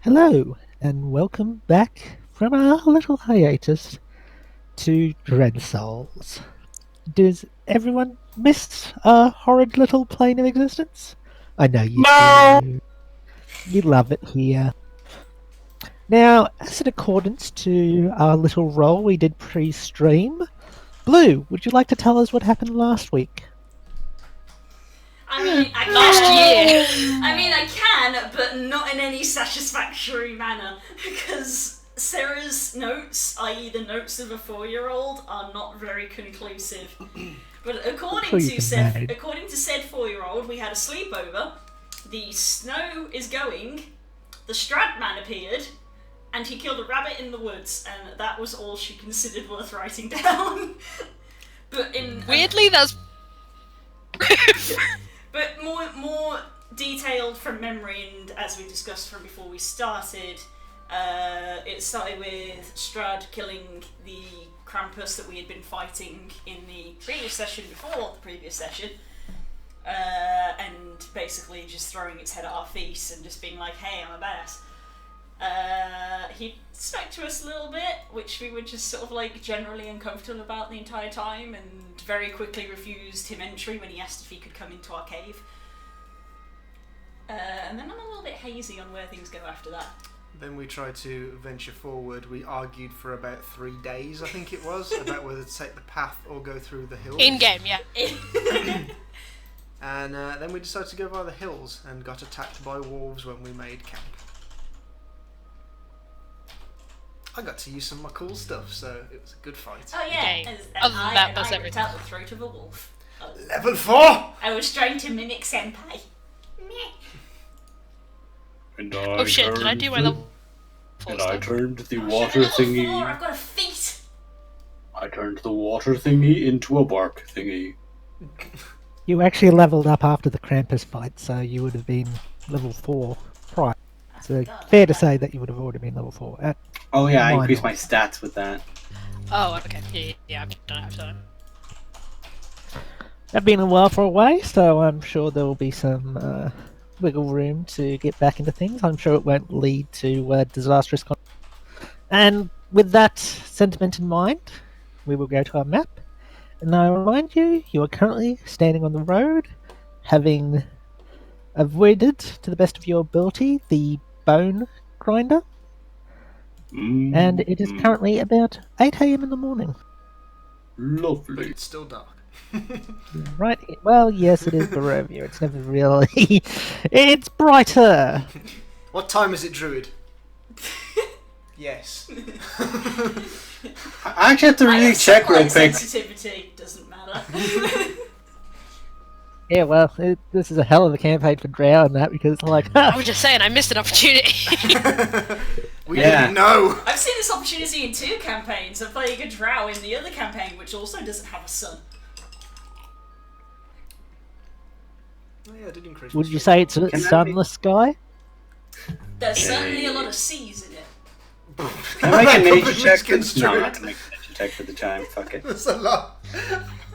Hello, and welcome back from our little hiatus to Dread Souls. Does everyone miss our horrid little plane of existence? I know you No! do. You love it here. Now, as in accordance to our little role we did pre-stream, Blue, would you like to tell us what happened last week? I mean, I Last can. year. I mean, I can, but not in any satisfactory manner, because Sarah's notes, i.e. the notes of a 4-year-old, are not very conclusive. But according Sure you to can said manage. according to said 4-year-old, we had a sleepover. The snow is going. The Stradman appeared, and he killed a rabbit in the woods, and that was all she considered worth writing down. But in Weirdly, that's. But more detailed from memory, and as we discussed from before we started, it started with Strad killing the Krampus that we had been fighting in the previous session before the previous session, and basically just throwing its head at our feet and just being like, hey, I'm a badass. He spoke to us a little bit, which we were just sort of like generally uncomfortable about the entire time, and very quickly refused him entry when he asked if he could come into our cave. And then I'm a little bit hazy on where things go after that. Then we tried to venture forward. We argued for about 3 days, I think it was, about whether to take the path or go through the hills. In game, yeah. And then we decided to go by the hills and got attacked by wolves when we made camp. I got to use some of my cool stuff, so it was a good fight. Oh yeah, Okay. and Other than that, that's I ripped everything. out the throat of a wolf. Level 4! I was trying to mimic Senpai. Meh. And Oh shit, did I do my level 4 And I stuff? turned the Oh, water shit, I'm level 4, thingy. I've got a feet. I turned the water thingy into a bark thingy. You actually leveled up after the Krampus fight, so you would have been level 4 prior. So fair to say that you would have already been level 4. Oh yeah, I Mine increased not. my stats with that. Oh, okay. Yeah, I've done it. I've been a while for a way, so I'm sure there will be some wiggle room to get back into things. I'm sure it won't lead to disastrous And with that sentiment in mind, we will go to our map. And I remind you, you are currently standing on the road, having avoided, to the best of your ability, the bone grinder. And it is currently about 8 a.m. in the morning. But Lovely. it's still dark. Right? Well, yes, it is Barovia. It's never really... It's brighter! What time is it, Druid? Yes. I actually have to really check real Light quick. sensitivity doesn't matter. Yeah, well, this is a hell of a campaign for Drow and that, because, like... I was just saying, I missed an opportunity. We Yeah. didn't know! I've seen this opportunity in 2 campaigns of playing a drow in the other campaign, which also doesn't have a sun. Oh yeah, I did increase Would my you strength. say it's a Can I sunless sky? There's certainly a lot of C's in it. Can I make a That nature could be check? No, misconstrued. I'm not gonna make a nature check for the time. Fuck it. That's a lot.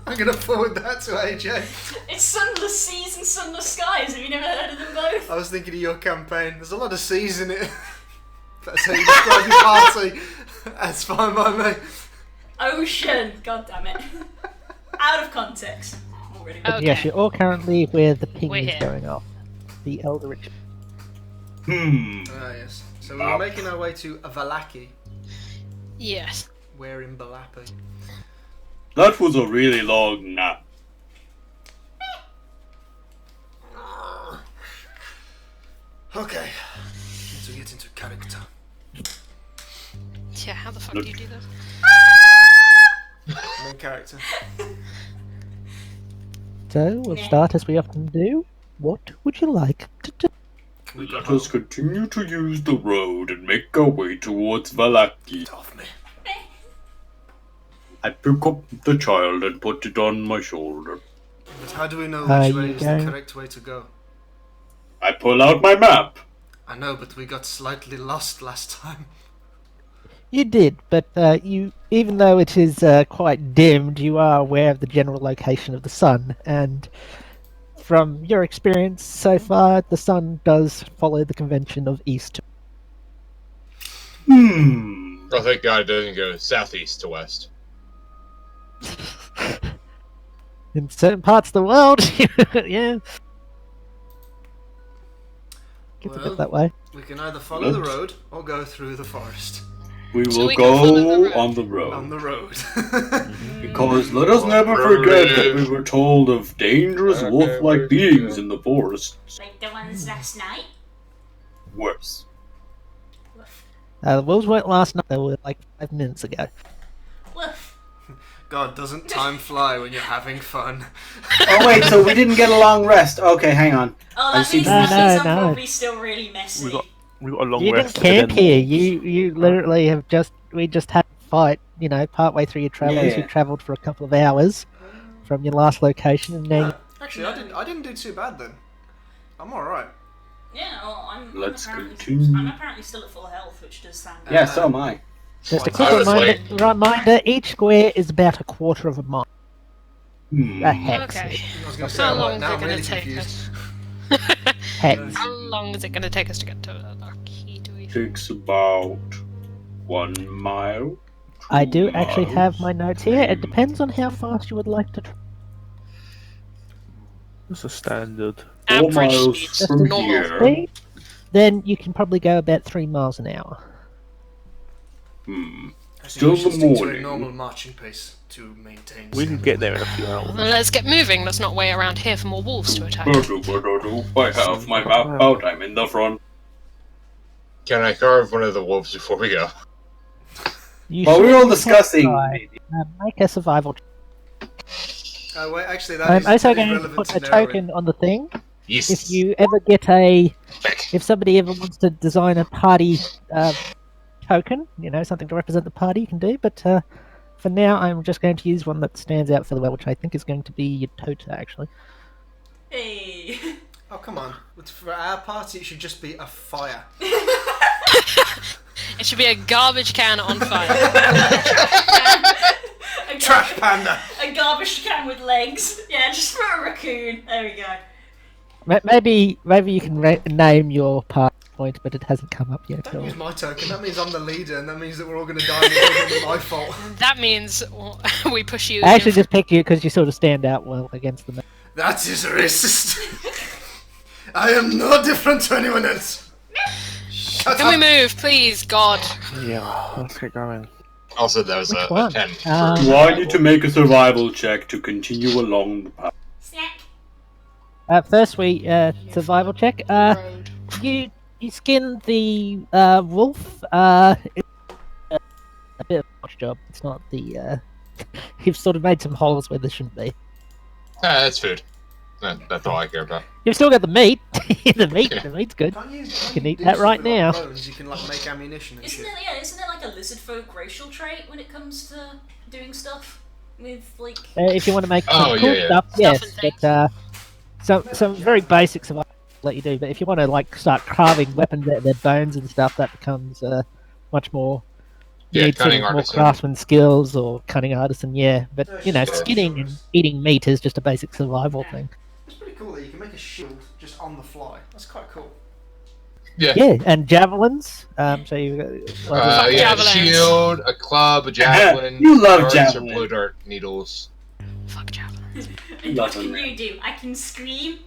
I'm gonna forward that to AJ. It's sunless seas and sunless skies. Have you never heard of them both? I was thinking of your campaign. There's a lot of C's in it. That's how you describe your party. That's fine by me. Ocean. God damn it. Out of context. Already. Okay. Yes, you're all currently where the ping We're is here. going off. The Eldritch. Ah, yes. So we were making our way to Vallaki. Yes. Where in Balapi? That was a really long nap. Okay. Let's get into character. Yeah, how the fuck do you do this? Main character. So, we'll start as we often do. What would you like to do? We got Let us continue to use the road and make our way towards Vallaki. off me. I pick up the child and put it on my shoulder. But how do we know Are which way you is going- the correct way to go? I pull out my map. I know, but we got slightly lost last time. You did, but you, even though it is quite dimmed, you are aware of the general location of the sun, and from your experience so far, the sun does follow the convention of east. Hmm. Oh, thank God it doesn't go southeast to west. In certain parts of the world, yeah. Gets a Well, bit that way. we can either follow the Let's- road or go through the forest. We So will we can follow the go road. on the road. On the road. Because let us never forget that we were told of dangerous wolf-like beings in the forest. Like the ones last night. Worse. Woof. The wolves weren't last night, they were like 5 minutes ago. Woof. God, doesn't time fly when you're having fun? Oh wait, so we didn't get a long rest. Okay, hang on. Oh, I that see. means, No, that means no, I'm no. probably still really messy. We got a long You didn't rest. camp and then- here. You literally have we just had a fight. You know, partway through your travels, Yeah. you travelled for a couple of hours from your last location, and now Yeah, actually, I didn't do too bad then. I'm alright. Yeah, well, Let's I'm continue. apparently still at full health, which does sound Yeah, so am I. just a Well, quick I was reminder: each square is about a quarter of a mile. Hmm. A hex. Okay. I was going to say, How I'm long like, is now it I'm going really to take confused. us? Hex. How long is it going to take us to get to Vallaki, do we think? Takes about 1 mile. I do 2 actually miles. have my notes here. It depends on how fast you would like to. That's a standard. 4 Average miles speed. Just from a normal here. speed. Then you can probably go about 3 miles an hour. Hmm. I think Still we should the stick to a morning. normal marching pace to maintain. We can get there in a few hours. Well, let's get moving. Let's not wait around here for more wolves to attack. I have my map out. I'm in the front. Can I carve one of the wolves before we go? You Well, we were all certainly can discussing. try. Make a survival check. Oh wait, actually, that I'm is, also that is going to relevant put to a narrowing. token on the thing. Yes. If you ever get if somebody ever wants to design a party token, something to represent the party, you can do. But for now, I'm just going to use one that stands out for the well, which I think is going to be your tota, actually. Hey. Oh come on! For our party, it should just be a fire. It should be a garbage can on fire. a Trash panda. A garbage can with legs. Yeah, just for a raccoon. There we go. Maybe you can name your party point, but it hasn't come up yet. Don't use my token. That means I'm the leader, and that means that we're all going to die. And it's going to be my fault. That means we push you. I actually just picked you because you sort of stand out well against the. That is racist. I am no different to anyone else. Shut Can up. we move, please? God. Yeah, let's get going. Also, that was Which a one? 10. Do I need to make a survival check to continue along the path? Snack. First, we survival check. Road. You skin the wolf. It's a bit of a botch job. It's not the. You've sort of made some holes where there shouldn't be. That's food. That's all I care about. You've still got the meat. the Yeah. meat's good. Can't you can eat do that stuff right with, like, now. bones? You can like make ammunition and Isn't shit. isn't it like a lizard folk racial trait when it comes to doing stuff with like? If you want to make some Oh, cool yeah, yeah. stuff, Stuff yes. and things. But some very basic survival I'll let you do. But if you want to like start carving weapons out of their bones and stuff, that becomes much more. You Yeah, need sort of cutting more artisan. craftsman skills or cutting artisan, yeah. But Yeah, skinning sure. and eating meat is just a basic survival thing. It's pretty cool that you can make a shield just on the fly. That's quite cool. Yeah. Yeah, and javelins. So you Yeah, a Javelins. shield, a club, a javelin. You love darts javelin. Or blue dart needles. Fuck javelins. And what Nothing, can man. you do? I can scream.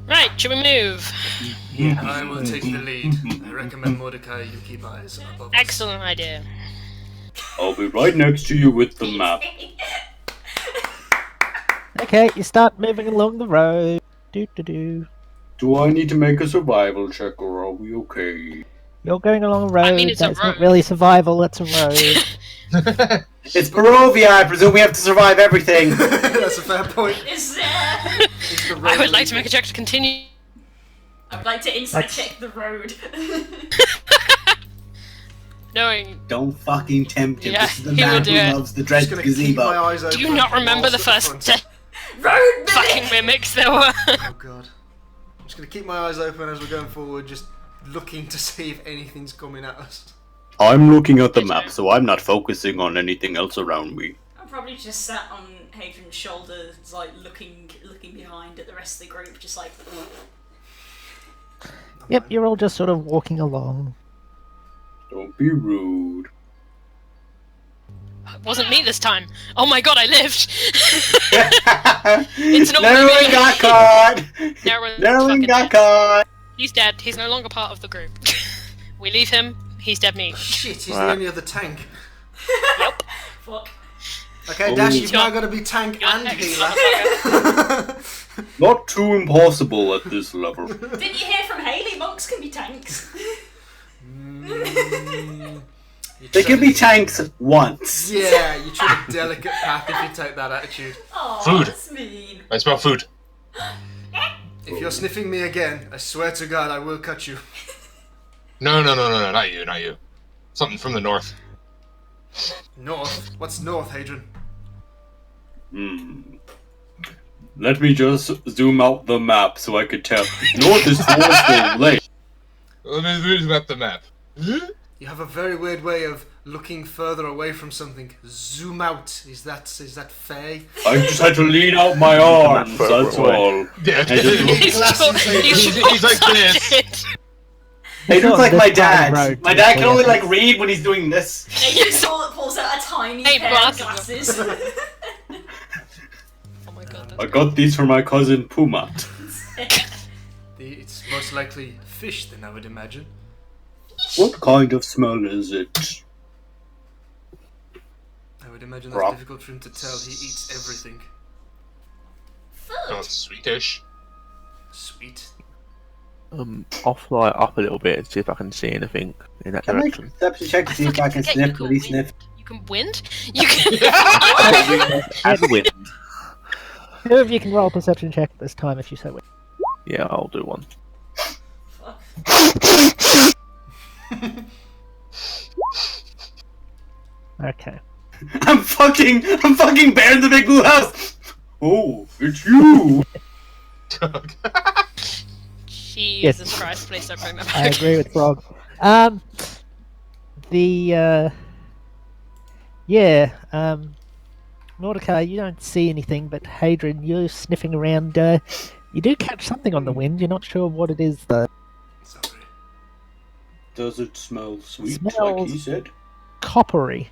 Right, should we move? I will take the lead. I recommend Mordecai you keep eyes above us. Excellent idea. I'll be right next to you with the map. Okay, you start moving along the road. Do. Do I need to make a survival check or are we okay? You're going along a road. I mean, it's a That's not road. really survival. That's a road. It's Barovia, I presume we have to survive everything. That's a fair point. Is there? It's the I road would like to leader. make a check to continue. I would like to insight That's- check the road. Knowing. Don't fucking tempt him. Yeah, This is the he will man do who it. loves the I'm dread just gonna keep my gazebo. eyes open. Do you not remember the whilst first at the front. road fucking mimics there were? Oh god. I'm just gonna keep my eyes open as we're going forward, just looking to see if anything's coming at us. I'm looking at the map, so I'm not focusing on anything else around me. I'm probably just sat on Hadrian's shoulders, like looking behind at the rest of the group, just like. Yep, you're all just sort of walking along. Don't be rude. It wasn't me this time. Oh my god, I lived! It's not No me. one got caught! No one No one fucking got dead. caught! He's dead. He's no longer part of the group. We leave him. He's dead meat. Shit, he's the Right. only other tank. Fuck. Okay, Oh. Dash, you've now got to be tank You're and next, healer. motherfucker. Not too impossible at this level. Didn't you hear from Haley? Monks can be tanks. They can be tanks once. Yeah, you treat a delicate path if you take that attitude. Oh, Food. that's mean. I smell food. If you're sniffing me again, I swear to God, I will cut you. No, not you, not you. Something from the north. North? What's north, Hadrian? Let me just zoom out the map so I could tell. North is Forest Lake. Let me map the map. You have a very weird way of looking further away from something. Zoom out. Is that fair? I just had to lean out my arms, that's all. Yeah. I just look- He's like this. They look on like this my part of the dad. road, My to dad be can only clear. like read when he's doing this. You pulls out a tiny Hey, pair of glasses. glasses. Oh my god. I got these for my cousin Pumat. It's most likely fish, then I would imagine. What kind of smell is it? I would imagine that's Rock. difficult for him to tell. He eats everything. Oh, it's sweetish. Sweet. I'll fly up a little bit and see if I can see anything in that Can I direction. perception check to see if I can forget sniff you what he can sniffed? wind. You can wind? You can. And wind. Who of you can roll a perception check at this time if you so wish? Yeah, I'll do one. Fuck. Okay. I'm fucking Bear in the Big Blue House! Oh, it's you! Jesus Christ, please don't bring that I back. agree with Frog. Mordecai, you don't see anything, but Hadrian, you're sniffing around. You do catch something on the wind. You're not sure what it is, though. Sorry. Does it smell sweet, Smells- like he said? Coppery.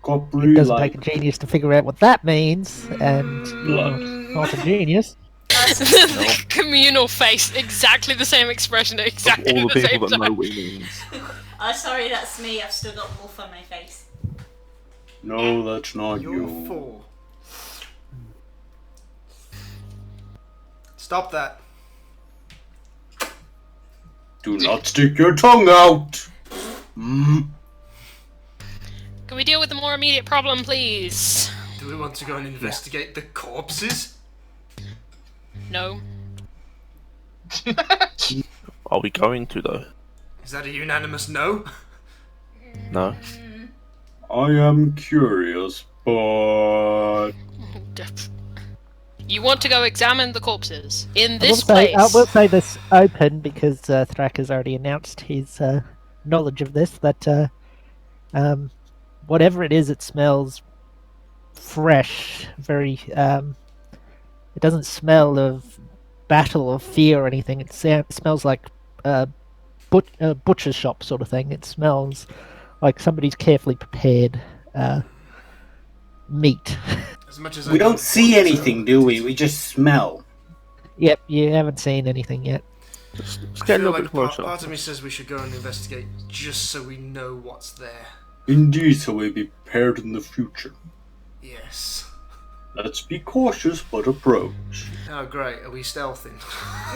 Coppery, It doesn't like... take a genius to figure out what that means, and you're not a genius. The communal face, exactly the same expression at Of exactly all the the same people that know time. what he means. Sorry, that's me. I've still got wolf on my face. No, that's not You're you. 4. Stop that. Do not stick your tongue out! Can we deal with the more immediate problem, please? Do we want to go and investigate the corpses? No. Are we going to though? Is that a unanimous no? No. I am curious, but... You want to go examine the corpses in I this will place? say this open because Thrak has already announced his knowledge of this. That whatever it is, it smells fresh. Very. It doesn't smell of battle or fear or anything. It smells like butcher's shop sort of thing. It smells like somebody's carefully prepared meat. As much as We don't see anything, do we? We just smell. Yep, you haven't seen anything yet. Let's I get a feel little bit like part, closer. part of me says we should go and investigate just so we know what's there. Indeed, so we'll be prepared in the future. Yes. Let's be cautious, but approach. Oh great, are we stealthing?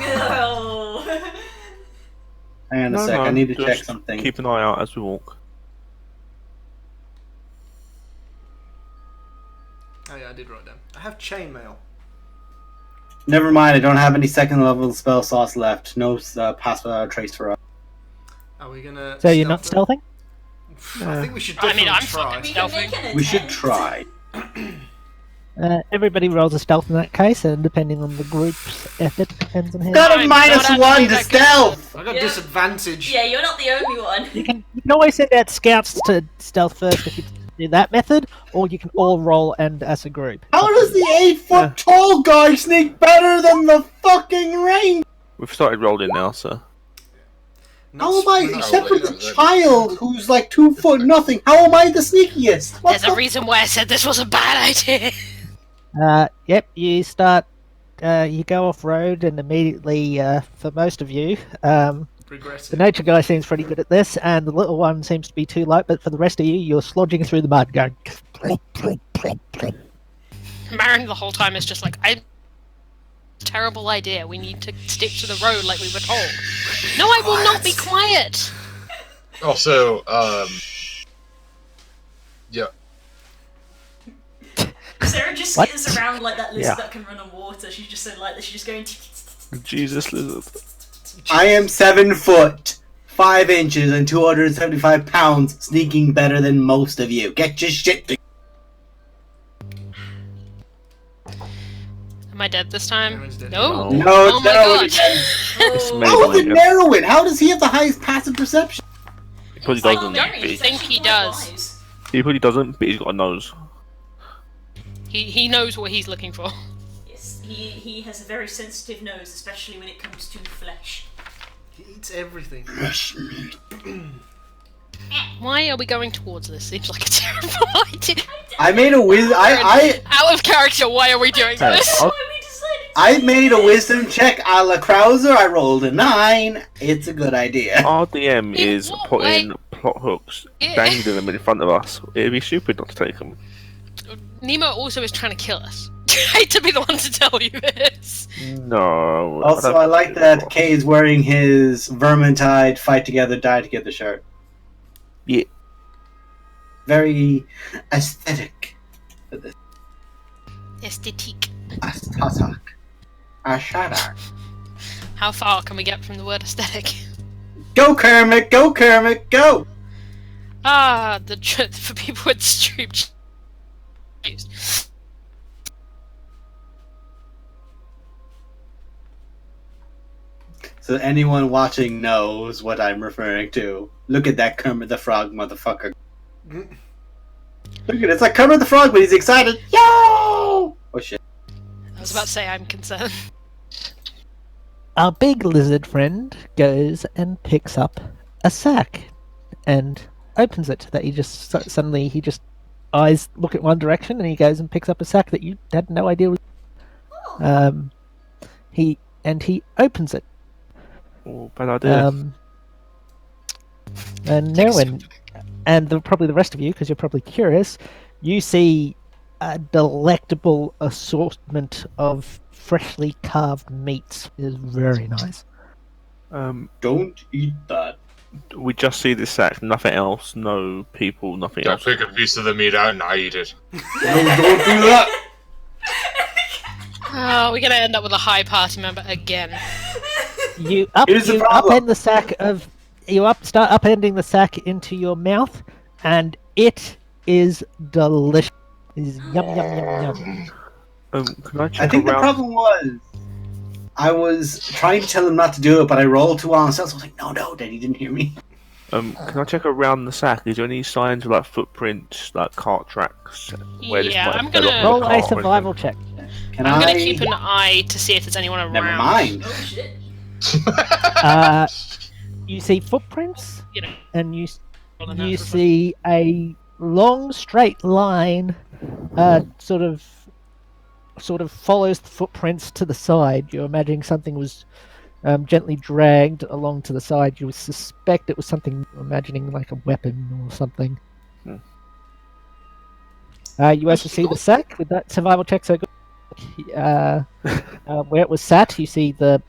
No. Hang on a sec, I need to check just something. Keep an eye out as we walk. Oh yeah, I did write down. I have chainmail. Never mind, I don't have any second level spell slots left. No pass without a trace for us. Are we gonna? So you're not stealth stealthing? it? I think we should I mean, definitely I'm try. fucking We can Stealthing. make an We should attempt. try. Everybody rolls a stealth in that case, and depending on the group's effort, depends on how. Got a Fine, minus not actually 1 to that good. stealth! I got Yeah. disadvantage. Yeah, you're not the only one. You can always send out scouts to stealth first if you do that method, or you can all roll and as a group. How does the 8-foot tall guy sneak better than the fucking rain? We've started rolling now, sir. How am I, No, except for wait, the no, that- child who's like 2 foot nothing, how am I the sneakiest? What There's a reason why I said this was a bad idea. Yep, you start. You go off road, and immediately, for most of you, the Regretting. nature guy seems pretty good at this, and the little one seems to be too light. But for the rest of you, you're slodging through the mud, going. Marin the whole time is just like, terrible idea. We need to stick to the road like we were told. No, I will not be quiet. Also, yeah. Sarah just What? skitters around like that lizard Yeah. that can run on water. She's just so light that she's just going. Jesus lizard. I am 7 foot, 5 inches, and 275 pounds, sneaking better than most of you. Get your shit together. Am I dead this time? Marin's dead. No. No. No, Oh it's my narrowed god. again. It's Oh, made How is it again. narrowing? How does he have the highest passive perception? He probably I doesn't. don't But think he does. he probably doesn't, but he's got a nose. He knows what he's looking for. Yes, he has a very sensitive nose, especially when it comes to flesh. He eats everything. Why are we going towards this? Seems like a terrible idea. I made a Out of character, why are we doing Hey, this? I'll- Why we decided to I do made a this? wisdom check a la Krauser. I rolled a 9. It's a good idea. RDM In is what putting way? plot hooks, Yeah. dangling them in front of us. It'd be stupid not to take them. Nemo also is trying to kill us. I hate to be the one to tell you this. No. Also, don't I like think that it's Kay is wearing his Vermintide Fight Together, Die Together shirt. Yeah. Very aesthetic. Aesthetique. Aesthetic. Aesthetic. How far can we get from the word aesthetic? Go Kermit! Go Kermit! Go! Ah, the truth for people with street. So anyone watching knows what I'm referring to. Look at that Kermit the Frog motherfucker. Look at it, it's like Kermit the Frog, but he's excited. Yo! Oh shit. I was about to say I'm concerned. Our big lizard friend goes and picks up a sack and opens it. That he just suddenly eyes look at one direction, and he goes and picks up a sack that you had no idea was. He opens it. Oh, bad idea. And now, probably the rest of you, because you're probably curious, you see a delectable assortment of freshly carved meats. It is very nice. Don't eat that. We just see this sack, nothing else, no people, nothing I else. pick a piece of the meat out and I eat it. No, don't do that! Oh, we're gonna end up with a high party member again. You Here's the problem. upend the sack of start upending the sack into your mouth, and it is delicious. It is yum yum yum yum. Can I I check think the around? problem was I was trying to tell him not to do it, but I rolled too well myself, so I was like, no, Daddy didn't hear me. Can I check around the sack? Is there any signs of like footprints, like cart tracks? Where this Yeah, might I'm have fell gonna- off the Roll cart a or anything? survival check. Can I'm I? gonna keep an eye to see if there's anyone around. Never mind. Oh shit. You see footprints, You know, and you rolling out for see a long straight line, sort of follows the footprints to the side. You're imagining something was gently dragged along to the side. You would suspect it was something, imagining like a weapon or something. You also see the sack with that survival check. So good. Where it was sat, you see the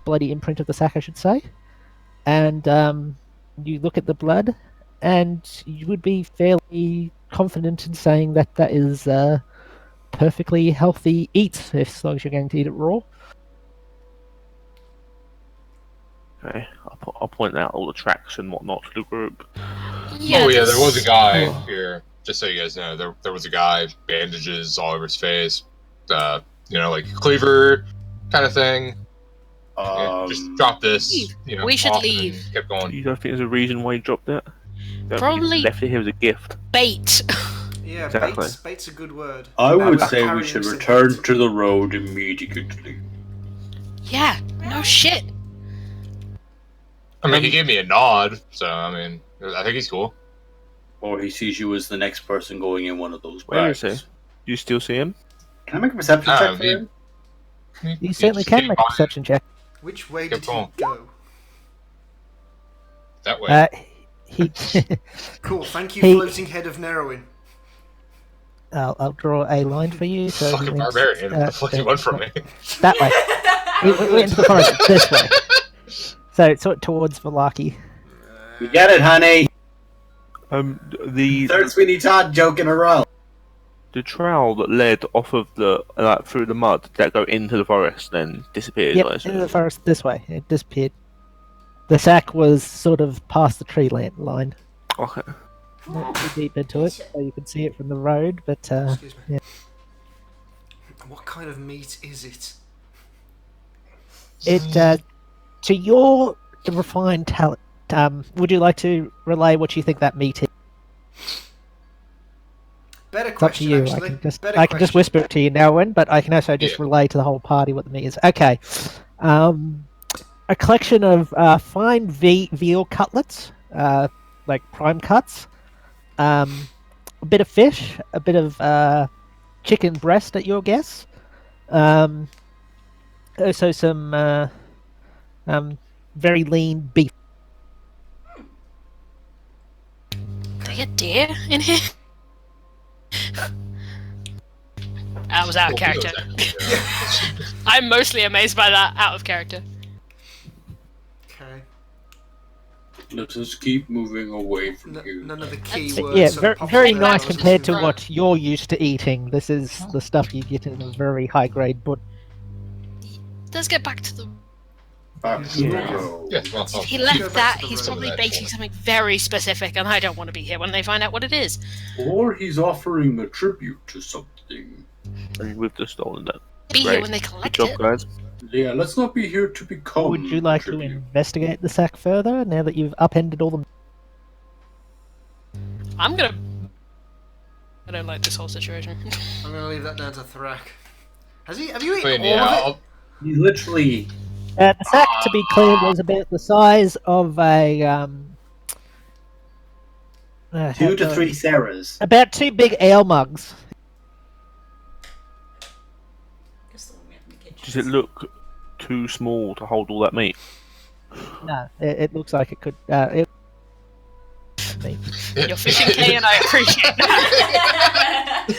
bloody imprint of the sack, I should say, and you look at the blood, and you would be fairly confident in saying that that is perfectly healthy eat, as long as you're going to eat it raw. Okay, I'll point out all the tracks and whatnot to the group. Yeah, there was a guy here. Just so you guys know, there was a guy, bandages all over his face, like cleaver kind of thing. Just drop this. We should off and leave. Kept going. You don't think there's a reason why you dropped it? Don't Probably- think you left it here as a gift. Bait. Yeah, Exactly. bait's a good word. I would About say we carrying should some return bait. to the road immediately. Yeah, No shit. I mean, he gave me a nod, so I mean, I think he's cool. Or he sees you as the next person going in one of those Where bags. is he? Do you still see him? Can I make a perception check for he- him? You certainly can make a perception check. Which way Keep did he going. go? That way. He. Cool, thank you, He- floating head of Narrowing. I'll draw a line for you. So Fucking he went, barbarian. What the fuck you want from me? that way. He went into the forest this way. So towards Vallaki. You get it, honey. The Third Sweeney Todd joke in a row. the trail that led off of the through the mud that go into the forest then disappeared. Yep, I into assume. the forest this way. It disappeared. The sack was sort of past the tree line. Okay. Not too deep into it, so you can see it from the road. But Excuse me. yeah. What kind of meat is it? It to your refined talent. Would you like to relay what you think that meat is? Better It's up to question, you. actually. Better I can just question. whisper it to you, Narwin, but I can also just Yeah. relay to the whole party what the meat is. Okay. A collection of fine veal cutlets, like prime cuts, a bit of fish, a bit of chicken breast at your guess, also some very lean beef. Did I get deer in here? I was out of character. I'm mostly amazed by that. Out of character. Okay. Let us keep moving away from here. None of the key That's- words. Yeah, sort of popped very up when I nice was compared to listening what you're used to eating. This is the stuff you get in a very high grade but Let's get back to the. Back to the road. Yeah, well, If he Go left back that, to the he's road. probably That baking one. something very specific, and I don't want to be here when they find out what it is. Or he's offering a tribute to something. And with the stolen that. Be here Great. when they Good collect job, it. guys. Yeah, let's not be here to become. would you like to tribute. investigate the sack further now that you've upended all the... I'm gonna. I don't like this whole situation. I'm going to leave that down to Thrak. Have you I eaten mean, all yeah, of it? He's literally The sack, to be clear, was about the size of a... 2 to 3 Sarahs. About 2 big ale mugs. Guess the one we have in the kitchen. Does it look too small to hold all that meat? No, it looks like it could... You're fishing K, and I appreciate that.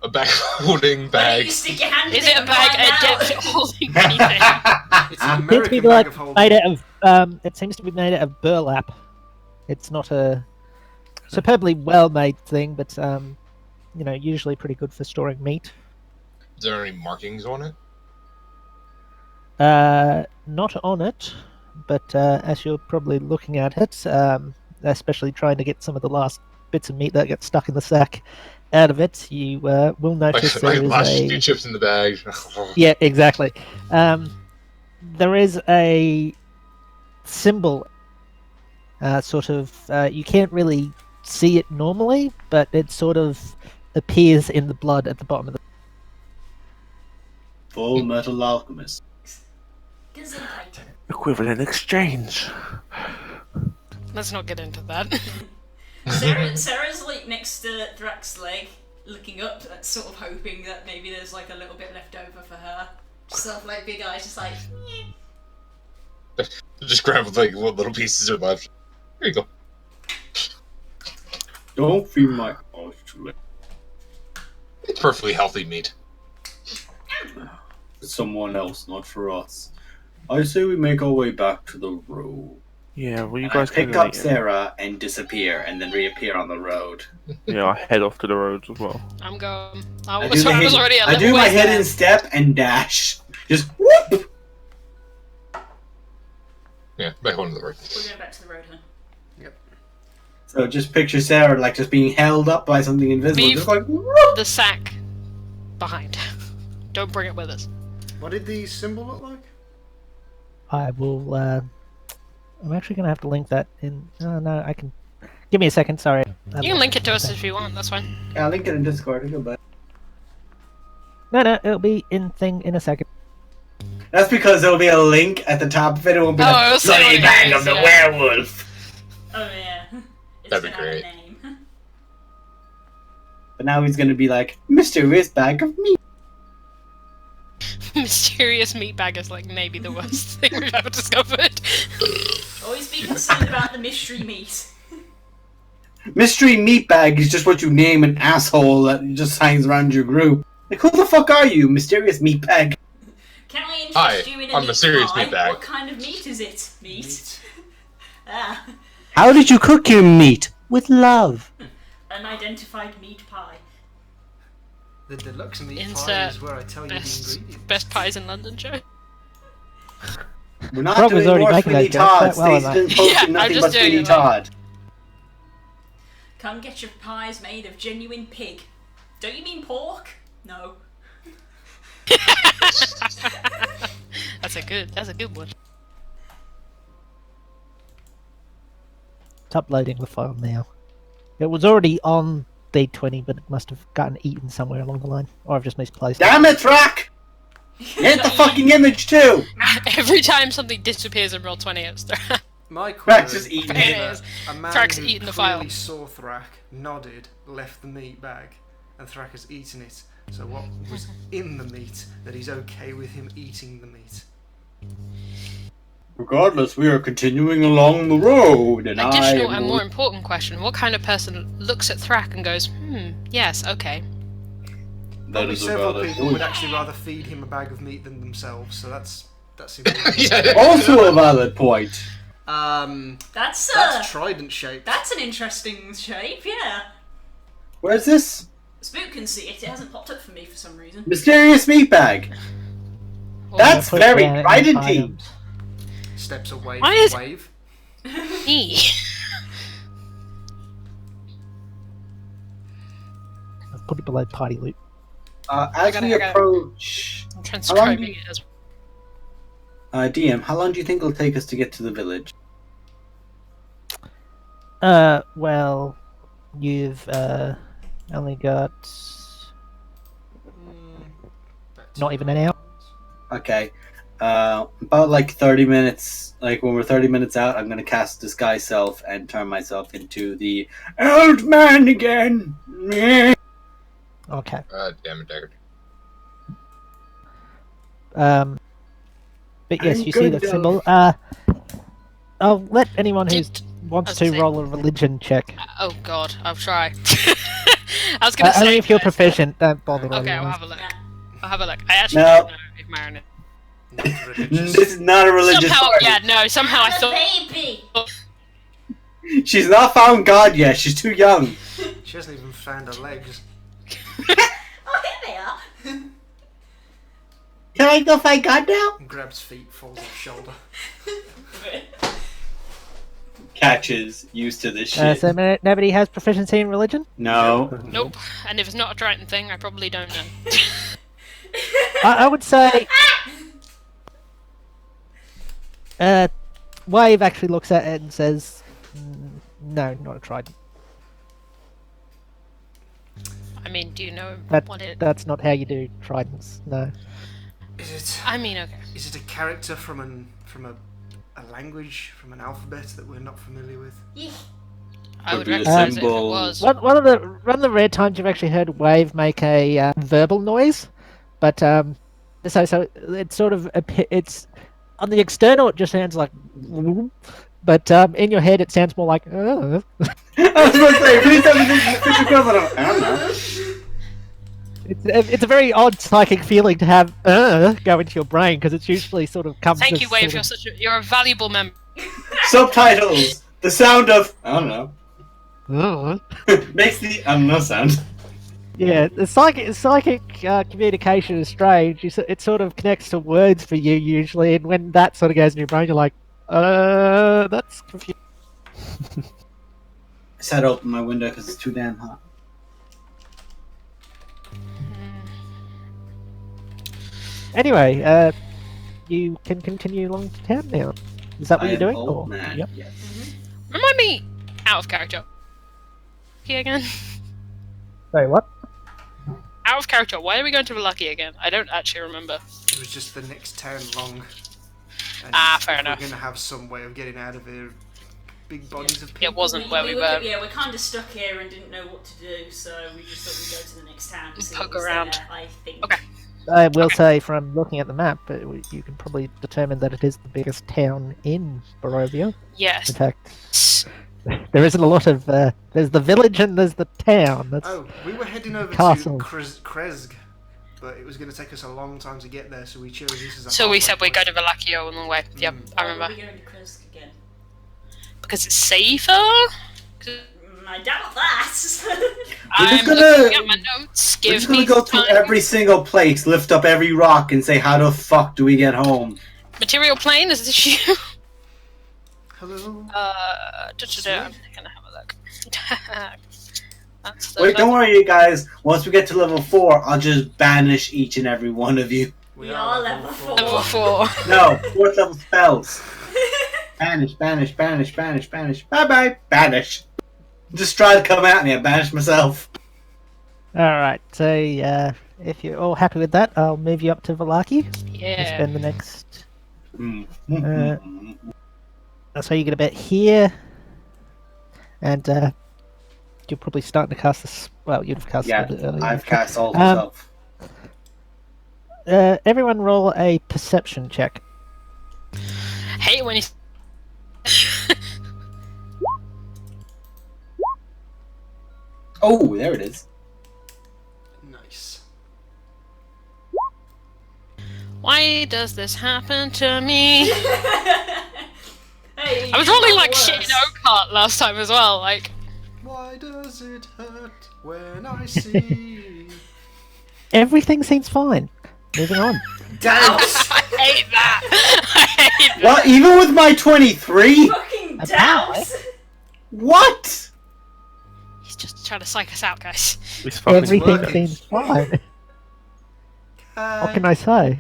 a bag holding Why don't bag. you stick your hand Is in it a and bag find out? adept at holding anything? It's an It seems to be American bag of holding. made out of... it seems to be made out of burlap. It's not a superbly well-made thing, but usually pretty good for storing meat. Is there any markings on it? Not on it, but as you're probably looking at it, especially trying to get some of the last bits of meat that get stuck in the sack out of it, you will notice Like there is last a... few chips in the bag. Yeah, exactly. There is a symbol, sort of... you can't really see it normally, but it sort of appears in the blood at the bottom of the... Full Metal Alchemist. Gesundheit. Equivalent exchange. Let's not get into that. Sarah's like next to Thrak's leg, looking up, sort of hoping that maybe there's like a little bit left over for her. Just sort of like big eyes, just like. Just grab like what little pieces are left. Here you go. Don't feed my eyes too late. It's perfectly healthy meat. For someone else, not for us. I say we make our way back to the road. Yeah, well, you And I guys pick can up Sarah and disappear, and then reappear on the road. Yeah, I head off to the roads as well. I'm going. I I do, was, the I was hidden- already a I little do my ways hidden there. step and dash. Just whoop! Yeah, back onto the road. We're going back to the road, huh? So just picture Sarah like just being held up by something invisible. Leave- Just like whoop! The sack behind. Don't bring it with us. What did the symbol look like? I will... I'm actually going to have to link that in... Oh, no, I can... Give me a second, sorry. You can link it to us if you want. That's fine. Yeah, I'll link it in Discord. Goodbye. No, it'll be in thing in a second. That's because there'll be a link at the top of it. It won't be Oh, it'll like say what Bloody it Bag is, of the yeah. Werewolf. Oh yeah. It's That'd be gonna have a great. name. But now he's gonna be like Mysterious Bag of Meat. Mysterious meatbag is like maybe the worst thing we've ever discovered. Always be concerned about the mystery meat. Mystery Meatbag is just what you name an asshole that just hangs around your group. Like, who the fuck are you, Mysterious Meatbag? Can I interest Hi, you in a I'm meat a serious pie? meatbag. What kind of meat is it? Meat. Ah, How did you cook your meat? With love. unidentified meat pie. The deluxe meat pie Insert is where I tell you the ingredients. Best pies in London, Joe. We're not Rob was doing already more making Sweeney those jokes Todd. quite well, Stacey's isn't been posting Yeah, I'm nothing just but doing Sweeney it like- Todd. Come get your pies made of genuine pig. Don't you mean pork? No. That's a good one. It's uploading the file now. It was already on D20, but it must have gotten eaten somewhere along the line. Or I've just misplaced it. Damn it, Rack! Hit the fucking image too! Every time something disappears in Roll20, it's there. My query Rack's just eating it. is that a man Thrax who eating the clearly file. saw Thrak, nodded, left the meat bag, and Thrak has eaten it. So what was in the meat that he's okay with him eating the meat? Regardless, we are continuing along the road, and Additional I and am more important question: what kind of person looks at Thrak and goes, yes, okay. That Probably is a several valid people point. would actually rather feed him a bag of meat than themselves. So that's important. Yeah. Also a valid point. That's trident shaped. that's an interesting shape, yeah. Where's this? Spook can see it. It hasn't popped up for me for some reason. Mysterious Meatbag. Or That's Put very down tridenty. items. Steps away Why from is- wave. me. I've put it below party loot. As gotta- we I gotta- approach... I'm transcribing it as DM, how long do you think it'll take us to get to the village? Well, you've only got not even an hour. Okay. About like 30 minutes, like when we're 30 minutes out, I'm gonna cast Disguise Self and turn myself into the old man again. Meh. Okay. Damn it, Deckard. But yes, I'm you see good, the though. symbol. I'll let anyone who Did- wants I to was saying- roll a religion check. Oh god, I'll try. I was gonna say. Only if you're guys, proficient. Don't bother. Okay, I'll otherwise. have a look. Yeah. I'll have a look. I actually No. don't know if Marin. Not religious. This is not a religious Somehow, party. yeah, no. Somehow I I'm a thought. baby. She's not found God yet. She's too young. She hasn't even found her legs. Oh, here they are. Can I go find God now? And grabs feet, falls off shoulder. Catches used to this shit. So nobody has proficiency in religion. No. Nope. And if it's not a Triton thing, I probably don't know. I would say. Wave actually looks at it and says, "No, not a trident. I mean, do you know what it? That's not how you do tridents. No." Is it? I mean, okay. Is it a character from a language, from an alphabet that we're not familiar with? Yeah. I would be a recognize it if it symbol. was. One of the rare times you've actually heard Wave make a verbal noise, but so it's sort of it's on the external it just sounds like, but in your head it sounds more like. I was about to say, please tell me this is the equivalent of. I don't know. It's a very odd psychic feeling to have go into your brain because it's usually sort of comes. Thank as you, Wave. sort You're a valuable member. Subtitles. The sound of. I don't know. of, Makes the I don't know sound. yeah, the psychic communication is strange. It sort of connects to words for you usually, and when that sort of goes in your brain, you're like, that's confusing. I said open my window because it's too damn hot. Anyway, you can continue along to town now. Is that what I you're am doing? old Or- man. Yep. Yes. Remind me, out of character. Here again. Sorry, what? out of character, why are we going to Vallaki again? I don't actually remember. It was just the next town long. And Fair if enough. We're going to have some way of getting out of here. Big bodies of people. It wasn't where we were. Yeah, we're kind of stuck here and didn't know what to do, so we just thought we'd go to the next town to see Poke what was around. there, I think. Okay. I will say, from looking at the map, you can probably determine that it is the biggest town in Barovia. Yes. In fact, there isn't a lot of. There's the village and there's the town. That's Oh, we were heading over Castle. to Krezg, but it was going to take us a long time to get there, so we chose this as a So we halfway said we'd go point. to Vallaki on the way. Yep, I Why remember. are we going to Krisk again? Because it's safer? I doubt that. We're I'm just gonna- looking at my notes. We're Give just gonna me go through time. every single place, lift up every rock, and say, how the fuck do we get home? Material plane, is this you? Hello? I'm gonna have a look. That's the Wait, don't worry, you guys. Once we get to level 4, I'll just banish each and every one of you. We are level 4. Level 4. No, 4th level spells. Banish, banish, banish, banish, banish. Bye-bye, banish. Just try to come at me, I banish myself. Alright, so if you're all happy with that, I'll move you up to Vallaki. Yeah. Spend the next. Mm. So you get a bit here, and you're probably starting to cast this. Well, you'd have cast Yeah, it a bit earlier. I've cast all myself. Everyone roll a perception check. Hate when you. Oh, there it is. Nice. Why does this happen to me? Hey, I was you rolling got like worse. shit in Oak last time as well. Like, Why does it hurt when I see? Everything seems fine. Moving on. Damn! I hate that. I hate that. What? Even with my 23? Fucking Apparently. doubts. What? He's just trying to psych us out, guys. It's fucking Everything working. seems fine. What can I say?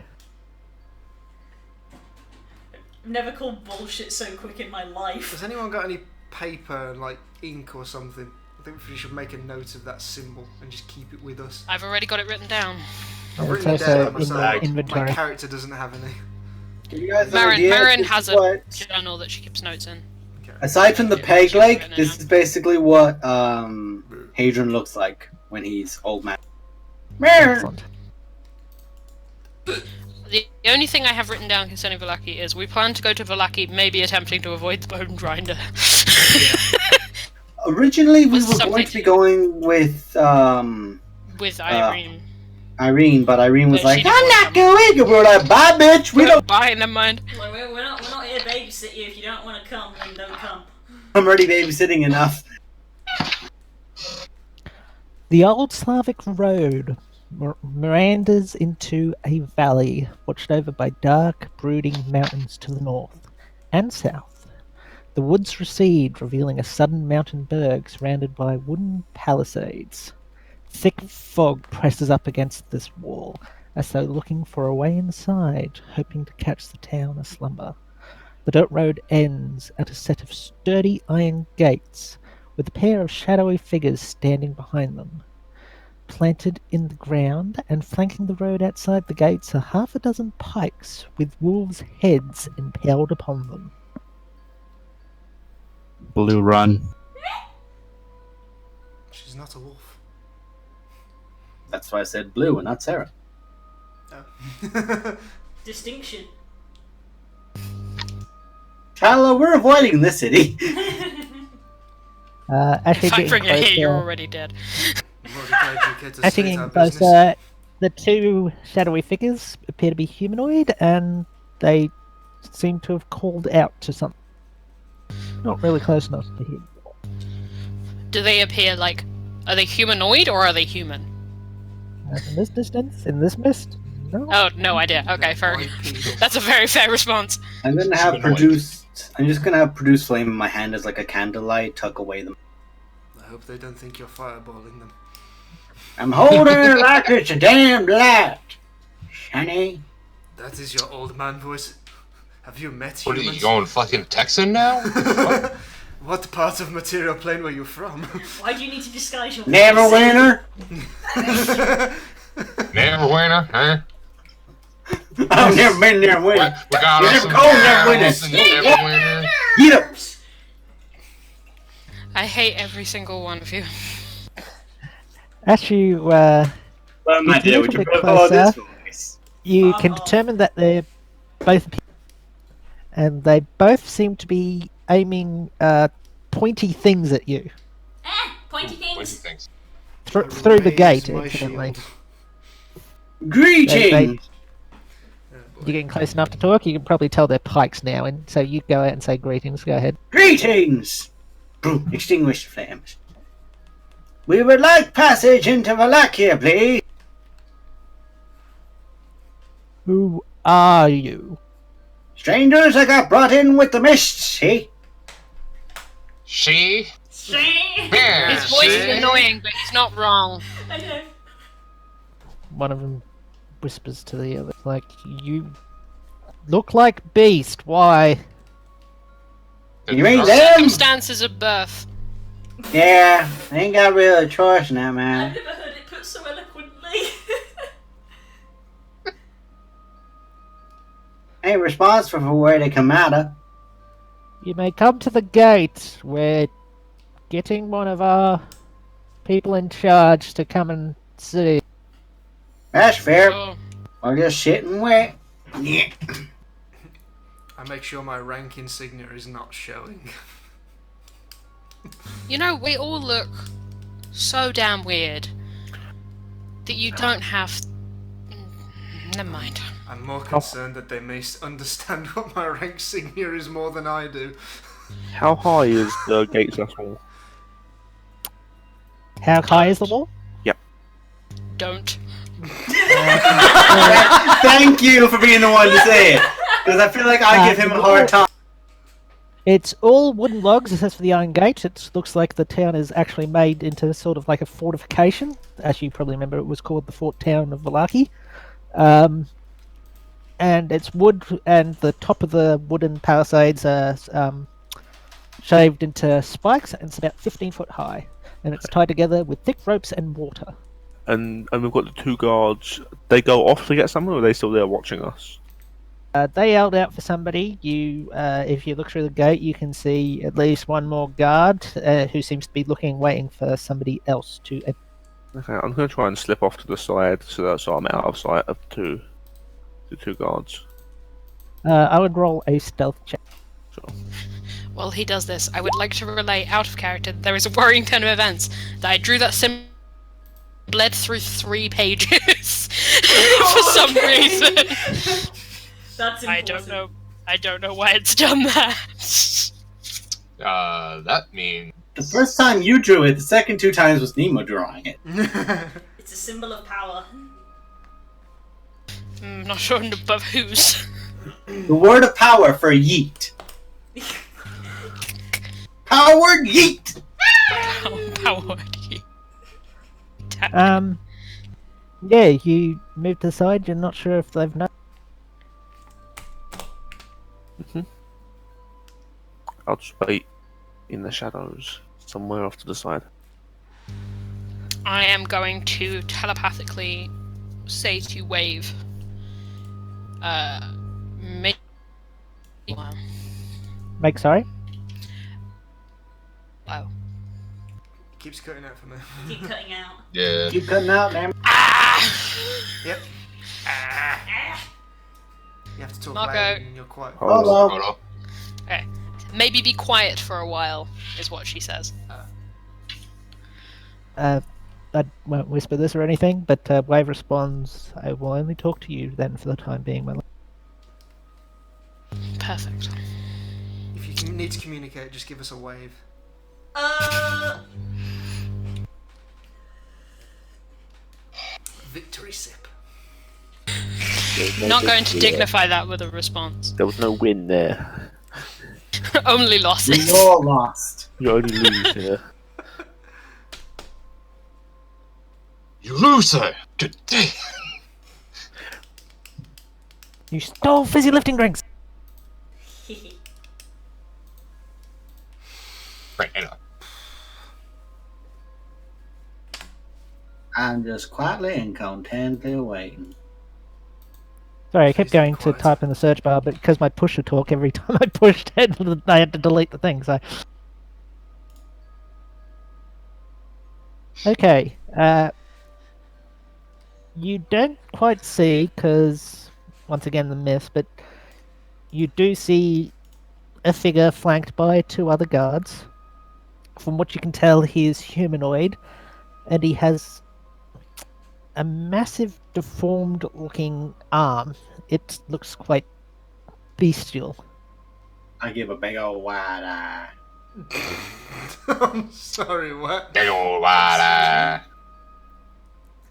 Never called bullshit so quick in my life. Has anyone got any paper and like ink or something? I think we should make a note of that symbol and just keep it with us. I've already got it written down. I've It's written it also down in the myself. inventory. My character doesn't have any. Give you guys an Marin, idea? Marin This has is a what- journal that she keeps notes in. Okay. Aside from the Yeah, peg she's leg, written it this down. is basically what Hadron looks like when he's old man. Marin! Excellent. The only thing I have written down concerning Vallaki is we plan to go to Vallaki, maybe attempting to avoid the bone grinder. Originally, we Was were something- going to be going with With Irene. Irene, but Irene was But she like, didn't I'm want not to going, and we were like, bye, bitch, we don't. Bye, never mind. Like, we're not here to babysit you. If you don't want to come, then don't come. I'm already babysitting enough. The old Slavic road meanders into a valley, watched over by dark, brooding mountains to the north and south. The woods recede, revealing a sudden mountain berg surrounded by wooden palisades. Thick fog presses up against this wall, as though looking for a way inside, hoping to catch the town aslumber. The dirt road ends at a set of sturdy iron gates, with a pair of shadowy figures standing behind them. Planted in the ground and flanking the road outside the gates are half a dozen pikes with wolves' heads impaled upon them. Blue run. She's not a wolf. That's why I said blue and not Sarah. Oh. Distinction. Shallow, we're avoiding this city. Actually, If I getting bring you here, you're closer- already dead. Mordecai, do you care to Actually, state getting our closer, business? the two shadowy figures appear to be humanoid, and they seem to have called out to something. Not really close enough to hear. Do they appear like... Are they humanoid or are they human? In this distance, in this mist, no. Oh, no idea. Okay, fair. White people. That's a very fair response. I'm gonna have Humanoid. produced. I'm just gonna have produced flame in my hand as like a candlelight, tuck away them. I hope they don't think you're fireballing them. I'm holding it like it's a damn light, Shani. That is your old man voice. Have you met What are humans? you going fucking Texan now? What part of material plane were you from? Why do you need to disguise your Never voice? winner. Never winner, huh? I've never been there winning. We got You us never some go never winning. girls and never winner. Get up. I hate every single one of you. As you Well, my Get a dear, little would you bit put all this closer. voice? you Fuck can off. determine that they're both, and they both seem to be aiming pointy things at you Pointy What do you things. think? through the Raise gate. my Incidentally, shield. Greetings. Oh, boy. you're getting close enough to talk. You can probably tell they're pikes now, and so you go out and say greetings. Go ahead. Greetings. Boom. Extinguish the flames. We would like passage into Vallaki, please. Who are you? Strangers that got brought in with the mist, see? She? See? Yeah, His voice is she? annoying, but he's not wrong. I know. One of them whispers to the other, like, you look like Beast. Why? You ain't Our- there? Circumstances of birth. Yeah, I ain't got really a choice now, I've man. never heard it put so eloquently. Ain't responsible for where they come out of. You may come to the gate. We're getting one of our people in charge to come and see. That's fair. Oh, I'll just sit and wait. Yeah. I make sure my rank insignia is not showing. you know, we all look so damn weird that you don't have. Never mind. I'm more concerned that they may understand what my rank insignia is more than I do. How high is the gate wall? How high is the wall? Don't. Thank you for being the one to say it. Because I feel like I give him a hard time. It's all wooden logs, except for the iron gate. It looks like the town is actually made into sort of like a fortification. As you probably remember, it was called the Fort Town of Vallaki. And it's wood, and the top of the wooden palisades are shaved into spikes, and it's about 15 foot high. And it's tied together with thick ropes and water. And we've got the two guards. They go off to get someone, or are they still there watching us? They yelled out for somebody. If you look through the gate, you can see at least one more guard who seems to be waiting for somebody else to. Okay, I'm going to try and slip off to the side so I'm out of sight of the two guards. I would roll a stealth check. So, While he does this, I would like to relay out of character that there is a worrying turn of events that I drew that sim bled through 3 pages for some reason. That's important. I don't know why it's done that. That means The first time you drew it, the second 2 times was Nemo drawing it. It's a symbol of power. Not sure above whose. The word of power for yeet. Powered yeet! Power. Yeah, you move to the side. You're not sure if they've known. I'll just wait in the shadows somewhere off to the side. I am going to telepathically say to Wave, make. Make sorry. Wow. Keeps cutting out for me. Keep cutting out. yeah. Keep cutting out, damn. Yep. You have to talk Marco. loud and you're quiet. Hello. Hold on. Okay. Maybe be quiet for a while, is what she says. I won't whisper this or anything, but Wave responds, "I will only talk to you then for the time being, my love." Perfect. If you need to communicate, just give us a wave. Victory sip. Not going to dignify that with a response. There was no win there. Only losses. We all lost. You only lose here. You loser! Good day! You stole fizzy lifting drinks. Right, I know. I'm just quietly and contentedly waiting. Sorry, I kept Please be going to quiet. type in the search bar, but because my push would talk every time I pushed it, I had to delete the thing. So, okay, you don't quite see because once again the myth, but you do see a figure flanked by 2 other guards. From what you can tell, he is humanoid, and he has a massive, deformed-looking arm. It looks quite bestial. I give a big old wide eye. I'm sorry, what? Big ol' wide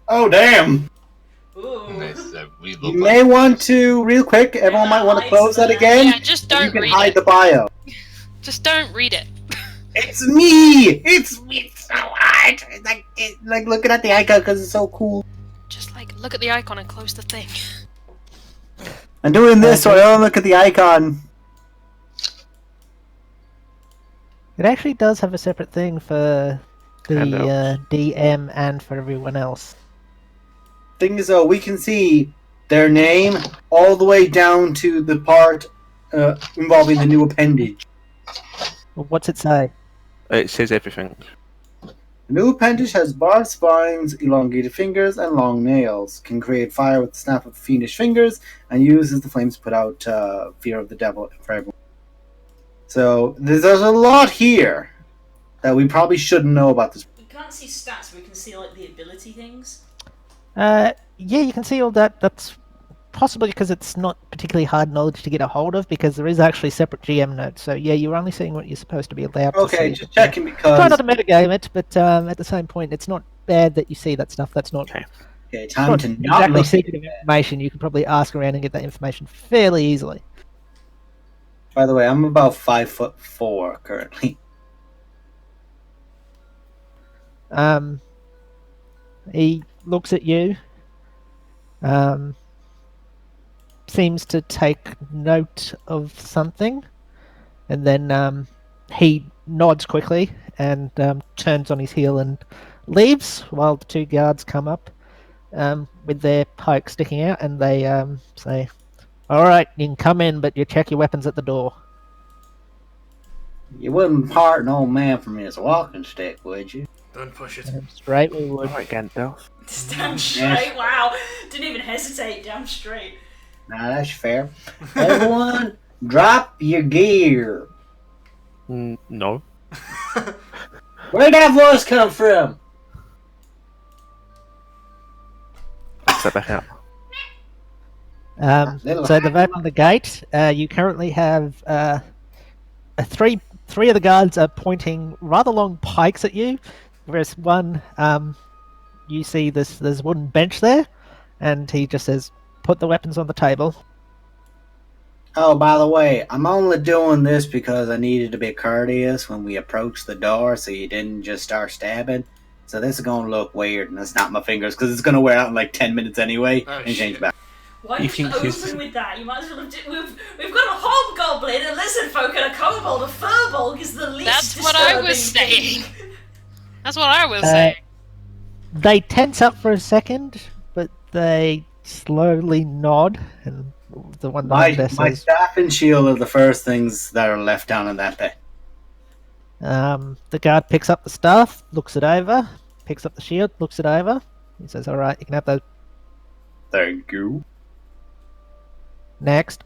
Oh, damn! Ooh. Nice, we look You like may want to, real quick, everyone might want to close that again. Yeah, just and you don't can read hide it. the bio. Just don't read it. It's me! It's me so hard! It's like looking at the icon because it's so cool. Just like look at the icon and close the thing. I'm doing this so I don't look at the icon. It actually does have a separate thing for the Handouts. DM and for everyone else. Thing is, though, we can see their name all the way down to the part involving the new appendage. What's it say? It says everything. The new appendage has barbed spines, elongated fingers, and long nails. Can create fire with the snap of fiendish fingers, and uses the flames to put out fear of the devil for everyone. So there's a lot here that we probably shouldn't know about this. We can't see stats, we can see like the ability things. Yeah, you can see all that. That's possibly because it's not particularly hard knowledge to get a hold of, because there is actually separate GM notes. So yeah, you're only seeing what you're supposed to be allowed to see. Okay, just checking Try not because... to metagame it, but at the same point, it's not bad that you see that stuff. That's not, Okay. Okay, it's time not to not exactly look. secretive information. You can probably ask around and get that information fairly easily. By the way, I'm about 5'4" currently. He looks at you, seems to take note of something, and then he nods quickly and turns on his heel and leaves while the 2 guards come up with their pikes sticking out, and they say, "All right, you can come in, but you check your weapons at the door." You wouldn't part an old man from his walking stick, would you? Don't push it. Straight we would. Alright, Gandalf. Just damn straight, wow. Didn't even hesitate, damn straight. Nah, that's fair. Everyone, drop your gear. No. Where'd that voice come from? Step back out. So they've opened the gate. You currently have three of the guards are pointing rather long pikes at you. Whereas one, you see there's a wooden bench there, and he just says, "Put the weapons on the table." Oh, by the way, I'm only doing this because I needed to be courteous when we approached the door so you didn't just start stabbing. So this is going to look weird, and it's not my fingers because it's going to wear out in like 10 minutes anyway Oh, and change shit. back. Why You did you think open he's- with that? You might as well have we've got a hobgoblin, a lizard folk, and a kobold. A furbolg is the least That's what I was disturbing saying. thing. That's what I was saying. They tense up for a second, but they slowly nod, and the one My behind there says, staff and shield are the first things that are left down in that bed. the guard picks up the staff, looks it over, picks up the shield, looks it over. He says, "All right, you can have those." Thank you. Next.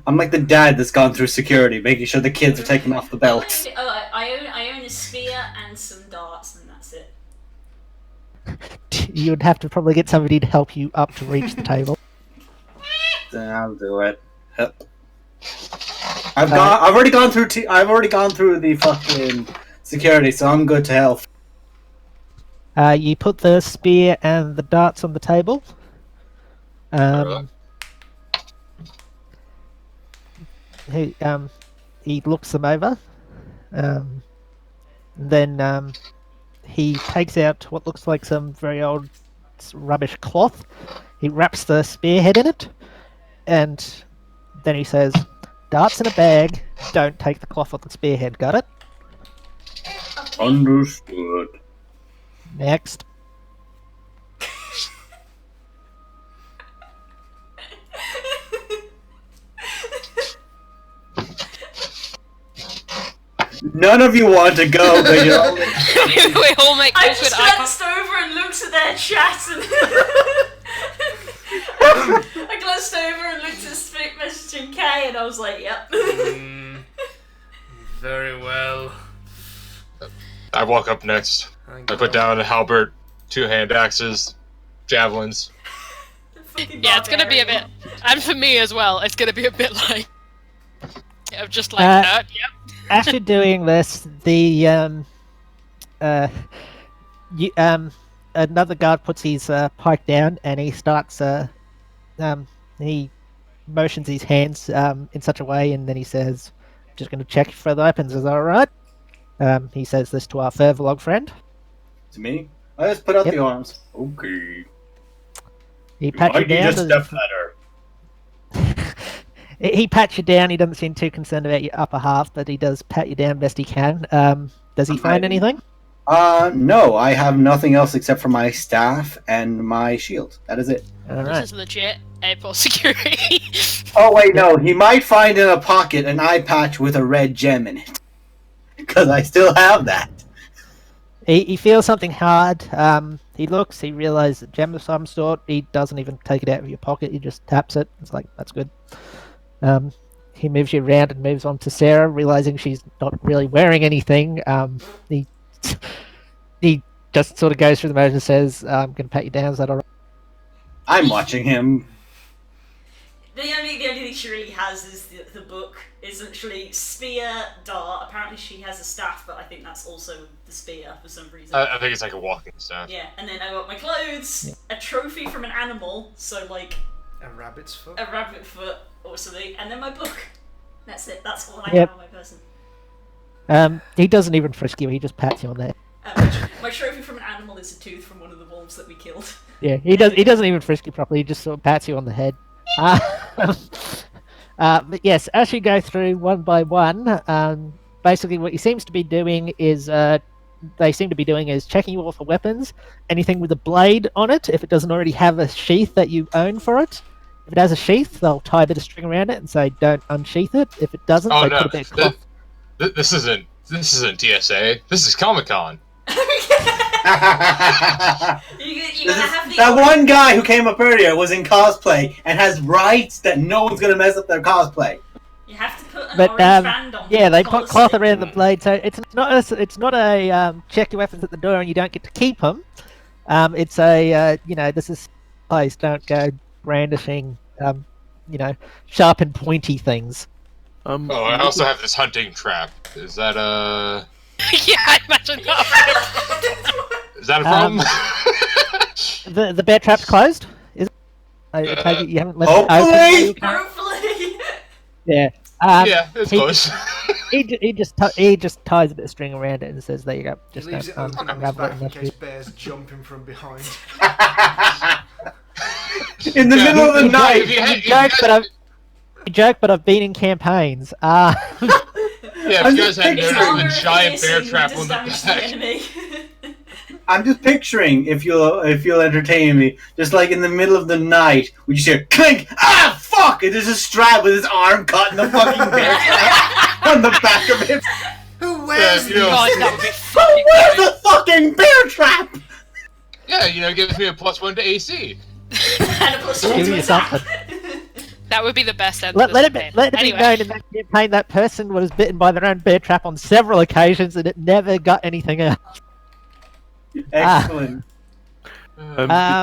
I'm like the dad that's gone through security, making sure the kids are taking off the belts. I own a spear and some darts, and that's it. You would have to probably get somebody to help you up to reach the table. Then I'll do it. Yep. I've already gone through the fucking security, so I'm good to help. You put the spear and the darts on the table. He looks them over. Then he takes out what looks like some very old rubbish cloth. He wraps the spearhead in it, and then he says, "Darts in a bag. Don't take the cloth off the spearhead. Got it?" Understood. Next. None of you want to go, but you all... We all make I awkward just eye glanced over and looked at their chat and I glanced over and looked at Spit messaging Kay and I was like, yep. Very well. I walk up next. I put down a halberd, 2 hand axes, javelins. Yeah, it's gonna be a bit, and for me as well, it's gonna be a bit like, just like, yep. As you're doing this, the another guard puts his pike down and he starts he motions his hands in such a way, and then he says, "Just going to check for the weapons. Is that all right?" He says this to our Fervalog friend. To me? I just put out Yep. the arms. Okay. He pats you Might need down. a step ladder. He pats you down. He doesn't seem too concerned about your upper half, but he does pat you down best he can. Does he find anything? No, I have nothing else except for my staff and my shield. That is it. All This right. is legit airport security. Oh wait, no, he might find in a pocket an eye patch with a red gem in it. Because I still have that. He feels something hard. He looks. He realizes a gem of some sort. He doesn't even take it out of your pocket. He just taps it. It's like, that's good. He moves you around and moves on to Sarah, realizing she's not really wearing anything. He just sort of goes through the motion and says, "I'm going to pat you down. Is that all right?" I'm watching him. The only thing she really has is the book. Is literally spear, dart. Apparently she has a staff, but I think that's also the spear for some reason. I think it's like a walking staff. Yeah, and then I got my clothes, a trophy from an animal, so like A rabbit's foot. a rabbit foot or something, and then my book. That's it. That's all I Yep. have on my person. He doesn't even frisk you. He just pats you on the head. My trophy from an animal is a tooth from one of the wolves that we killed. Yeah, he doesn't even frisk you properly. He just sort of pats you on the head. But yes, as you go through one by one, basically what he seems to be doing is checking you all for weapons. Anything with a blade on it, if it doesn't already have a sheath that you own for it. If it has a sheath, they'll tie a bit of string around it and say, "Don't unsheath it." If it doesn't, Oh they no, put a bit of cloth. this isn't TSA. This is Comic-Con. You gotta have the That one guy who came up earlier was in cosplay and has rights that no one's gonna mess up their cosplay. You have to put an But orange band on. yeah, they collar put cloth stick. around the blade, so it's not a check your weapons at the door and you don't get to keep them. It's a this is place. Don't go brandishing sharp and pointy things. Oh, I also have this hunting trap. Is that Yeah, I imagine that. is that a problem? The bear trap's closed. Is it? I take it you haven't left it Hopefully! open. Hopefully. Yeah. Yeah, it's he- close. He just ties a bit of string around it and says, "There you go. He Just leaves it don't open on his unravel it back in unless case you-" bears jump him from behind. In the middle of the You night! joke, but I've been in campaigns. Yeah, if I'm you guys just had picturing- noticed Armor the giant bear piercing trap does on the damage to the back. enemy. I'm just picturing, if you'll entertain me, just like in the middle of the night, we just hear clink! Ah, fuck! And there's a strap with his arm caught in the fucking bear trap on the back of it. Who wears you know, God, that would be Who fucking wears great. the fucking bear trap? Yeah, gives me a +1 to AC. And a plus one Give to you attack. something. That would be the best end. Let to this it campaign. be Anyway. known in that campaign that person was bitten by their own bear trap on several occasions and it never got anything else. Excellent.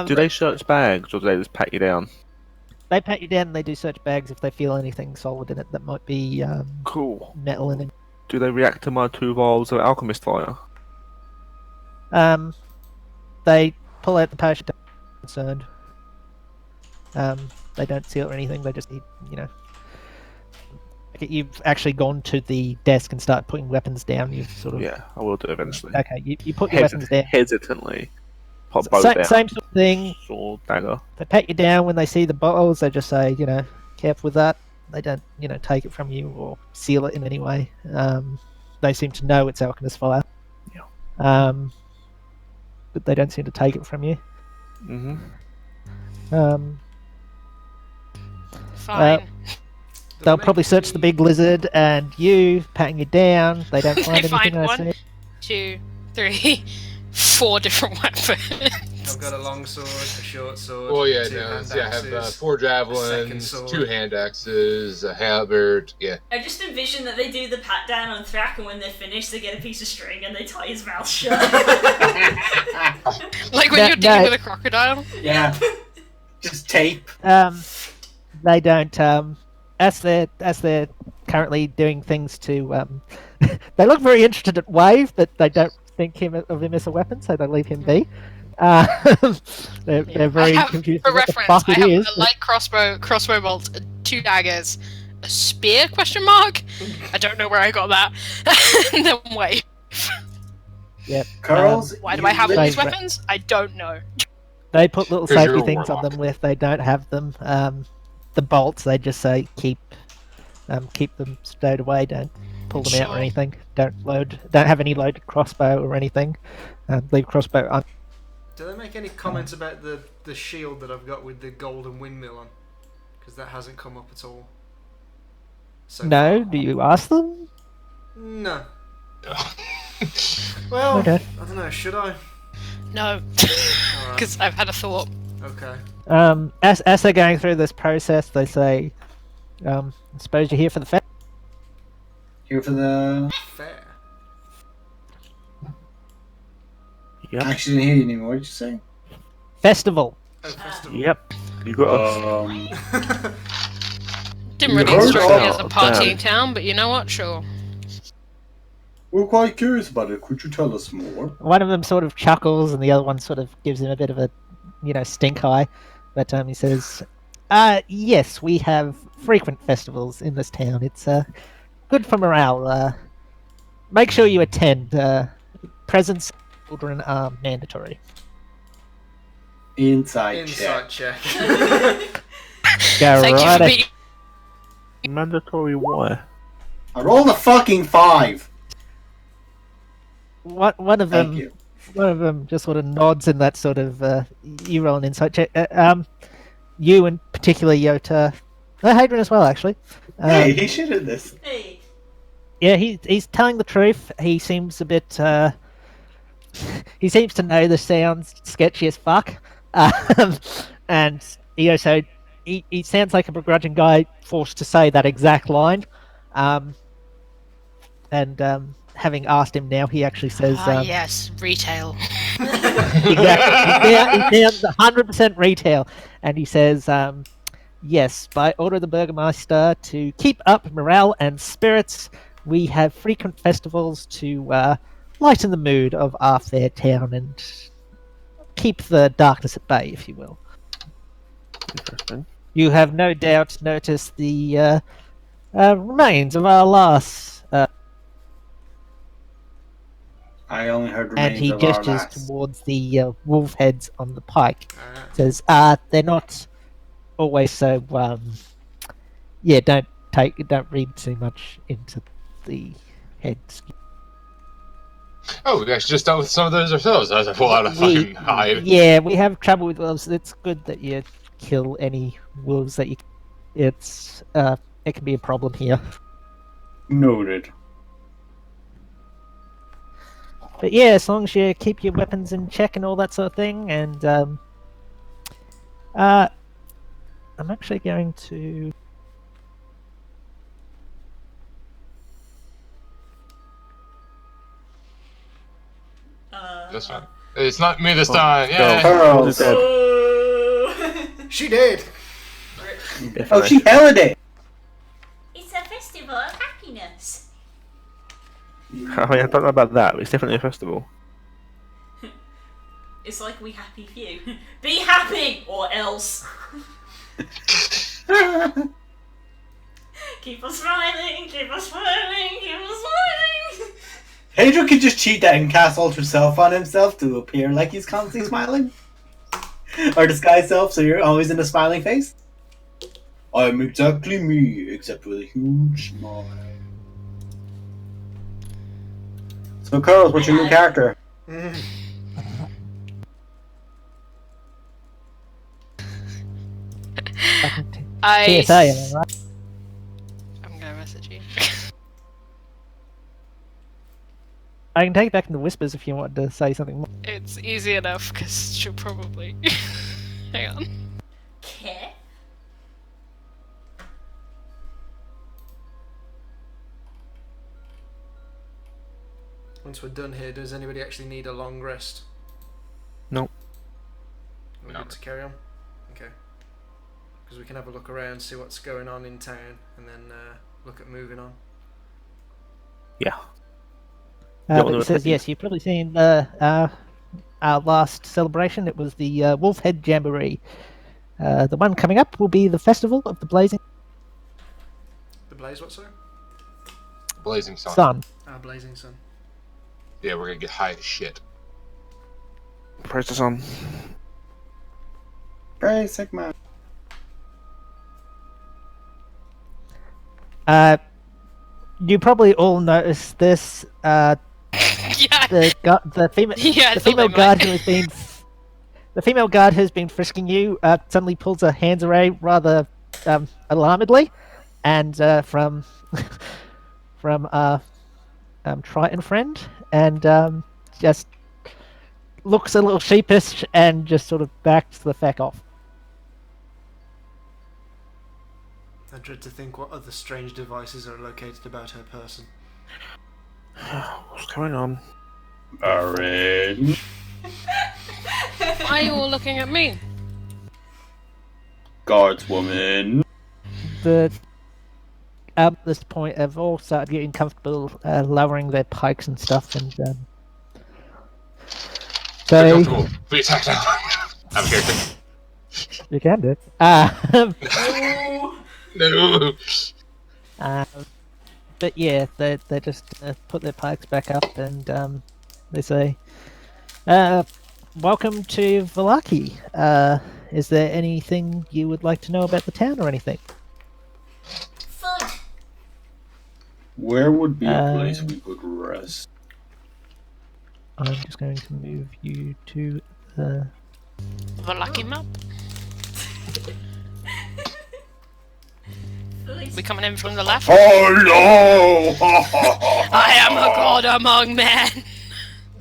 Do they search bags or do they just pat you down? They pat you down and they do search bags if they feel anything solid in it that might be Cool. metal in it. Do they react to my 2 vials of alchemist fire? They pull out the potion. Concerned. They don't seal or anything. They just need, You've actually gone to the desk and start putting weapons down. You've sort of Yeah, I will do eventually. okay. You put your weapons down. Hesitantly. Pop both down. Same sort of thing. Sword, dagger. They pat you down when they see the bottles. They just say, careful with that. They don't, take it from you or seal it in any way. They seem to know it's alchemist fire. Yeah. but they don't seem to take it from you. Mm-hmm. Fine. They'll probably search the big lizard and you, patting you down. They don't find They find anything. I one, see. 2, 3, 4 different weapons. I've got a long sword, a short sword. Well, yeah, 2 no, hand I have axes. 4 second javelins, sword. 2 hand axes, a halberd. Yeah. I just envision that they do the pat down on Thrak, and when they're finished, they get a piece of string and they tie his mouth shut. Like when No, you're dealing no. with a crocodile. Yeah. Just tape. They don't. As they're currently doing things to. They look very interested at Wave, but they don't think of him as a weapon, so they leave him be. They're very confused. For What the reference, fuck I it have is, a light crossbow bolt, 2 daggers, a spear? Question mark. I don't know where I got that. And then wait. Yep. Carl's. Why do I have all They- these weapons? I don't know. They put little 'Cause you're safety a things on warlock. them if they don't have them. The bolts, they just say keep them stowed away. Don't pull them out or Sure. anything. Don't have any loaded crossbow or anything. Leave crossbow on. Do they make any comments about the shield that I've got with the golden windmill on? Because that hasn't come up at all. So No, far. do you ask them? No. Well, Okay. I don't know. Should I? No. Alright. Because I've had a thought. Okay. As they're going through this process, they say, "I suppose you're here for the fest." Here for the. Fair. Yep. I actually didn't hear you anymore. What did you say? Festival. Oh, festival. Yep. You got Didn't You really heard strike me all as a of partying that. town, but you know what? Sure. We're quite curious about it. Could you tell us more? One of them sort of chuckles, and the other one sort of gives him a bit of a, stink eye. But he says, "Yes, we have frequent festivals in this town. It's good for morale. Make sure you attend. Presents, children are mandatory." Inside Insight check. check. Go Thank you right for ahead. being. mandatory why? I rolled a fucking 5. One of Thank them. you. One of them just sort of nods in that sort of. You roll an insight check. You in particular, Yota. Hadrian as well, actually. Hey, he should have this. Hey. Yeah, he's telling the truth. He seems a bit. He seems to know the sounds sketchy as fuck, and he also he sounds like a begrudging guy forced to say that exact line. Having asked him now, he actually says, Yes, retail. exactly. He sounds 100% retail, and he says, "Yes, by order of the Burgomaster, to keep up morale and spirits, we have frequent festivals to lighten the mood of our fair town and keep the darkness at bay, if you will. Interesting. You have no doubt noticed the remains of our last." I only heard And remains he of our gestures last. towards the wolf heads on the pike. Alright. Says, "They're not always so. Yeah, don't read too much into the heads." Oh, we actually just dealt with some of those ourselves. I was like, pull out a fucking hide. Yeah, we have trouble with wolves. It's good that you kill any wolves that you. It can be a problem here. Noted. But yeah, as long as you keep your weapons in check and all that sort of thing, and I'm actually going to. This one. It's not me this Oh, time. no. Yeah. Pearls. Dead. Oh. She did. Oh, Definitely. she held it! It's a festival of happiness. I mean, I don't know about that, but it's definitely a festival. It's like we happy few. Be happy or else. Keep on smiling, keep on smiling, keep on smiling. Hadrian could just cheat that and cast Ultra Self on himself to appear like he's constantly smiling. Or disguise self so you're always in a smiling face. I'm exactly me, except with a huge smile. So, Carlos, what's your new character? Fucking I. TSA, am I right? I'm gonna message you. I can take it back into whispers if you want to say something more. It's easy enough because she'll probably. Hang on. Okay. Once we're done here, does anybody actually need a long rest? No. We're No. good to carry on? Okay. Because we can have a look around, see what's going on in town, and then look at moving on. Yeah. But well, it says, yes, you've probably seen our last celebration. It was the Wolf Head Jamboree. The one coming up will be the Festival of the Blazing The Blaze, what, sir? Blazing sun. Sun. Ah, Blazing Sun. Yeah, we're gonna get high as shit. Praise the sun. Praise Sigma. You probably all noticed this. Yeah. The female, Yeah, I the thought female they guard might. who has been, the female guard who's been frisking you, suddenly pulls her hands away rather alarmedly, and from Triton friend, and just looks a little sheepish and just sort of backs the feck off. I dread to think what other strange devices are located about her person. What's going on? Aaron. Why are you all looking at me? Guardswoman. At this point, have all started getting comfortable, lowering their pikes and stuff, and We're so comfortable. We attack now. I'm here. you can do it. No. But yeah, they just put their pikes back up, and they say, "Welcome to Vallaki. Is there anything you would like to know about the town or anything?" Food. Where would be a place we could rest? I'm just going to move you to the. Vallaki map. We coming in from the left? Oh no! I am a god among men.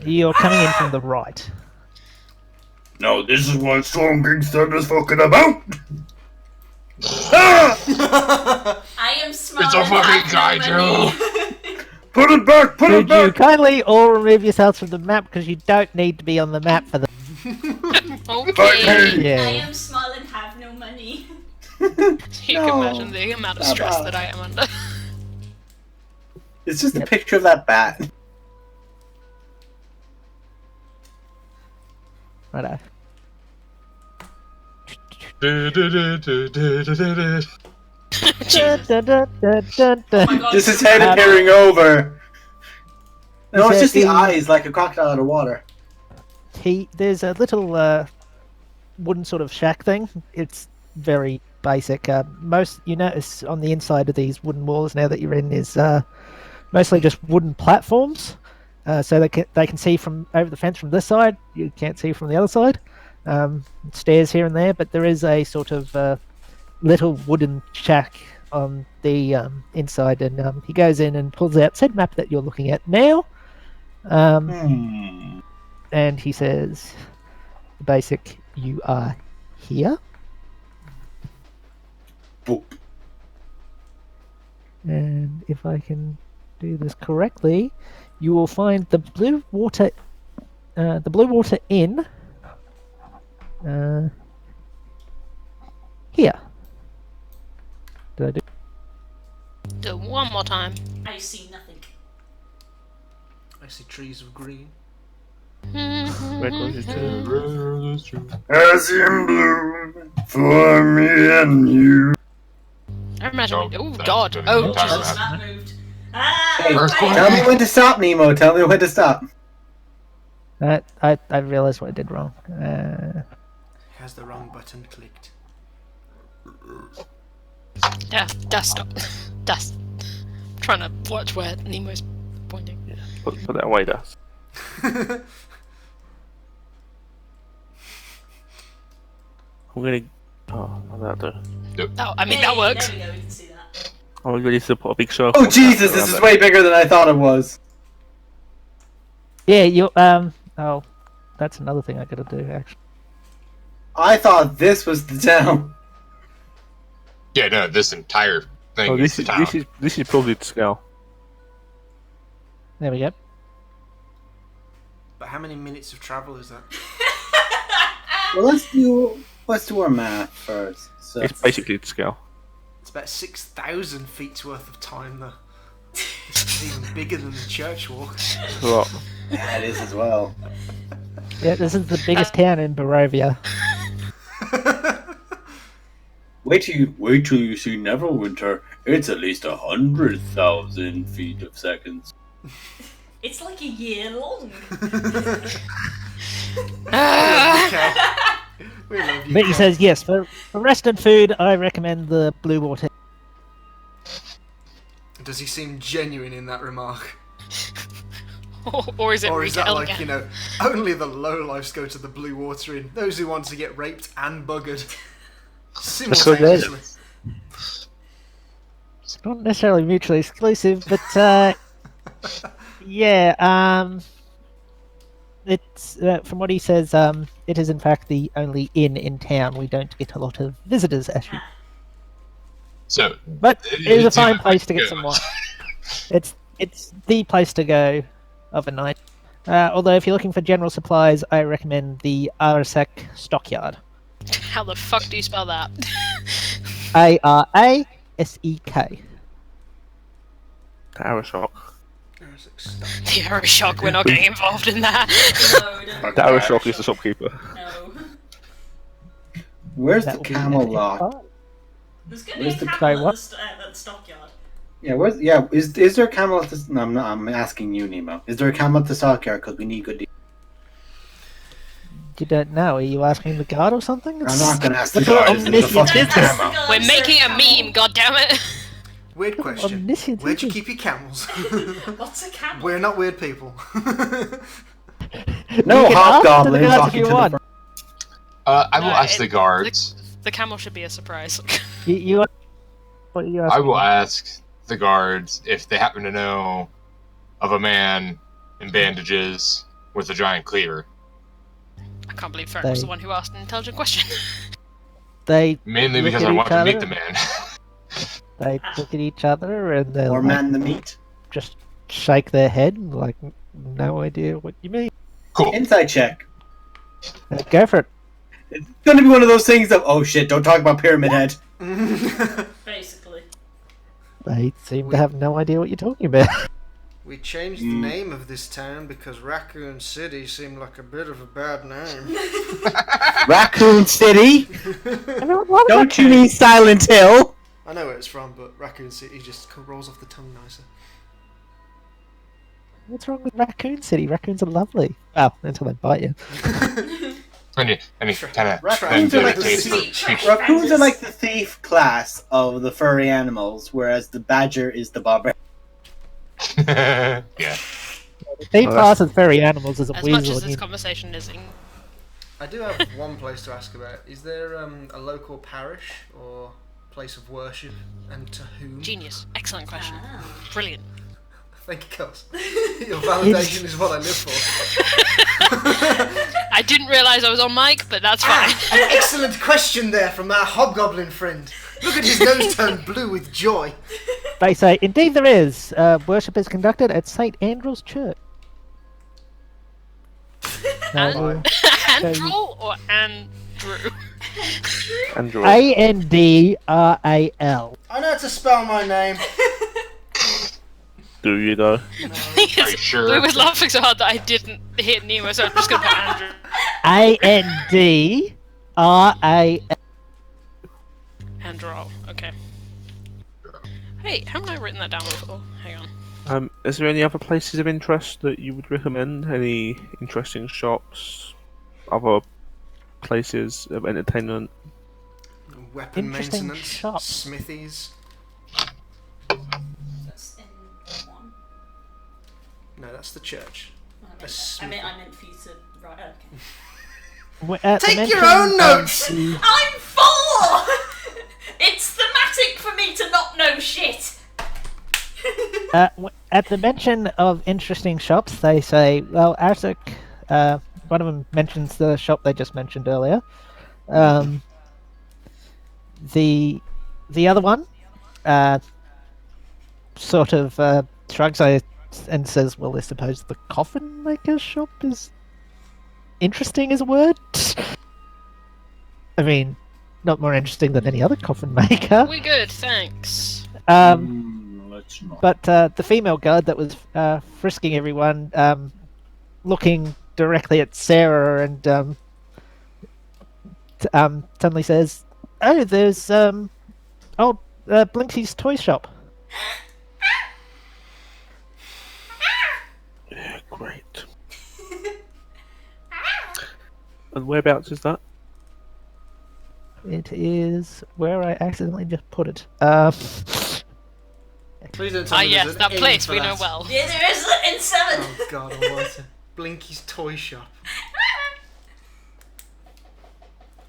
You're coming in from the right. No, this is what Storm Kingston is fucking about! Ah! I am smart. It's a fucking kaiju. Put it back! Put it Could you back! kindly all remove yourselves from the map because you don't need to be on the map for the. Okay. I Yeah. am small and have no money. You No. can imagine the amount of stress that I am under. It's just Yep. a picture of that bat. Righto. Jesus. Dun, dun, dun, dun, dun. Oh my god. Just his head appearing over. No, it's Is just that the the- eyes like a crocodile out of water. There's a little wooden sort of shack thing. It's very basic. Most you notice on the inside of these wooden walls now that you're in is mostly just wooden platforms, so they can see from over the fence from this side. You can't see from the other side. Stairs here and there, but there is a sort of little wooden shack on the inside, and he goes in and pulls out said map that you're looking at now. And he says, "Basic, you are here." Boop. And if I can do this correctly, you will find the Blue Water Inn here. Did I do? Do it one more time. I see nothing. I see trees of green. Red roses too. As in bloom for me and you. I imagine. Oh, Oh that's God. good. Oh That's Jesus. right. Map moved. Ah! Hey, Earthquake. tell me when to stop, Nemo. Tell me when to stop. I realised what I did wrong. Has the wrong button clicked? Yeah. Desktop. That's. Trying to watch where Nemo's pointing. Put that away, Dust. I'm gonna. Oh, I'm about to. Oh, I mean, Hey, that works. There we go, we can see that. Are we ready to put a big circle? Oh Jesus, this is way bigger than I thought it was. Yeah, you oh, that's another thing I gotta do actually. I thought this was the town. Yeah, no, this entire thing Oh, is the town. this is probably to scale. There we go. But how many minutes of travel is that? Well, let's do our math first. So It's basically to scale. It's about 6,000 feet worth of time, though. It's even bigger than the church walk. A lot. yeah, it is as well. Yeah, this is the biggest town in Barovia. Wait till you see Neverwinter. It's at least 100,000 feet of seconds. It's like a year long. Okay. We love you. Mickey Ken. says yes, for rest and food I recommend the Blue Water. Does he seem genuine in that remark? Or is it Or is that retail like, again? you know, only the lowlifes go to the Blue Water Inn, those who want to get raped and buggered simultaneously? It's not necessarily mutually exclusive, but yeah, it's from what he says, it is in fact the only inn in town. We don't get a lot of visitors actually, So, but it is a it's fine a place to good get some wine. It's the place to go of a night. Although if you're looking for general supplies, I recommend the Arasek Stockyard. How the fuck do you spell that? Arasek. Tower shock. The arrow shock, we're not getting involved in that. No, we don't. Tower shock is the shopkeeper. No. Where's That the will be camel an lock? F5. There's gonna be Where's a the camel guy, at what? the stockyard. Yeah, is there a camel at this? No, I'm asking you, Nemo. Is there a camel at the stockyard? Because we need good deals. You don't know? Are you asking the guard or something? I'm not gonna ask the Look at guard. Is there a omniscient fucking business. camel? We're making a meme, goddammit! Weird question. Omniscient Where'd you business. keep your camels? What's a camel? We're not weird people. No You can ask the hobgoblin guards if talking you to the want. front. I will No, ask the guards. The camel should be a surprise. You what are you asking? I will ask the guards if they happen to know of a man in bandages with a giant cleaver. I can't believe Ferret was the one who asked an intelligent question. They Mainly Look because at I want each to meet other. the man. they look at each other and they Or man the meat. just shake their head like no idea what you mean. Cool. Inside check. Go for it. It's gonna be one of those things of, oh shit, don't talk about Pyramid Head. Basically. They seem to have no idea what you're talking about. We changed the name of this town because Raccoon City seemed like a bit of a bad name. Raccoon City? Everyone loves Don't that. you mean Silent Hill? I know where it's from, but Raccoon City just rolls off the tongue nicer. What's wrong with Raccoon City? Raccoons are lovely. Well, until they bite you. And he kind of Raccoons are like the Raccoons are like the thief class of the furry animals, whereas the badger is the barbarian. yeah. The thief Oh, class of furry animals is a As much weasel. as and this you- conversation is I do have one place to ask about. Is there a local parish or place of worship, and to whom? genius. Excellent question. Ah. Brilliant. Thank you, Cos. Your validation is what I live for. I didn't realise I was on mic, but that's fine. An excellent question there from our hobgoblin friend. Look at his nose turn blue with joy. They say, indeed there is. Worship is conducted at St. Andrew's Church. And- Andrew or Andrew? Andrew. Andral. I know how to spell my name. Do you though? Are you sure? We was laughing so hard that I didn't hit Nemo, so I'm just gonna put Andrew. Andral. Andrew. Okay. Hey, haven't I written that down before? Hang on. Is there any other places of interest that you would recommend? Any interesting shops? Other places of entertainment? Weapon Interesting maintenance. shops. Smithies. That's in one. No, that's the church. I meant for you to write. Okay. At the Take your mention own of notes! the- I'm full. At the mention of interesting shops, they say, well, Arsik, one of them mentions the shop they just mentioned earlier. The other one sort of shrugs and says, well, I suppose the coffin maker's shop is interesting as a word. I mean, not more interesting than any other coffin maker. We good, thanks. Let's not. But the female guard that was frisking everyone, looking directly at Sarah, and suddenly says, "Oh, there's Blinky's toy shop." Yeah, great. And whereabouts is that? It is where I accidentally just put it. Please don't tell me Yes, there's an that aim place for we that. know well. Yeah, there is in 7. Oh god almighty. Blinky's toy shop.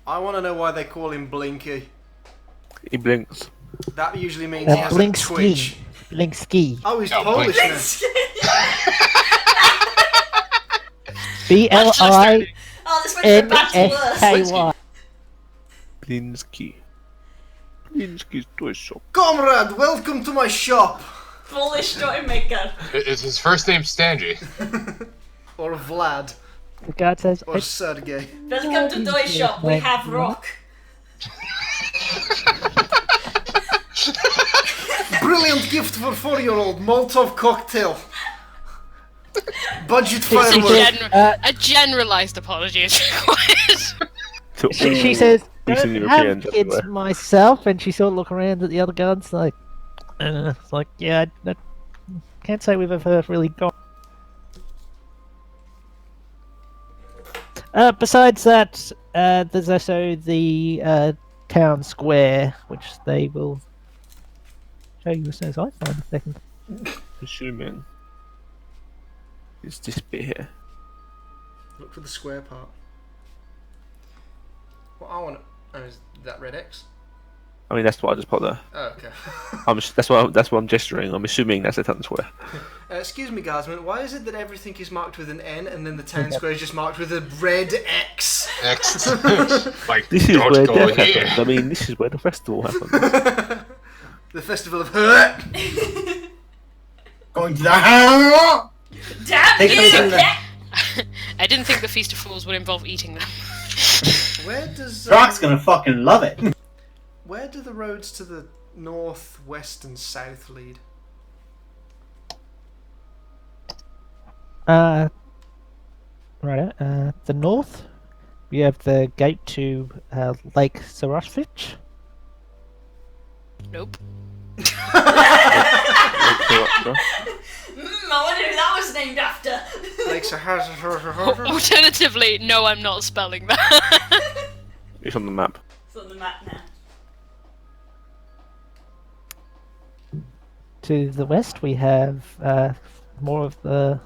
I want to know why they call him Blinky. He blinks. That usually means he has a Blinkski. twitch. Blinkski. Oh, he's Oh, Polish Blink. BLINSKY. Oh, this went from bad to worse. Blinsky. Blinsky's toy shop. Comrade, welcome to my shop. Polish toy maker. Is his first name Stanley? Or Vlad. The guard says, Or Sergey. Welcome to toy shop. We have rock. Brilliant gift for 4-year-old. Molotov cocktail. Budget It's a, firework. a generalised apology is required. she says, Eastern "Don't have Europeans kids everywhere. myself," and she sort of look around at the other guards like, it's like, yeah, I can't say we've ever really gone. Besides that, there's also the town square, which they will show you as soon as I find a second. Assuming it's this bit here. Look for the square part. What I want. Oh, is that red X? I mean, that's what I just put there. Oh, okay. That's what I'm gesturing. I'm assuming that's the town square. Excuse me, guardsman. Why is it that everything is marked with an N and then the town square is just marked with a red X? X. Like, This is don't where go death here. happens. I mean, this is where the festival happens. The festival of hurt. Going to the hell. Damn Take you! something Yeah. I didn't think the Feast of Fools would involve eating them. Where does Brock's gonna fucking love it. where do the roads to the north, west, and south lead? Right. The north, we have the gate to Lake Sarosvich. Nope. I wonder who that was named after. Lake Sahara. Alternatively, no, I'm not spelling that. It's on the map. It's on the map now. To the west, we have more of the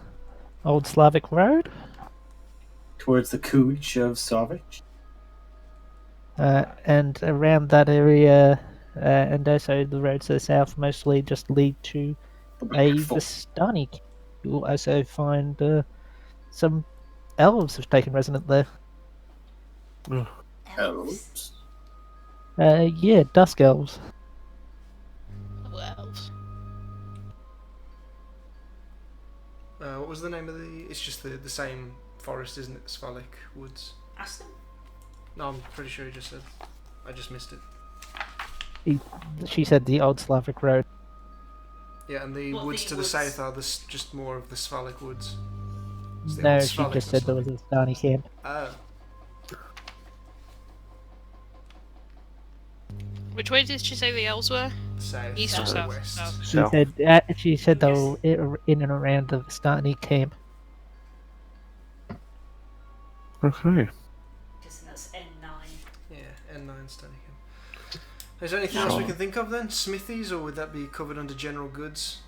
old Slavic road, Towards the Cooch of Savage. and around that area, and also the roads to the south mostly just lead to a Vistani. You will also find some elves have taken resident there. Elves. Yeah, dusk elves. Well, What was the name of the? It's just the same forest, isn't it? Svalek Woods. Ask them. No, I'm pretty sure he just said. I just missed it. She said the old Slavic road. Yeah, and the What, woods the to woods? the south are just more of the Svalek Woods. It's the No, old she Svalek just said there was ones. a Vistani camp. Oh. which way did she say the elves were? South. East or south? West. South. She South. said they were in and around the Vistani camp. Okay. Because that's N9. Yeah, N9 Stonyham. Is there anything else we can think of then? Smithies, or would that be covered under general goods?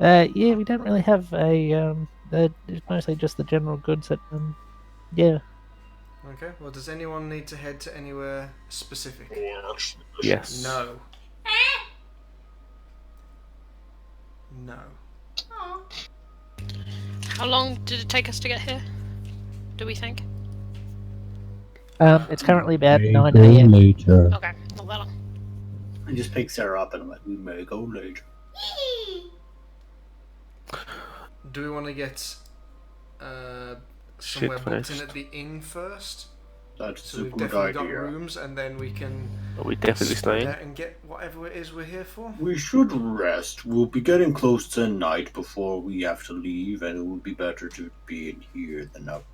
Yeah, we don't really have a it's mostly just the general goods that yeah. Okay, well, does anyone need to head to anywhere specific? Yes. No. No. Oh. How long did it take us to get here? Do we think? It's currently about May 9 go a.m. later. Okay, not that long. I just pick Sarah up and I'm like, we may go later. Do we want to get somewhere booked in first. at the inn first? That's So a we've good definitely got idea. rooms, and then we can Are we definitely spread staying? out and get whatever it is we're here for. We should rest. We'll be getting close to night before we have to leave, and it would be better to be in here than out.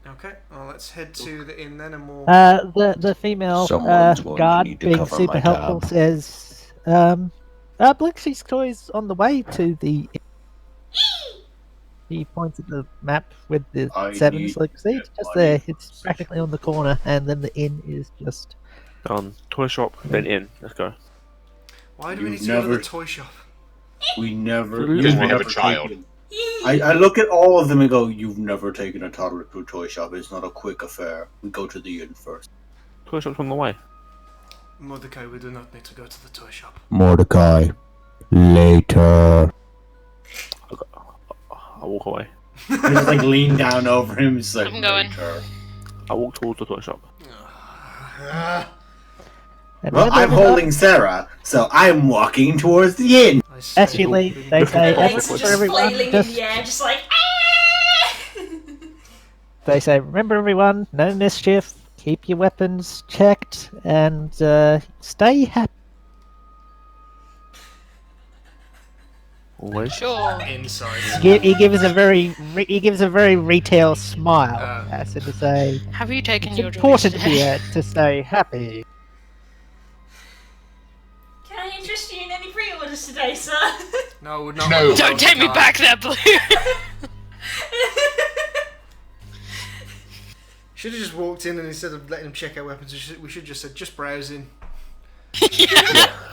Okay, well, let's head to the inn then, and we'll. The female Someone's going to guard, need to being cover super my helpful, tab. says, Blixie's toy's on the way to the. He points at the map with the I sevens, need like, see, to it's get just money there. for It's this. practically on the corner, and then the inn is just. Done. Toy shop, then in. Let's go. Why do we need You've to go to never- the toy shop? We never. Because you've we have a never child. taken- I look at all of them and go, you've never taken a toddler to a toy shop. It's not a quick affair. We go to the inn first. Toy shop's on the way. Mordecai, we do not need to go to the toy shop. Mordecai, later. I walk away. I just like lean down over him. It's like, I'm going. later. I walk towards the toy shop. And Well, when I'm they're- holding Sarah, so I'm walking towards the inn. I say- As she leaves, they say, Legs "Remember are just everyone, flailing in just the air, just like. They say, remember everyone, no mischief, keep your weapons checked, and stay happy. Always. Sure. Inside. He gives a very retail smile, as if to say, Have you taken it's your important joys today? here to stay happy. Can I interest you in any pre-orders today, sir? No, we're not. No. Don't take me back there, Blue! Should have just walked in and instead of letting him check our weapons, we should just said just browsing.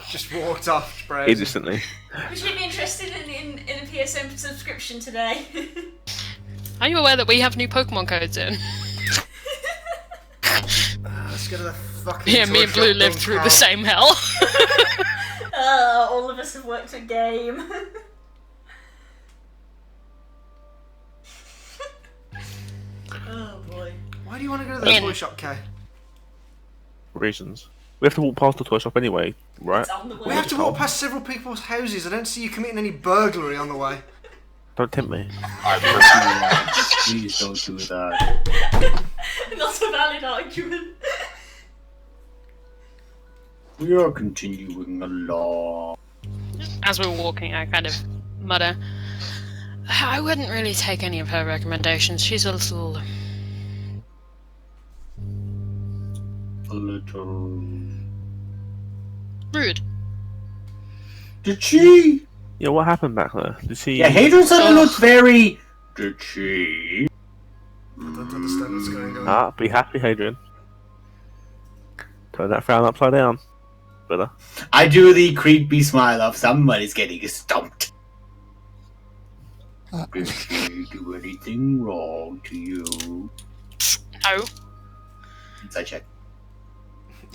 Just walked off browsing. Instantly. Would you be interested in a PSN subscription today? Are you aware that we have new Pokemon codes in? Let's go to the fucking. Yeah, me toy and Blue shop, lived don't through the count. same hell. All of us have worked a game. Oh boy. Why do you want to go to the In. toy shop, Kay? Reasons. We have to walk past the toy shop anyway, right? It's on the way. We have to walk past several people's houses. I don't see you committing any burglary on the way. Don't tempt me. Please don't do that. Not a valid argument. We are continuing along. As we're walking, I kind of mutter, I wouldn't really take any of her recommendations. She's a little... A little. rude. Did she? Yeah, what happened back there? Did she... Yeah, Hadrian suddenly looks very. Did she? I don't understand what's going on. Ah, be happy, Hadrian. Turn that frown upside down. Better. I do the creepy smile of somebody's getting stumped. Did she do anything wrong to you? No. Inside check.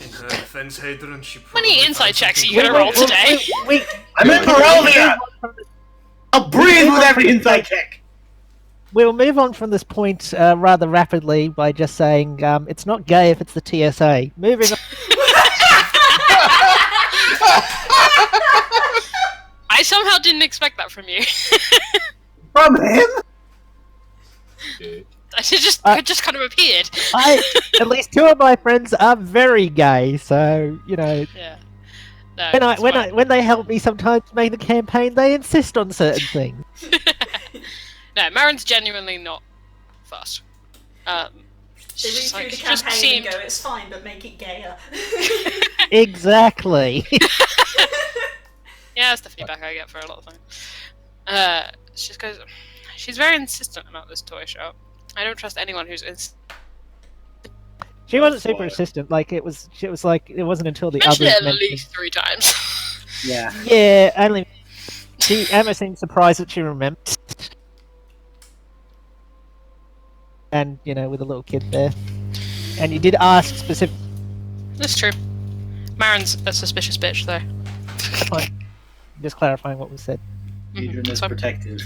In her defense, Hadrian, she How probably many inside found checks are something- you gonna roll today? I'm in Barovia! I'll breathe with every inside check! We'll move on from this point rather rapidly by just saying it's not gay if it's the TSA. Moving on. I somehow didn't expect that from you. From him? It just kind of appeared. At least two of my friends are very gay, so you know. Yeah. No, When they help me sometimes make the campaign, they insist on certain things. No, Marin's genuinely not fussed. They read She's through like, the she just campaign seemed... and go, it's fine, but make it gayer. Exactly. Yeah, that's the feedback I get for a lot of things. She just goes... She's very insistent about this toy shop. I don't trust anyone who's She wasn't super insistent. Like it was. She was like it wasn't until the mentioned others it at mentioned. least 3 times. Yeah. Yeah, only. Emma seemed surprised that she remembered. And you know, with a little kid there. And you did ask specific. That's true. Marin's a suspicious bitch, though. Just clarifying what was said. Adrian is So- protective.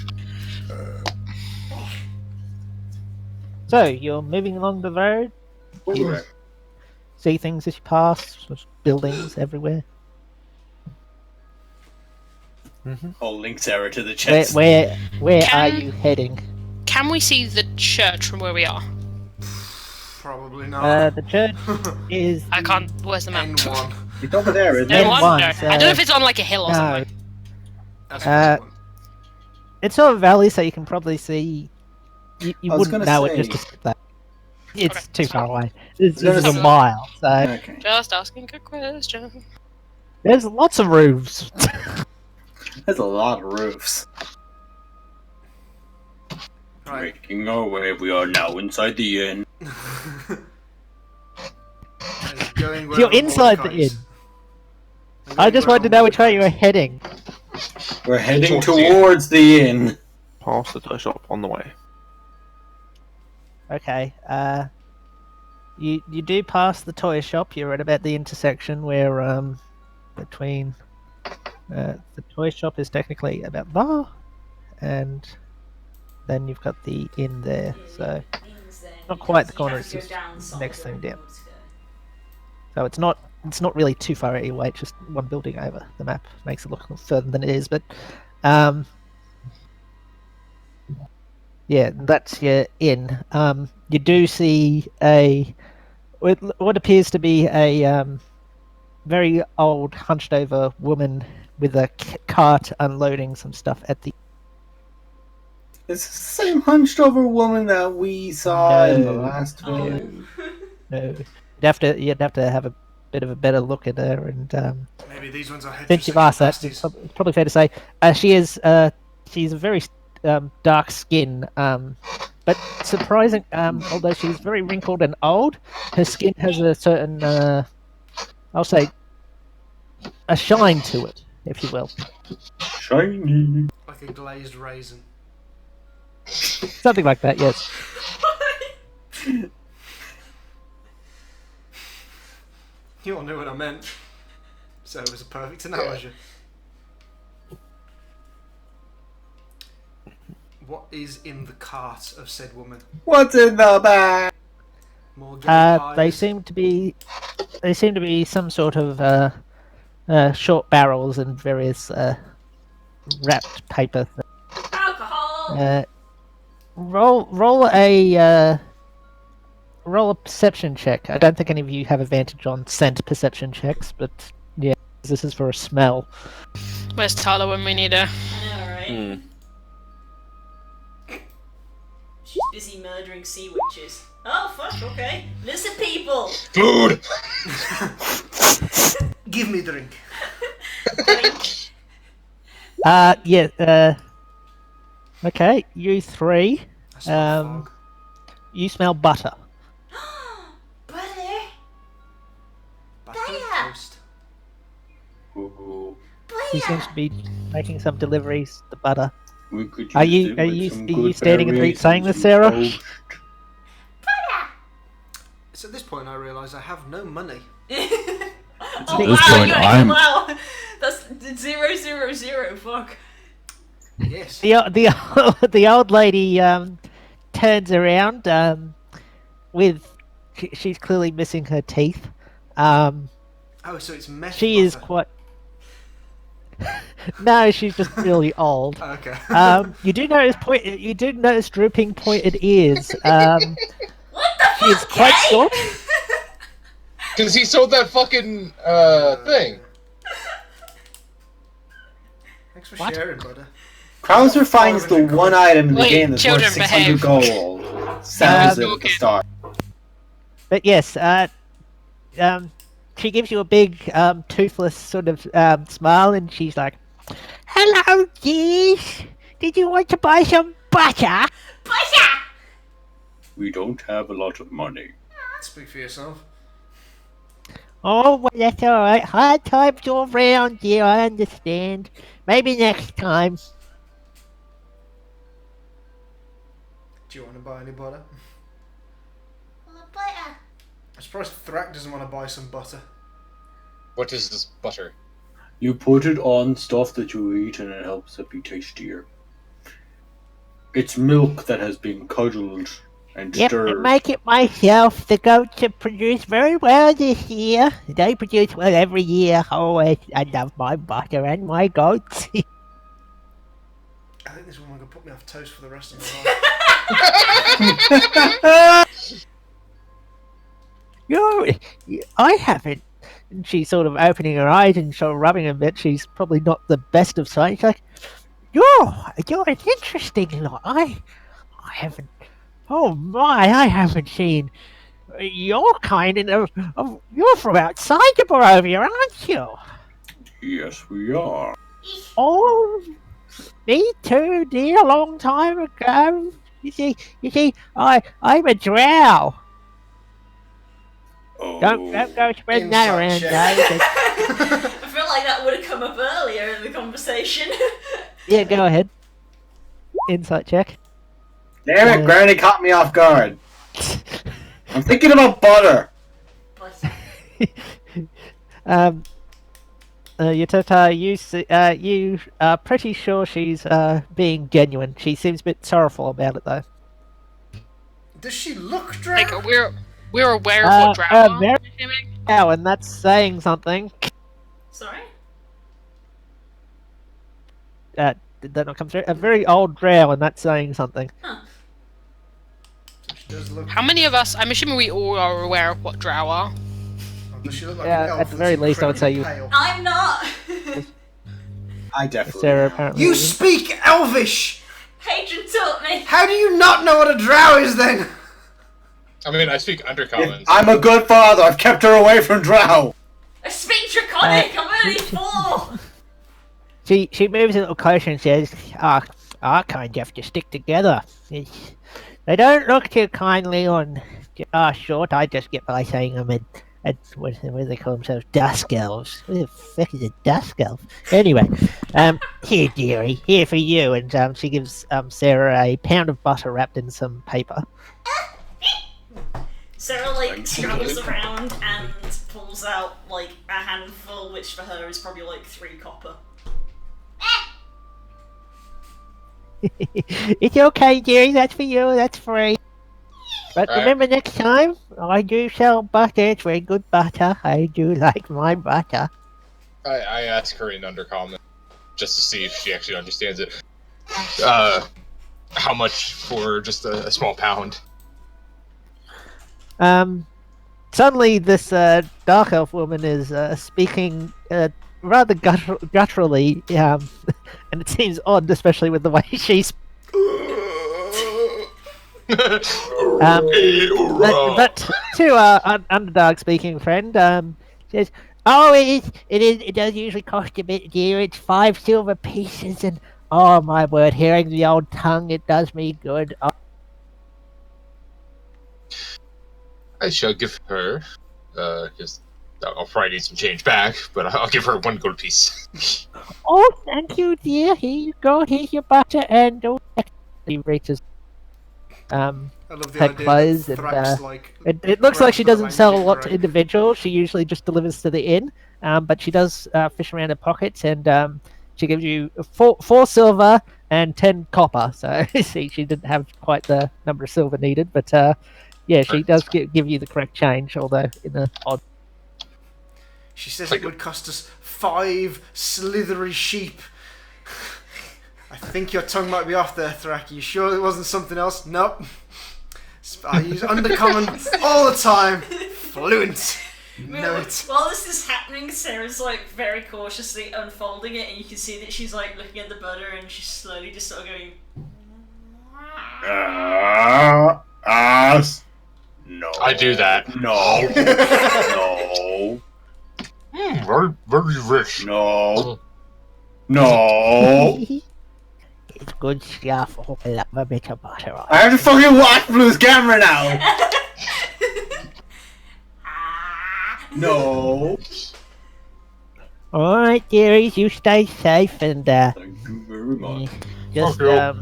So you're moving along the road. You Correct. see things as you pass. There's buildings everywhere. Oh, Link's arrow to the Where chest. where are Can- you heading? Can we see the church from where we are? Probably not. The church is I can't. Where's the map? N1. It's over there, isn't No it? N1, wonder. so- I don't know if it's on like a hill or No, something. That's Uh, N1. it's sort of valley, so you can probably see. You I was wouldn't gonna know it say- just to skip that. It's Okay, too that's far fine. away. This gonna is a say- mile, so Okay. Just asking a question. there's lots of roofs. There's a lot of roofs. Right. Making our way, we are now inside the inn. Going You're wherever inside the Mordecai is. inn. I'm I going just wanted to wherever know which way you were Mordecai is. heading. We're heading Towards the inn. Past the toy shop on the way. Okay. You do pass the toy shop. You're at about the intersection where between the toy shop is technically about there, and then you've got the inn there. So not quite the corner, it's just next thing down. So it's not really too far out of your way. It's just one building over. The map makes it look further than it is, but yeah, that's your inn. You do see what appears to be a very old, hunched over woman with a cart unloading some stuff at the. It's the same hunched over woman that we saw in the No. last video. No, you'd have to have a bit of a better look at her, and Maybe these ones are since you've asked that, it's probably fair to say she's a very dark skin, but surprising. Although she's very wrinkled and old, her skin has a certain, I'll say, a shine to it, if you will, Shiny. like a glazed raisin. something like that. Yes. You all knew what I meant. So it was a perfect analogy. What is in the cart of said woman? What's in the bag? More game pies? They seem to be some sort of short barrels and various wrapped paper. Alcohol! Roll a perception check. I don't think any of you have advantage on scent perception checks, but yeah, this is for a smell. Where's Tala when we need her? I know, right? She's busy murdering sea witches. Oh, fuck, okay. Listen, people! Food! Give me drink. Drink. Yeah. Okay, you three. I smell fog. You smell butter. Butter! Butter Butter. toast. Ooh, He seems to be making some deliveries. The butter. we could Are use you- it are with you- some are you good standing in the berries street saying and this, some Sarah? toast. It's at this point I realise I have no money. Oh, this wow, point, you I'm- wow. That's 000, fuck. Yes. The old lady turns around with. She's clearly missing her teeth. Oh, so it's meth She is butter. quite. No, she's just really old. Oh, okay. You do notice drooping pointed ears. What the She is fuck, quite Kay? short. Because he sold that fucking thing. Thanks for What? sharing, brother. Krauser finds the one item in the Wait, game that's worth children, 600 behave. gold. Sounds it at the start. But yes, she gives you a big, toothless sort of smile, and she's like, "Hello, geez. Did you want to buy some butter?" Butter! We don't have a lot of money. Speak for yourself. Oh, well, that's all right. Hard times all round here. I understand. Maybe next time. Do you want to buy any butter? Butter. I'm surprised Thrak doesn't want to buy some butter. What is this butter? You put it on stuff that you eat and it helps it be tastier. It's milk that has been cudgeled and Yep, stirred. I make it myself. The goats have produced very well this year. They produce well every year. Oh, I love my butter and my goats. I think this woman could put me off toast for the rest of my life. I haven't. And she's sort of opening her eyes and sort of rubbing a bit. She's probably not the best of sight. She's like, you're an interesting lot. I haven't. Oh my, I haven't seen your kind of. You're from outside the Barovia, aren't you? Yes, we are. Oh, me too, dear. A long time ago. You see, I'm a drow. Oh. Don't go spreading that around, Insight guys. I feel like that would have come up earlier in the conversation. Yeah, go ahead. Insight check. Damn it, Granny caught me off guard. I'm thinking about butter. Yatata, you are pretty sure she's being genuine. She seems a bit sorrowful about it, though. Does she look drow? Like we're aware of what drow are. very now, and that's saying something. Sorry? Did that not come through? A very old drow, and that's saying something. Huh. She does look. How many of us? I'm assuming we all are aware of what drow are. Oh, does she look like Yeah, an elf at the that's very least, I would say you- incredibly pale? I'm not! I definitely. Sarah am. apparently. You speak Elvish! Patron taught me! How do you not know what a drow is then? I mean, I speak Undercommon. I'm a good father. I've kept her away from Drow. I speak Draconic! I'm only 4! She moves a little closer and says, our kind have to stick together. They don't look too kindly on short. I just get by saying I'm what do they call themselves? Dusk elves. What the fuck is a dusk elf? Anyway, here, dearie, here for you. And she gives Sarah a pound of butter wrapped in some paper. Sarah, scrambles around and pulls out, a handful, which for her is probably, 3 copper. It's okay, dearie. That's for you. That's free. But Right. remember, next time I do sell butter. It's very good butter. I do like my butter. I ask her in Undercommon just to see if she actually understands it. How much for just a small pound? Suddenly, this dark elf woman is speaking rather gutturally, and it seems odd, especially with the way she's. But to our underdog speaking friend, says, "Oh, it does usually cost a bit dear. It's 5 silver pieces, and oh my word, hearing the old tongue, it does me good." Oh, I shall give her, because I'll probably need some change back, but I'll give her 1 gold piece. oh, thank you, dear. Here you go. Here's your butter, and he reaches. I love the Her idea clothes that and, Thrax, It looks like she doesn't language sell a is lot to great. individuals. She usually just delivers to the inn, but she does fish around her pockets, and she gives you 4 silver and 10 copper. So see, she didn't have quite the number of silver needed, but yeah, she does give you the correct change, although in an odd. She says it would cost us 5 slithery sheep. I think your tongue might be off there, Thrak. You sure it wasn't something else? Nope. I use Undercommon all the time. Fluent. Know it. While this is happening, Sarah's very cautiously unfolding it, and you can see that she's looking at the butter, and she's slowly just sort of going. No. I do that. No. No. Very, very rich. No. No. It's good stuff. Oh, I love a bit of butter on. I have to fucking watch Blue's camera now. No. All right, dearies, you stay safe and Thank you very much. just Okay.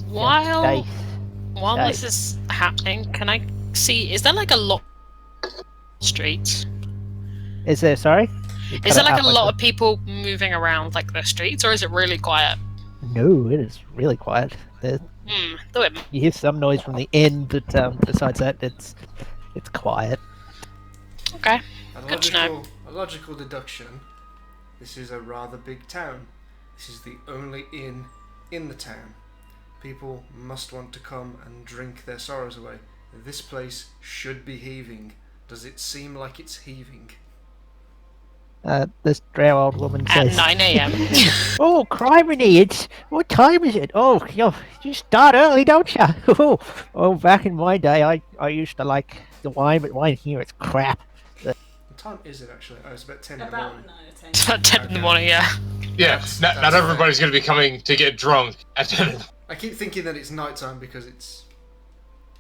While stay. while Nice. this is happening, can I see? Is there a lot street? Is there? Sorry. You Is cut there it like a halfway lot through. of people moving around like the streets, or is it really quiet? No, it is really quiet. Do it. You hear some noise from the inn, but besides that, it's quiet. Okay. A Good to know. logical deduction. This is a rather big town. This is the only inn in the town. People must want to come and drink their sorrows away. This place should be heaving. Does it seem like it's heaving? This drow old woman At says, 9 a.m. "Oh, criminy! What time is it? Oh, you start early, don't you? Oh, back in my day, I used to like the wine, but wine here it's crap." What time is it actually? Oh, it's about 10 in the About morning. 9 or 10. It's about 10 in the morning, yeah. Yeah, That's not fair. everybody's going to be coming to get drunk at 10. I keep thinking that it's nighttime because it's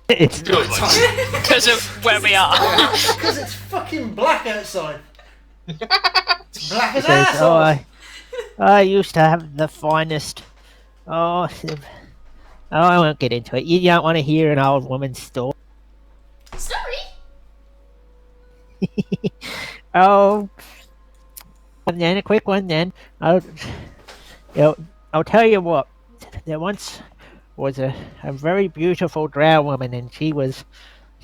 It's Feels like Because of where we are. because it's fucking black outside. It's black He as says, ass. "Oh, I used to have the finest. Oh, I won't get into it. You don't want to hear an old woman's story. Sorry. Oh, and then a quick one. Then I'll tell you what. There once was a very beautiful drow woman, and she was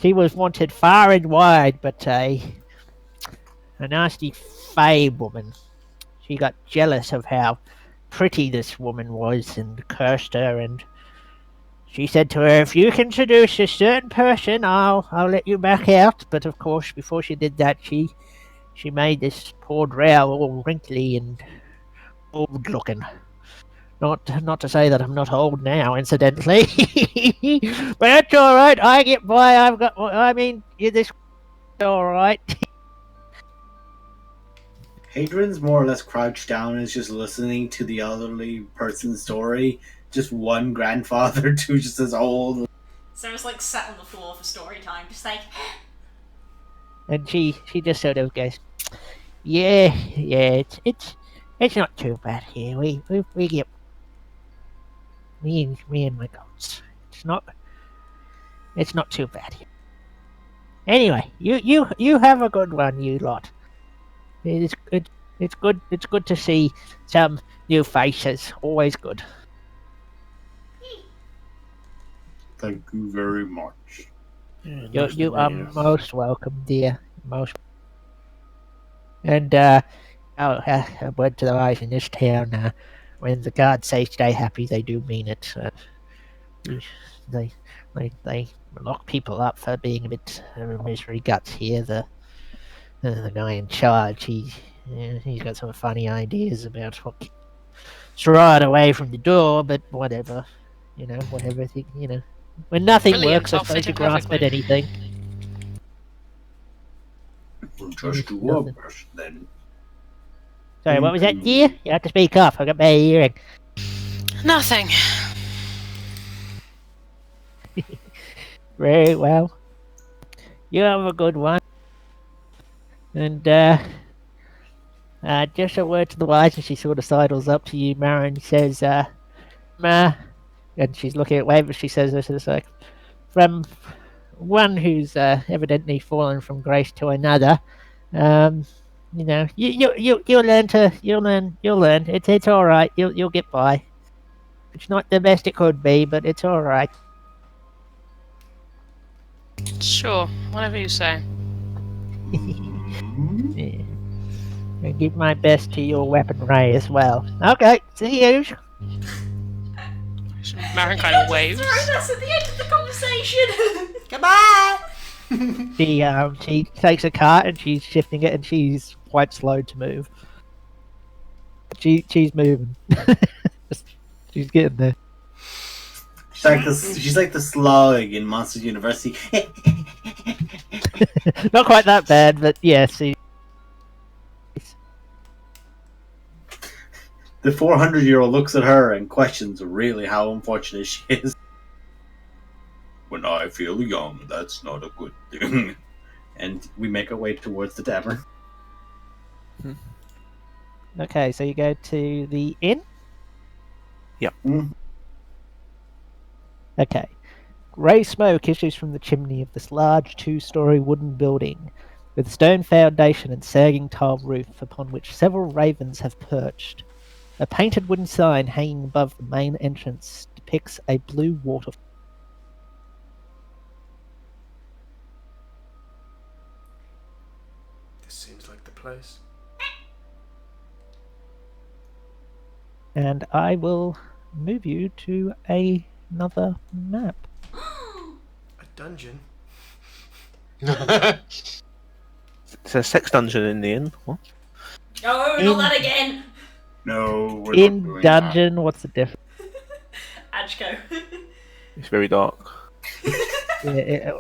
wanted far and wide, but a nasty fey woman. She got jealous of how pretty this woman was and cursed her, and she said to her, "If you can seduce a certain person, I'll let you back out." But of course, before she did that, she made this poor drow all wrinkly and old looking. Not to say that I'm not old now, incidentally, but that's all right. I get by. You're this all right. Hadrian's more or less crouched down and is just listening to the elderly person's story. Just one grandfather to just as old. Sarah's like sat on the floor for story time, just like, And she just sort of goes, yeah, it's not too bad here. We get me and my goats. It's not too bad here. Anyway, you have a good one, you lot. It's good to see some new faces. Always good. Thank you very much. You are most welcome, dear. Most. And a word to the wise in this town. When the gods say stay happy, they do mean it. They lock people up for being a bit misery guts here. The guy in charge, he's got some funny ideas about what keeps right away from the door, but whatever. Whatever. When nothing Brilliant, works, I all suppose you fitting grasp at perfectly. anything. We'll just do our best then. Sorry, what was that, dear? You have to speak up. I got bad hearing. Nothing. Very well. You have a good one. And just a word to the wise, and she sort of sidles up to you, Mara, and says, Ma, and she's looking at Wave, but she says this is like, from one who's evidently fallen from grace to another. You'll learn. It's all right. You'll get by. It's not the best it could be, but it's all right. Sure, whatever you say. Yeah. I give my best to your weaponry as well. Okay, see you. Marin kind of waves. throw us at the end of the conversation. Goodbye. She takes a cart and she's shifting it, and she's quite slow to move. She's moving. She's getting there. She's like the slug in Monsters University. Not quite that bad, but yes. The 400-year-old looks at her and questions really how unfortunate she is. When I feel young, that's not a good thing. And we make our way towards the tavern. Okay, so you go to the inn? Yep. Okay. Grey smoke issues from the chimney of this large two-story wooden building. with stone foundation and sagging tile roof upon which several ravens have perched. A painted wooden sign hanging above the main entrance depicts a blue waterfall. This seems like the place. And I will move you to another map. A dungeon? It's a sex dungeon in the inn. What? Oh, not that again! No, we're not In doing dungeon, what's the difference? Ajko. It's very dark. Yeah,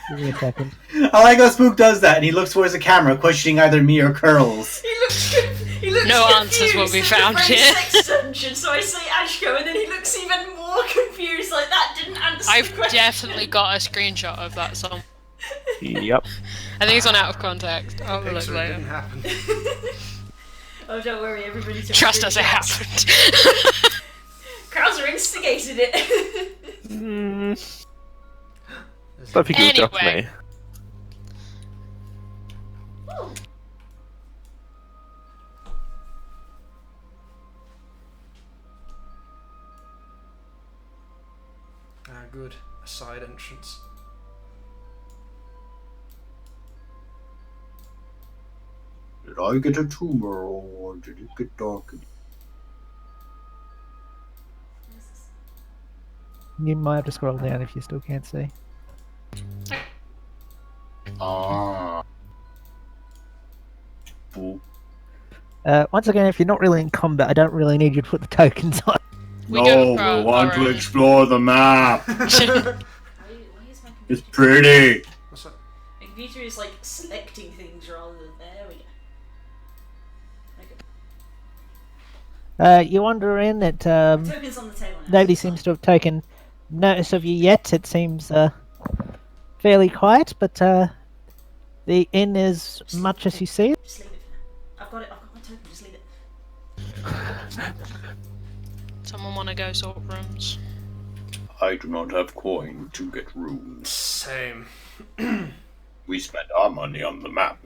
give me a second. that. I like how Spook does that, and he looks towards the camera, questioning either me or Curls. He looks No confused. answers will be It's found a very here. sex dungeon, so I say Ajko, and then he looks even more confused, like that didn't answer the I've question. definitely got a screenshot of that song. Yep. I think it's on out of context. I'll look Pixar, it didn't later. happen. Oh, don't worry, everybody took Trust us, it screenshots. happened. Krauser instigated it. Don't think it was just Anyway. me. Ah, good. A side entrance. Did I get a tumor, or did it get dark? You might have to scroll down if you still can't see. Ah. Spook. Once again, if you're not really in combat, I don't really need you to put the tokens on. We No, do we want to already. explore the map. Why is my It's computer? pretty. What's that? My computer is like selecting things rather than. There we go. Okay. You wander in, it Tokens on the table now. nobody seems to have taken notice of you yet. It seems fairly quiet, but the inn is much as you see it. Just leave it for now. I've got it. I've got my token. Just leave it. Someone want to go sort rooms? I do not have coin to get rooms. Same. We spent our money on the map.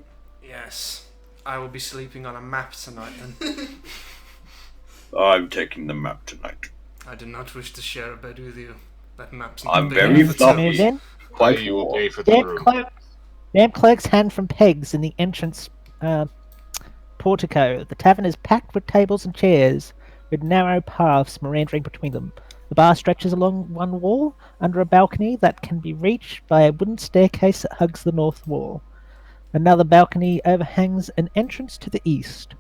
Yes. I will be sleeping on a map tonight then. I'm taking the map tonight. I do not wish to share a bed with you. That map's not I'm big very enough for fluffy. Move in. Quite You will warm. pay for the Damp, room. damp cloaks hang from pegs in the entrance portico. The tavern is packed with tables and chairs, with narrow paths meandering between them. The bar stretches along one wall, under a balcony that can be reached by a wooden staircase that hugs the north wall. Another balcony overhangs an entrance to the east.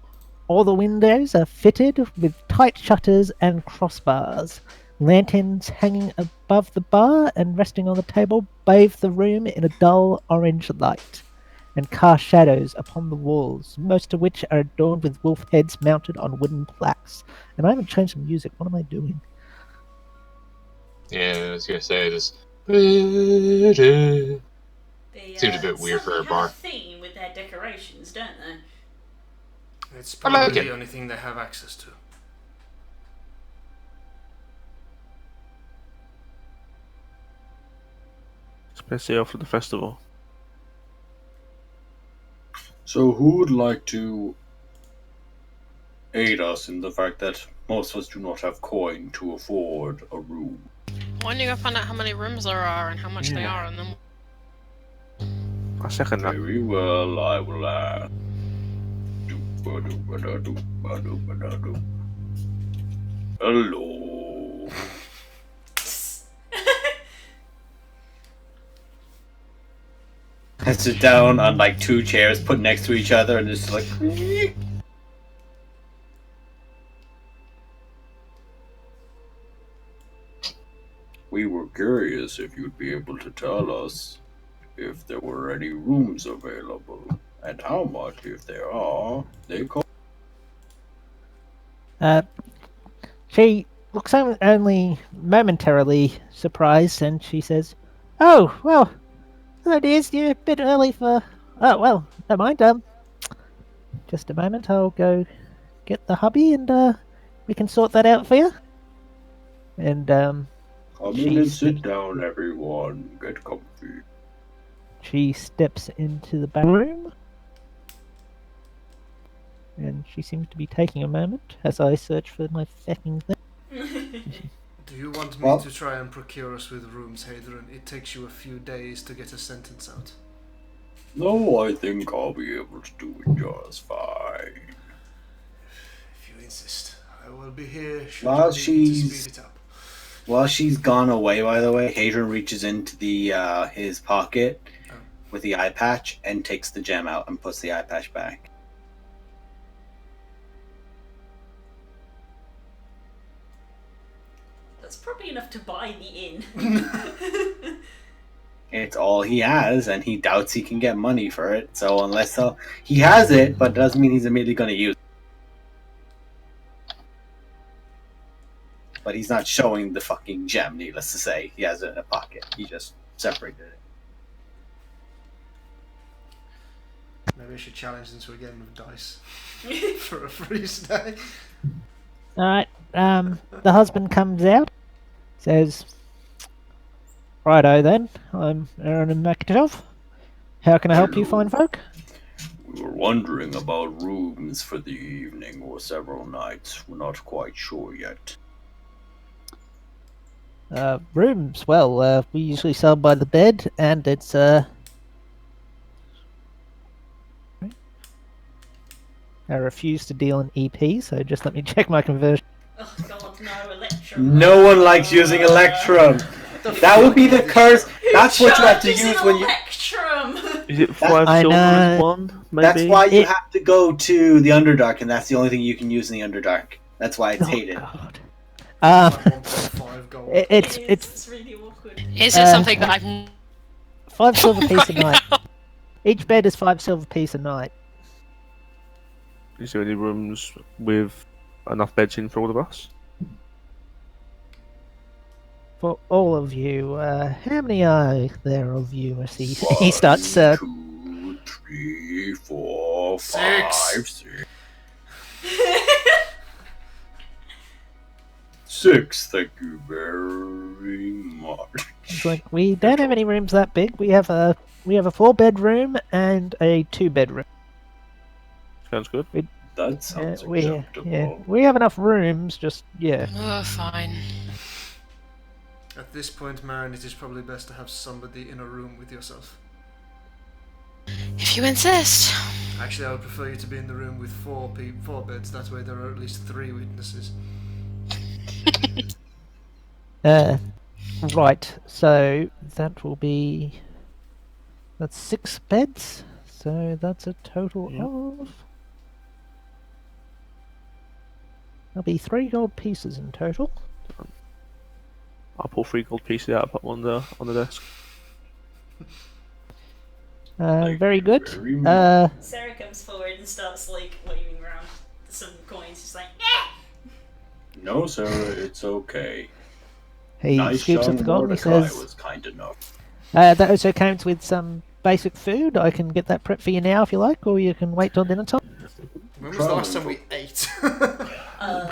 All the windows are fitted with tight shutters and crossbars. Lanterns hanging above the bar and resting on the table bathe the room in a dull orange light and cast shadows upon the walls, most of which are adorned with wolf heads mounted on wooden plaques. And I haven't changed the music. What am I doing? Yeah, I was gonna say this. Seems They, a bit weird for a certainly bar. have a theme with their decorations, don't they? It's I like probably it. the only thing they have access to. Especially after the festival. So who would like to aid us in the fact that most of us do not have coin to afford a room? Why don't you go find out how many rooms there are and how much they are, and then I second that. Very well, I will ask. Doo-ba-doo-ba-da-doo-ba-doo-ba-da-doo. Hello. I sit down on like two chairs put next to each other and just like. We were curious if you'd be able to tell us if there were any rooms available and how much, if there are, they cost. She looks only momentarily surprised, and she says, "Oh, well, hello, dears. You're a bit early for. Oh, well, don't mind. Just a moment. I'll go get the hubby, and we can sort that out for you." And Come in and She's- sit down, everyone. Get comfy. she steps into the back room She seems to be taking a moment as I search for my fucking thing. Do you want me Well- to try and procure us with rooms, Hadron? It takes you a few days to get a sentence out. No, I think I'll be able to do it just fine. If you insist, I will be here should While you need me to she's- speed it up. While she's gone away, by the way, Hadron reaches into the his pocket Oh. with the eye patch and takes the gem out and puts the eye patch back. That's probably enough to buy the inn. It's all he has, and he doubts he can get money for it. So he has it, but it doesn't mean he's immediately going to use it. But he's not showing the fucking gem, needless to say. He has it in a pocket. He just separated it. Maybe I should challenge them to a game of dice for a freeze day. Alright, the husband comes out, says, "Righto then, I'm Aaron and Makatov. How can I help you fine folk?" We were wondering about rooms for the evening or several nights. We're not quite sure yet. Rooms, well, we usually sell by the bed, and it's, I refuse to deal in EP, so just let me check my conversion. Oh god, no, Electrum. No one likes using Electrum. That would be the curse. That's what you have to use when you. Electrum! Is it 5 I silver know. and 1? Maybe? That's why you It- have to go to the Underdark, and that's the only thing you can use in the Underdark. That's why it's Oh, hated. God. Like 1.5 gold. It's really awkward. Is it something that I've 5 silver piece a quite night. know? Each bed is 5 silver piece a night. Is there any rooms with enough beds in for all of us? For all of you, how many are there of you? As he starts, 1, 2, 3, 4, 5, 6. 6, thank you very much. it's like, we don't have any rooms that big. We have a 4-bedroom and a 2-bedroom. Sounds good. That sounds we acceptable. we have enough rooms. Just Oh, fine. At this point, Marin, it is probably best to have somebody in a room with yourself. If you insist. Actually, I would prefer you to be in the room with 4 beds. That way, there are at least 3 witnesses. Right. So that will be that's 6 beds. So that's a total of. There'll be 3 gold pieces in total. I'll pull 3 gold pieces out and put them on the desk. Thank Very you good. very much. Sarah comes forward and starts like waving around some coins, just like, yeah! No, sir, it's okay. He Nice scoops up young the gold and he Mordecai says, was kind enough. that also counts with some basic food. I can get that prepped for you now if you like, or you can wait till dinner time. When was the last time we ate?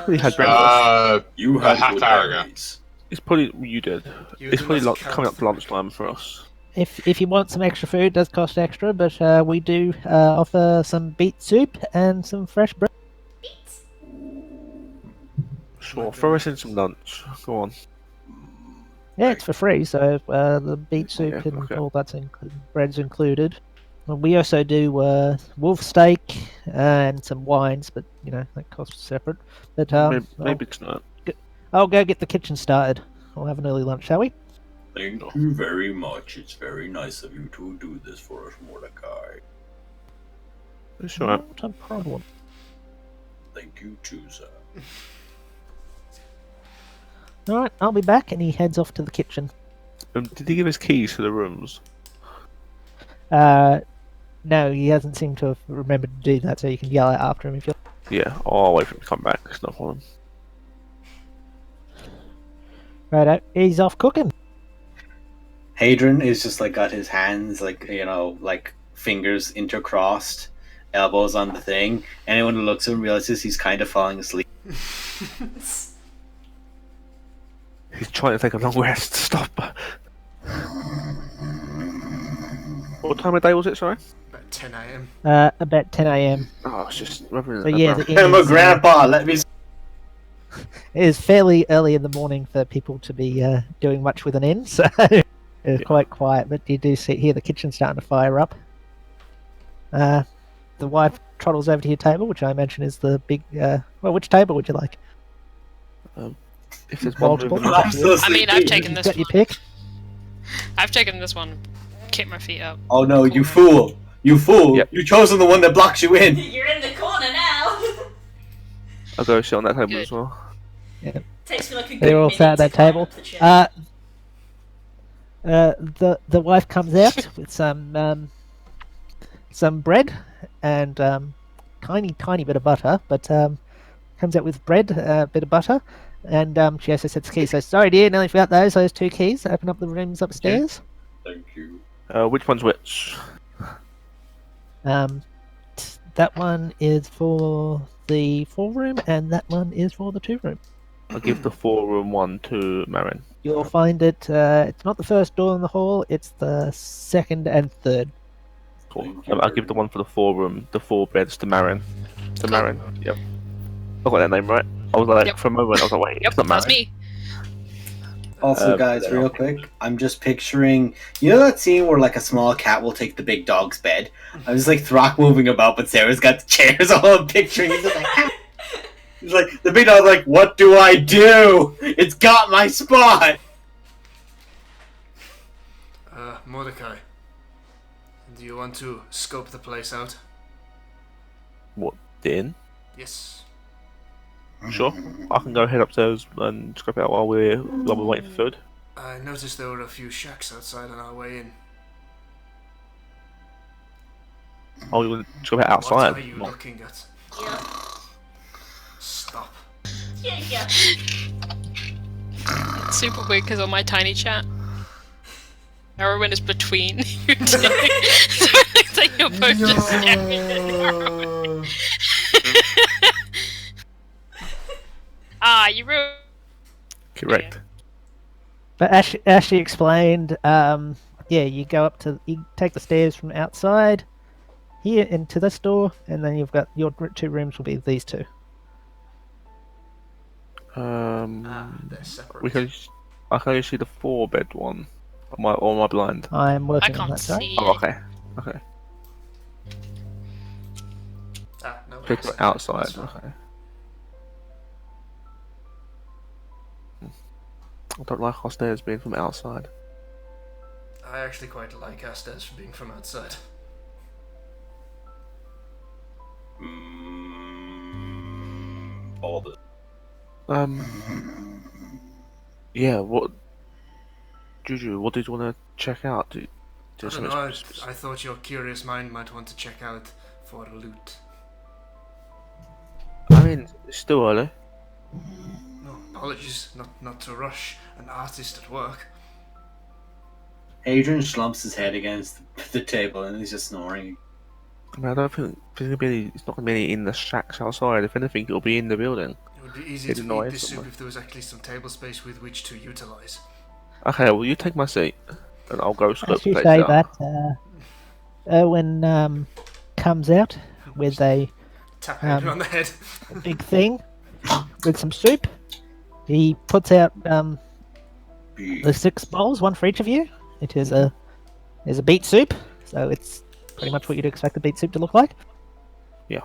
We had breakfast. You A had half good hour ago. memories. It's probably you did. You It's do probably not coming up count to lunchtime for us. If you want some extra food, it does cost extra, but we do offer some beet soup and some fresh bread. Sure, throw us in some lunch. Go on. Yeah, it's for free, so the beet soup Yeah, and okay. all that's bread's included. Well, we also do wolf steak and some wines, but that costs separate. But Maybe tonight. I'll go get the kitchen started. We'll have an early lunch, shall we? Thank you very much. It's very nice of you to do this for us, Mordecai. It's alright. Not a problem. Thank you too, sir. All right, I'll be back, and he heads off to the kitchen. Did he give us keys to the rooms? No, he hasn't seemed to have remembered to do that, so you can yell out after him if you. Yeah, I'll wait for him to come back. It's no problem. Righto, he's off cooking. Hadron is just like got his hands like fingers intercrossed, elbows on the thing. Anyone who looks at him realizes he's kind of falling asleep. He's trying to take a long rest. Stop. What time of day was it, sorry? About 10 a.m. About 10 a.m. Oh, it's just rubbing So yeah, the inn I'm a is, grandpa. Let me. it is fairly early in the morning for people to be doing much with an inn, so it's quite quiet. But you do hear the kitchen starting to fire up. The wife trottles over to your table, which I imagine is the big. Well, which table would you like? If there's one Multiple. moving I'm so I mean, I've sleepy. taken You've this got your one. pick. I've taken this one. Kick my feet up. Oh no, you fool! You fool! Yep. You've chosen the one that blocks you in. You're in the corner now. I'll go sit on that table Good. as well. Takes me like a good They're all minute sat at to that climb table. up the chair. The wife comes out with some bread and tiny bit of butter, but comes out with bread, a bit of butter, and she also sets the keys. So sorry, dear, nearly forgot those 2 keys. Open up the rooms upstairs. Thank you. Which one's which? That one is for the 4-room, and that one is for the 2-room. I'll give the 4-room one to Marin. You'll find it. It's not the first door in the hall. It's the second and third. Cool. Thank you I'll give the one for the 4-room, the 4 beds to Marin. To Cool. Marin. Yep. I got that name right. I was like, Yep. for a moment, I was like, wait, Yep, it's not that's Marin. me. Also, guys, real quick, I'm just picturing. You know that scene where like a small cat will take the big dog's bed? I was like Throck moving about, but Sarah's got the chairs. All I'm picturing is just like. He's like the big dog's like, "What do I do? It's got my spot." Mordecai, do you want to scope the place out? What, the inn? Yes. Sure. I can go head upstairs and scope out while we're waiting for food. I noticed there were a few shacks outside on our way in. Oh, you want to scope out outside? What are you looking at? Yeah. Stop. Yeah. It's super weird because on my tiny chat, Erwin is between you two. So it looks like you're both just staring at Erwin. You ruined. Correct. But as she explained, you go up you take the stairs from outside here into this door, and then you've got your 2 rooms will be these 2. They're separate. I can only see the 4-bed one. On my blind. I'm I working on can't that. Sorry. see. Oh, okay. Okay. No. Click That's outside. fine. Okay. I don't like our stairs being from outside. I actually quite like our stairs for being from outside. All the Yeah. What, Juju? What did you want to check out? I don't know, I thought your curious mind might want to check out for loot. I mean, it's still early. No, apologies, not to rush an artist at work. Adrian slumps his head against the table and he's just snoring. I mean, I don't think there's gonna be any. It's not gonna be any in the shacks outside. If anything, it'll be in the building. It would be easy Hidden to away eat this soup somewhere. if there was actually some table space with which to utilize. Okay, well, you take my seat, and I'll go scope As the you place say out. that, Erwin comes out with a Tap Adrian on the head. big thing with some soup. He puts out the 6 bowls, one for each of you. It is a beet soup, so it's pretty much what you'd expect a beet soup to look like. Yeah.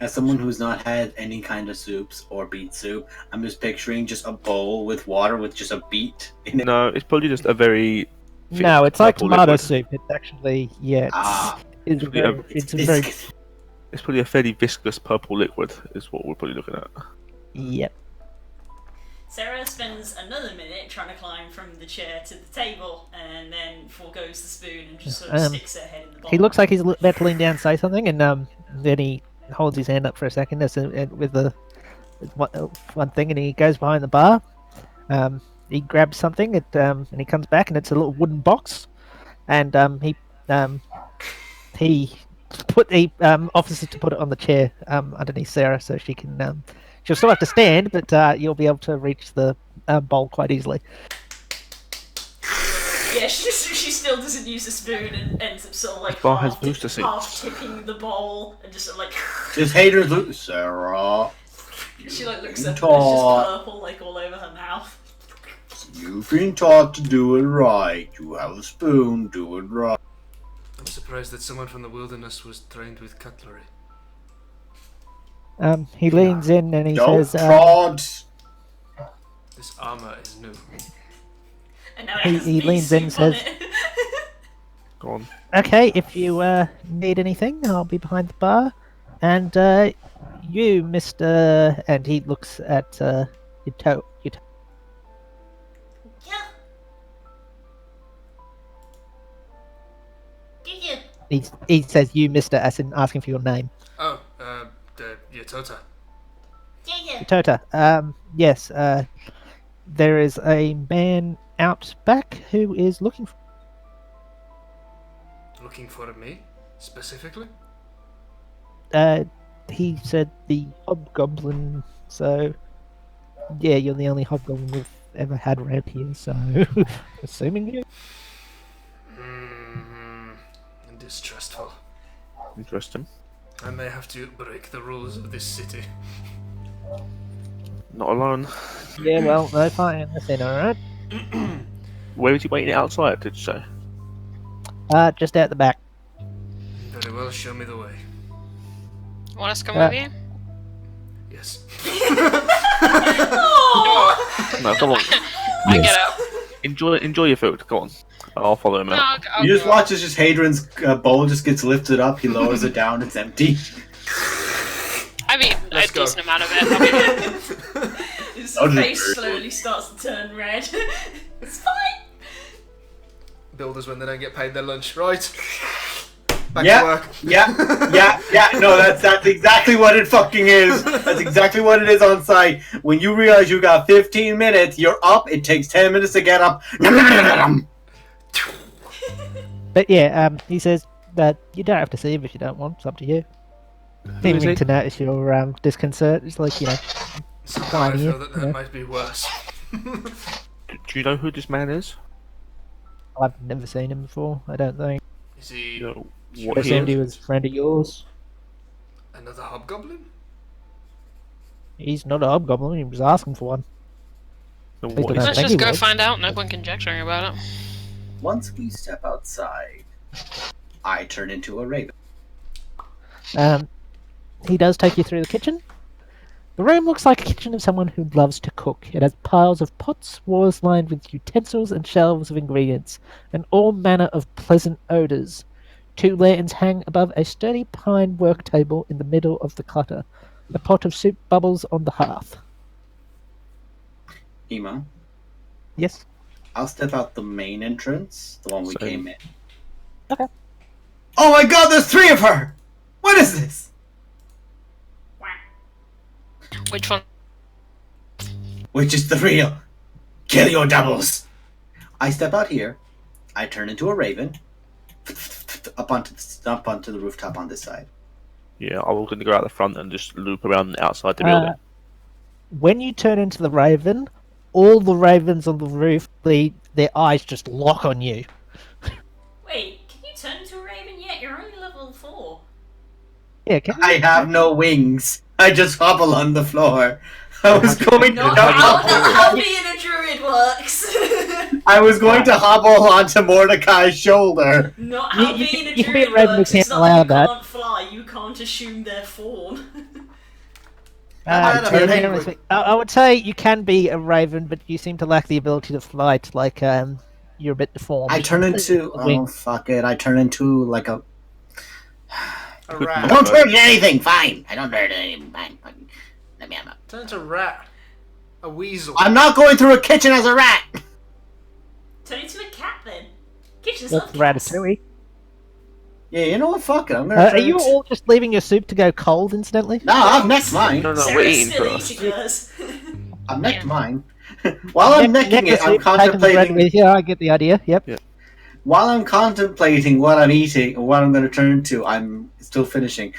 As someone who's not had any kind of soups or beet soup, I'm just picturing just a bowl with water with just a beet in it. No, it's probably just a very. No, it's like purple tomato liquid. soup. It's actually it's It's very, it's a very It's probably a fairly viscous purple liquid, is what we're probably looking at. yep. Sarah spends another minute trying to climb from the chair to the table, and then forgoes the spoon and just sort of sticks her head in the bowl. He looks like he's about to lean down and say something, and then he holds his hand up for a second with one thing, and he goes behind the bar. He grabs something, and he comes back, and it's a little wooden box, and he offers to put it on the chair underneath Sarah, so she can. She'll still have to stand, but you'll be able to reach the bowl quite easily. Yeah, Yeah, she still doesn't use the spoon and ends up sort of like bar has half, booster seats. half tipping the bowl and just sort of like. Just haters loot, Sarah. She like looks up and it's just Taught. purple like all over her mouth. You've been taught to do it right. You have a spoon, do it right. I'm surprised that someone from the wilderness was trained with cutlery. He leans in and he Don't says, prod. This armor is new. And now it He- has he bee leans in and soup on says- it. Go on. "Okay, if you need anything, I'll be behind the bar." And you, Mister, and he looks at your toe. Yeah. Did you? He says, "You, Mister," as in asking for your name. Oh, the Yatota. Yeah. Tota. Yes. There is a man out back who is looking for. Looking for me, specifically? He said the hobgoblin. So, yeah, you're the only hobgoblin we've ever had around here. So, assuming you. Distrustful. Interesting. I may have to break the rules of this city. Not alone. Yeah, well, no fighting in this inn, alright? Where is he waiting outside, did you say? Just out the back. Very well, show me the way. Want us to come Uh, with you? Yes. Oh. No, come on. I get up. Enjoy your food. Go on. I'll follow him No, out. I'll You just go. watch as just Hadrian's bowl just gets lifted up. He lowers it down. It's empty. I mean, a Let's go. decent amount of it. I mean, His I'll just- face slowly starts to turn red. It's fine. Builders when they don't get paid their lunch, right? Back Yeah. to work. Yeah. No, that's exactly what it fucking is. That's exactly what it is on site. When you realize you got 15 minutes, you're up. It takes 10 minutes to get up. But yeah, he says that you don't have to see him if you don't want. It's up to you. Didn't is he? mean to notice your disconcert. It's like, you know, Somehow I Fine, feel yeah, that yeah. might be worse. Do you know who this man is? I've never seen him before. I don't think. Is he You know I what he assumed he is? was a friend of yours. another hobgoblin? He's not a hobgoblin. He was asking for one. And Please what don't is let's think just he go was. find out. No point conjecturing about it. Once we step outside, I turn into a raven. He does take you through the kitchen. The room looks like a kitchen of someone who loves to cook. It has piles of pots, walls lined with utensils and shelves of ingredients, and all manner of pleasant odours. 2 lanterns hang above a sturdy pine work table in the middle of the clutter. A pot of soup bubbles on the hearth. Emo, Yes? I'll step out the main entrance, the one we Same. came in. Okay. Oh my god, there's 3 of her! What is this? Which one? Which is the real? Kill your doubles! I step out here. I turn into a raven. Up onto the rooftop on this side. Yeah, I was going to go out the front and just loop around outside the building. When you turn into the raven, all the ravens on the roof, their eyes just lock on you. Wait, can you turn into a raven yet? You're only level 4. Yeah, can I have no wings. I just hobble on the floor. I was going Not to how being a druid works. I was going to hobble onto Mordecai's shoulder. Not how You- being a you can be a druid raven, works. we It's can't not allow that you that. can't fly. You can't assume their form. I would say you can be a raven, but you seem to lack the ability to fly. Like you're a bit deformed. I turn into Wings. fuck it. I turn into like a. A I rat. don't turn into anything. Fine. I don't turn into anything. Fine. Fine. Let me have a. Turn into a rat. A weasel. I'm not going through a kitchen as a rat. Turn into a cat then. Kitchens That's love cats. Ratatouille. Yeah, you know what? Fuck it. I'm gonna. Are turn you into- all just leaving your soup to go cold, incidentally? No, I've necked mine. No, we're Sarah's eating still first. eating hers. I've necked Yeah. mine. While I'm necking it, I'm contemplating. Yeah, I get the idea. Yep. While I'm contemplating what I'm eating or what I'm going to turn into, I'm still finishing.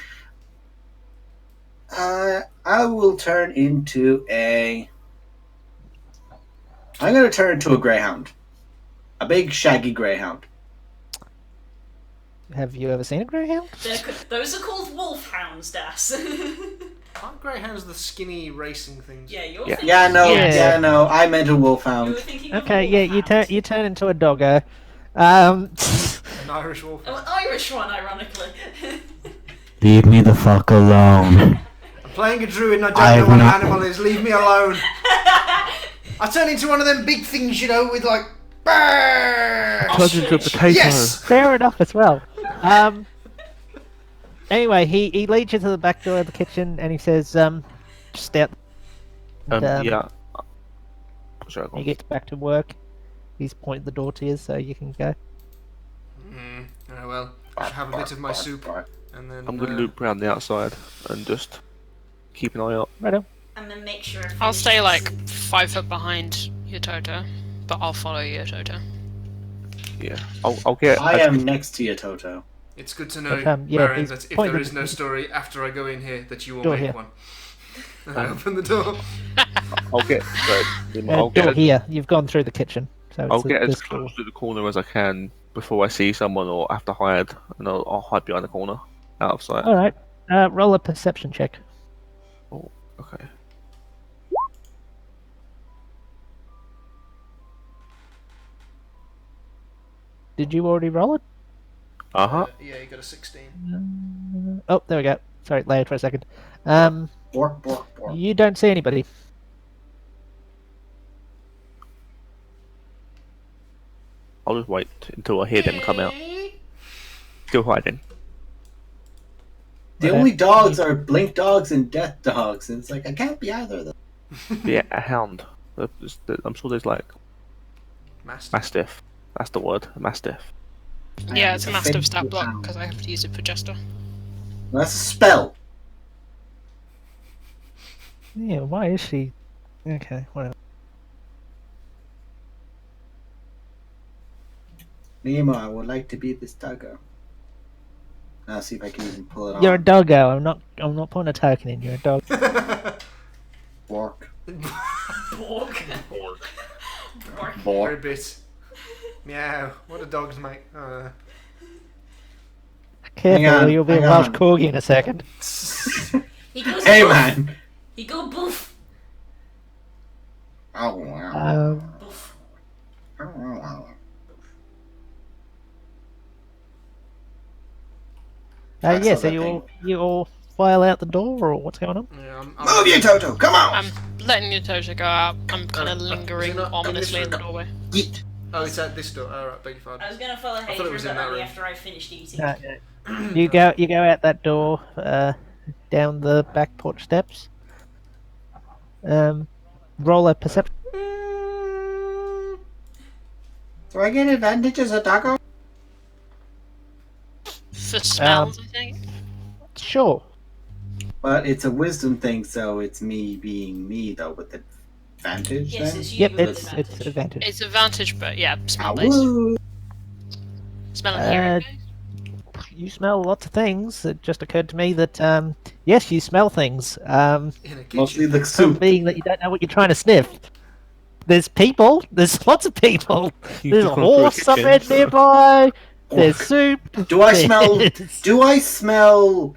I will turn into a. I'm going to turn into a greyhound. A big shaggy greyhound. Have you ever seen a greyhound? Those are called wolfhounds, Das. Aren't greyhounds the skinny racing things? Yeah, you're Yeah. thinking. Yeah, no, Yes. yeah, no. I meant a You were wolfhound. thinking of Okay, a yeah, wolfhound. you turn into a doggo. An Irish wolf. Oh, an Irish one, ironically. Leave me the fuck alone. I'm playing a druid and I don't I know have what not- an animal is. Leave me alone. I turn into one of them big things, you know, with like. Turns into a Ostrich. potato. Yes. Fair enough as well. Anyway, he leads you to the back door of the kitchen and he says, just out. Yeah. Sorry, go He on. gets back to work. He's pointed the door to you so you can go. Oh well, I should have a bit of my soup, and then. I'm gonna loop around the outside and just keep an eye out. Right on. And then make sure. I'll stay like 5 foot behind Yototo, but I'll follow Yototo. Yeah. I'll get. I am next to you, Toto. It's good to know, But, yeah, Baron, he's that if pointing there is at- no story after I go in here, that you will Door make here. one. And I open the door. I'll get. I'll Door get. here. You've gone through the kitchen. So I'll it's get as this door. close to the corner as I can before I see someone or have to hide, and I'll hide behind the corner, out of sight. Alright. Roll a perception check. Oh, okay. Did you already roll it? Uh huh. Yeah, you got a 16. Oh, there we go. Sorry, laid for a second. Bork, bork, bork. You don't see anybody. I'll just wait until I hear them come out. Still hiding. The Okay. only dogs are blink dogs and death dogs, and it's like I can't be either of them. Yeah, a hound. I'm sure there's like Master. mastiff. That's the word, mastiff. Yeah, it's a massive Offensive stat block hound. because I have to use it for Jester. Well, that's a spell. Yeah, why is she? Okay, whatever. Nemo, I would like to be this doggo. I'll see if I can even pull it You're a on. doggo. I'm not putting a token in. You're a dog. Bork. Borg. Borg. Borg. Ribbit. Meow. What do dogs make? Careful, on, or you'll be a hang Welsh on. corgi in a second. He goes Hey, boof. man. He go boof. Oh, wow. Boof. I Yeah, saw so that you all file out the door, or what's going on? Yeah, Move you, Toto! Come on! I'm letting Yototo go out. I'm kind of is it lingering not in this ominously in the room? doorway. Yeet. Oh, it's at this door. Alright, beg your I pardon. was gonna follow thought it Hadrian, was in but that only room. after I finished eating. You go out that door, down the back porch steps. Roll a perception. Do I get advantage as a doggo? For spells, I think. Sure. But it's a wisdom thing, so it's me being me, though, with advantage Yes, then? it's you Yep, with it's advantage. advantage. It's advantage, but yeah, Ah, smell based. woo. Smell and hearing based. You smell lots of things. It just occurred to me that yes, you smell things. In a kitchen. Mostly the Some soup. being that you don't know what you're trying to sniff. There's people. There's lots of people. You There's a just gone through a horse kitchen, somewhere so- nearby. There's soup. Do I smell... there's- Do I smell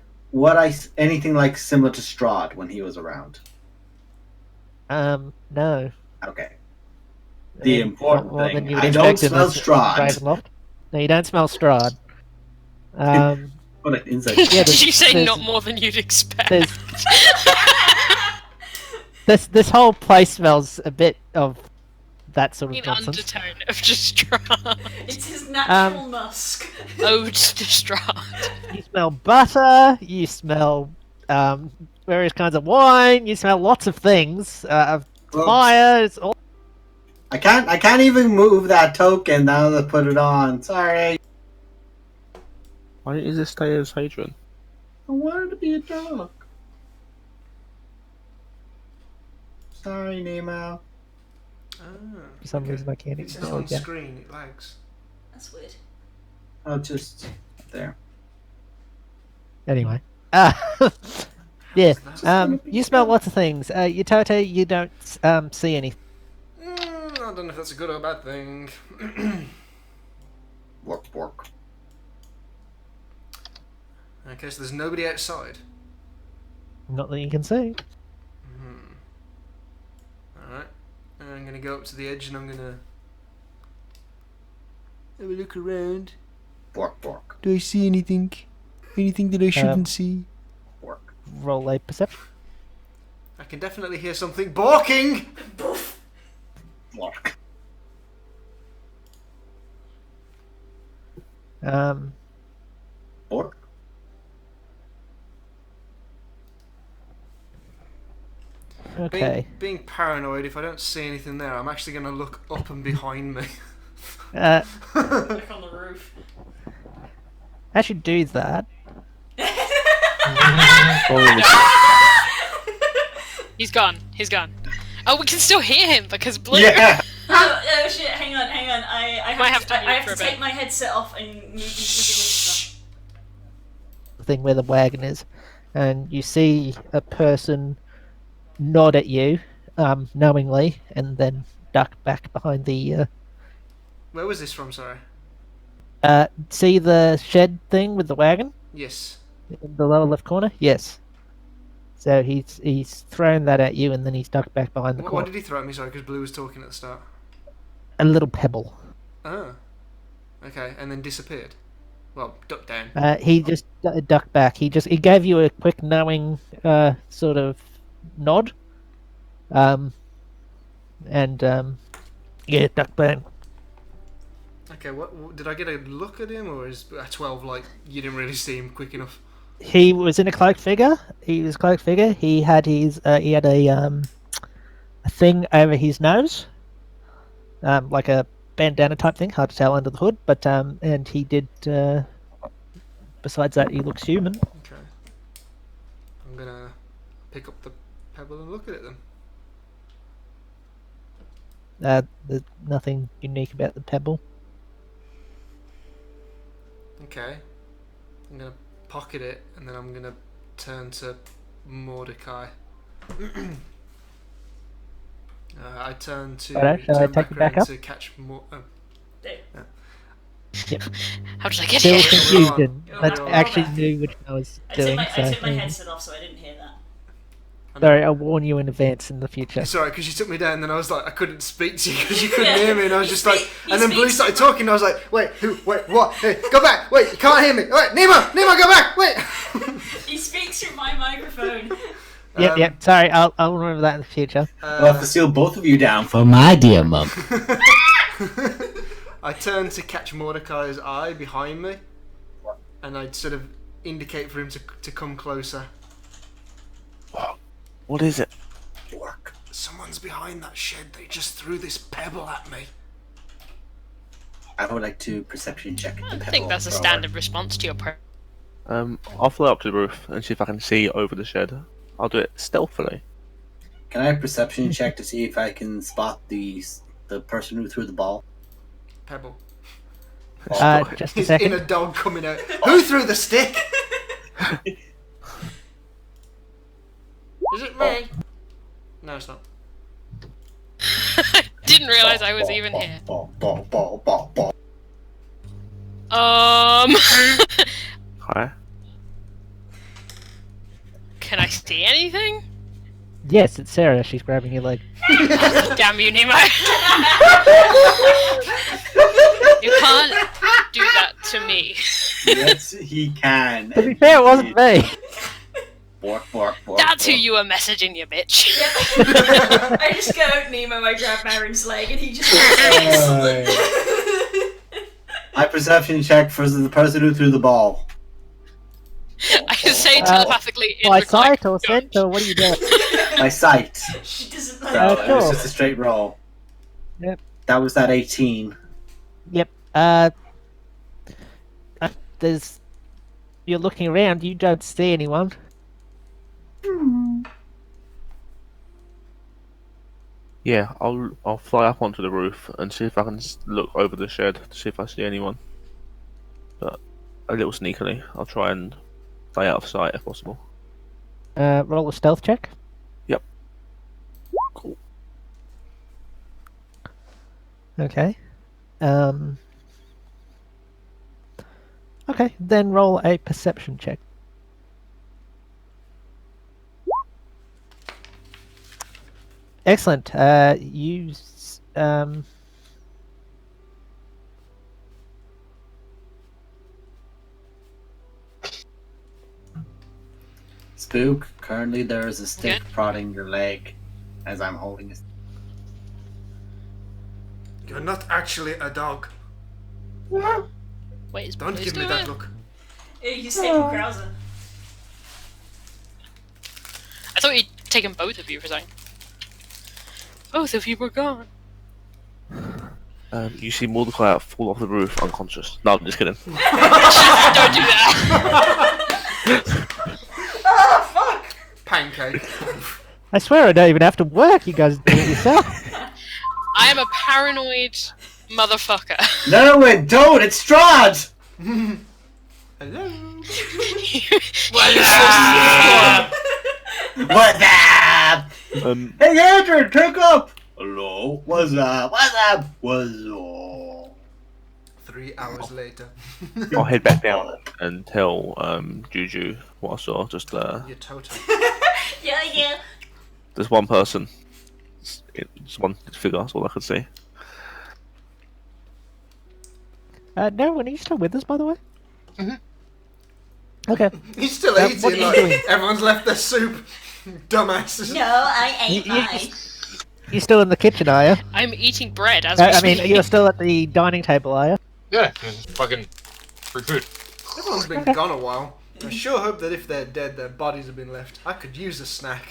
anything like similar to Strahd when he was around? No. Okay. The Not important more than thing. you would I don't expect in smell a Strahd. Ravenloft. No, you don't smell Strahd. What an insight. Yeah, Did you say there's- not more than you'd expect? this whole place smells a bit of that sort In of nonsense. undertone of Distraught. It's his natural musk. Ode to Distraught. You smell butter. You smell various kinds of wine. You smell lots of things. Fire. It's all. I can't even move that token now that I put it on. Sorry. Why didn't you just stay as Hadrian? I wanted to be a dog. Sorry, Nemo. For some reason, I can't It says ignore on it. Yeah. screen, it lags. That's weird. I'll just... There. Anyway. Yeah. You smell lots of things. Yototo, you don't see anything. I don't don't know if that's a good or bad thing. Work. Okay, so there's nobody outside. Not that you can see. Alright. I'm gonna go up to the edge and I'm gonna have a look around. Work. Do I see anything? Anything that I shouldn't see? Work. Roll a perception. I can definitely hear something barking! Work. Work. Okay. Being paranoid, if I don't see anything there, I'm actually gonna look up and behind me. Uh, Look on the roof. as you do that, He's gone. He's gone. Oh, we can still hear him because Blue. Yeah. Oh shit! Hang on. I Might have have to. to I mute have for to a take bit. my headset off and move into the the thing where the wagon is, and you see a person nod at you, knowingly, and then duck back behind the. Where was this from, sorry? See the shed thing with the wagon Yes. in the lower left corner? Yes. So he's thrown that at you, and then he's ducked back behind the What corner. did he throw at me, sorry, because Blue was talking at the start? A little pebble. Oh. Okay, and then disappeared. Well, ducked down. He just ducked back. He gave you a quick knowing sort of nod, and yeah, ducked back. Okay, what did I get a look at him, or is at 12 like you didn't really see him quick enough? He was in a cloaked figure. He was cloaked figure. He had a thing over his nose, like a bandana type thing. Hard to tell under the hood, but and he did. Besides that, he looks human. Okay. I'm gonna pick up the pebble and look at it then. There's nothing unique about the pebble. Okay. I'm gonna pocket it and then I'm gonna turn to Mordecai. I turn to Alright, shall I turn take you back around up? to catch more. Oh. How did I get Still here? confusion, Go but on. I actually knew what I was I doing. took my So, headset off, so I didn't hear that. sorry, I'll warn you in advance in the future. It's alright because you took me down and then I was like I couldn't speak to you because you couldn't Yeah. hear me and I was just like He and then Blue speaks started to- talking and I was like wait what hey go back wait you can't hear me wait Nemo go back wait. He speaks through my microphone. Yep. Sorry, I'll remember that in the future. I'll have to seal both of you down For my dear mum. I turn to catch Mordecai's eye behind me, and I'd sort of indicate for him to come closer. What is it? Work. Someone's behind that shed. They just threw this pebble at me. I would like to perception check the I pebble think that's a thrower. standard response to your pro. I'll fly up to the roof and see if I can see over the shed. I'll do it stealthily. Can I have a perception check to see if I can spot the person who threw the ball? Pebble. Just a His second. inner dog coming out. Who threw the stick? Is it me? No, it's not. Didn't realise I was even here. Ball. Hi. Can I see anything? Yes, it's Sarah. She's grabbing your leg. Damn you, Nemo. You can't do that to me. Yes, he can. To be fair, it wasn't me. Bark. That's who you were messaging, you bitch. I just go, Nemo, I grab Marin's leg, and he just My perception check for the person who threw the ball. I say telepathically in By the sight collective or scent, or what are you doing? By sight. She doesn't So know. it was Sure. just a straight roll. Yep. That was that 18. Yep. There's. You're looking around. You don't see anyone. Yeah, I'll fly up onto the roof and see if I can look over the shed to see if I see anyone. But a little sneakily, I'll try and stay out of sight if possible. Roll a stealth check. Yep. Cool. Okay. Okay, then roll a perception check. Excellent. Spook, currently there is a stick Okay. prodding your leg as I'm holding it. You're not actually a dog. Wait, is Don't Blue's give me doing that it? look. You're taking Krauser. I thought he'd taken both of you for a second. Both of you were gone. You see Mordecai fall off the roof unconscious. No, I'm just kidding. Don't do that. Oh, fuck! Pancake. I swear I don't even have to work. You guys do it yourself. I am a paranoid motherfucker. No, it don't! It's Strahd! Hello. What's up? Hey, Andrew, pick up! Hello? What's up? What's up? What's up? 3 hours later. I'll head back down and tell Juju what I saw. Just You're total. Yeah. there's one person. It's one figure. That's all I could see. No, when are you still with us, by the way? Okay. He's still what eating. are you Like, doing? everyone's left their soup. Dumbasses. No, I ate You- mine. You're still in the kitchen, are you? I'm eating bread as we I mean, speak. you're still at the dining table, are you? Yeah, fucking free food. Everyone's been gone a while. I sure hope that if they're dead, their bodies have been left. I could use a snack.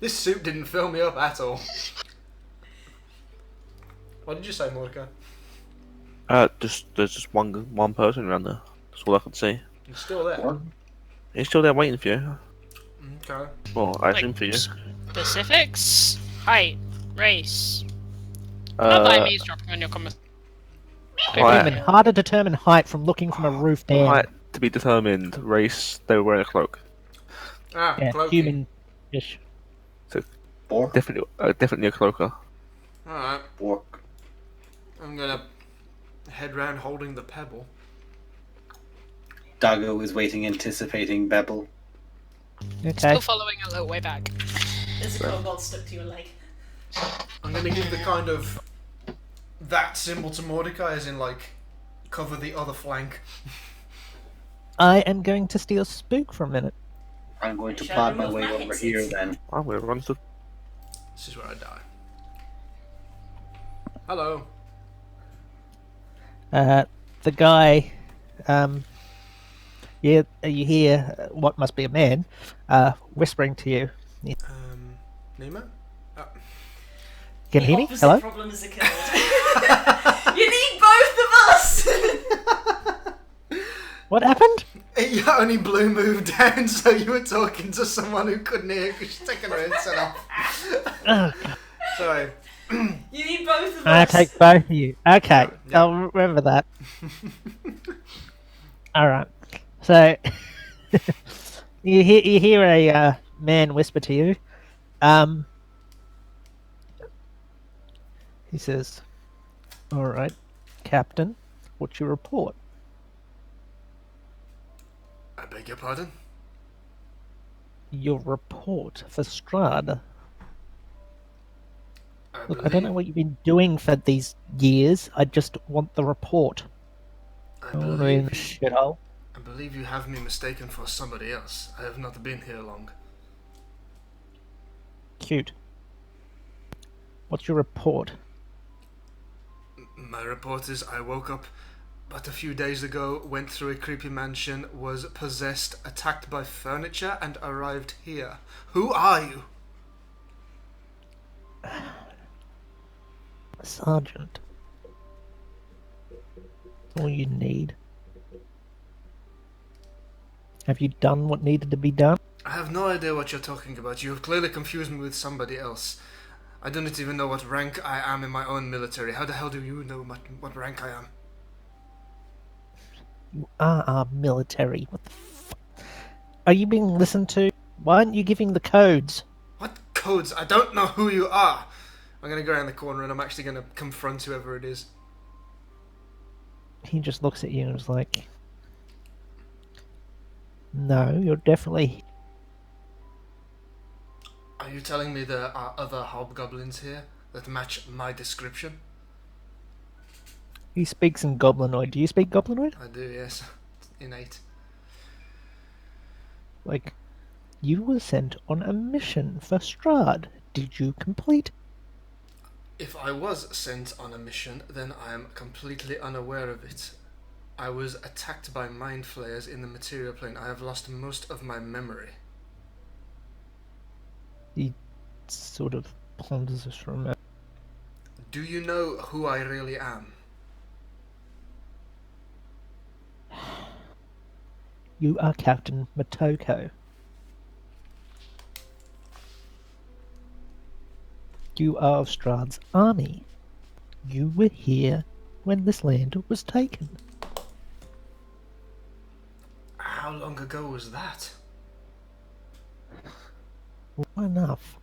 This soup didn't fill me up at all. What did you say, Mordecai? There's just one person around there. That's all I could see. You're still there. He's still there waiting for you. Okay. Well, I assume for you. Specifics, height, race. Not that I'm eavesdropping on your conversation. Human. Hard to determine height from looking from a roof down. Height to be determined. Race. They were wearing a cloak. Ah, Yeah, cloaky. human-ish. Bork. Definitely a cloaker. Alright. Bork. I'm gonna head round holding the pebble. Doggo is waiting, anticipating Bebel. Okay. Still following a little way back. There's a kobold stuck to your leg. I'm gonna give the kind of that symbol to Mordecai, as in like cover the other flank. I am going to steal Spook for a minute. I'm going to Shall plod I my remove way my over headset? here then. I'm gonna run to. This is where I die. Hello. The guy, you hear what must be a man, whispering to you. Nemo? Can you hear me? Opposite Hello? problem has occurred. You need both of us! What happened? You only blue moved down, so you were talking to someone who couldn't hear because she's taking her headset off. Oh, God. Sorry. You need both of I us. take both of you. Okay, Yeah. I'll remember that. Alright. So, you hear a man whisper to you. He says, "Alright, Captain, what's your report?" I beg your pardon? Your report for Strahd. Look, I don't believe- know what you've been doing for these years. I just want the report. I I want to be in the believe, shithole. I believe you have me mistaken for somebody else. I have not been here long. Cute. What's your report? My report is I woke up but a few days ago, went through a creepy mansion, was possessed, attacked by furniture, and arrived here. Who are you? Sergeant. All you need. Have you done what needed to be done? I have no idea what you're talking about. You have clearly confused me with somebody else. I do not even know what rank I am in my own military. How the hell do you know what rank I am? You are our military. What the fuck? Are you being listened to? Why aren't you giving the codes? What codes? I don't know who you are. I'm going to go around the corner and I'm actually going to confront whoever it is. He just looks at you and is like, no, you're definitely... Are you telling me there are other hobgoblins here that match my description? He speaks in Goblinoid. Do you speak Goblinoid? I do, yes. It's innate. Like, you were sent on a mission for Strahd. Did you complete? If I was sent on a mission, then I am completely unaware of it. I was attacked by mind flayers in the material plane. I have lost most of my memory. He sort of ponders this for a moment. Do you know who I really am? You are Captain Motoko. You are of Strahd's army. You were here when this land was taken. How long ago was that? Well enough.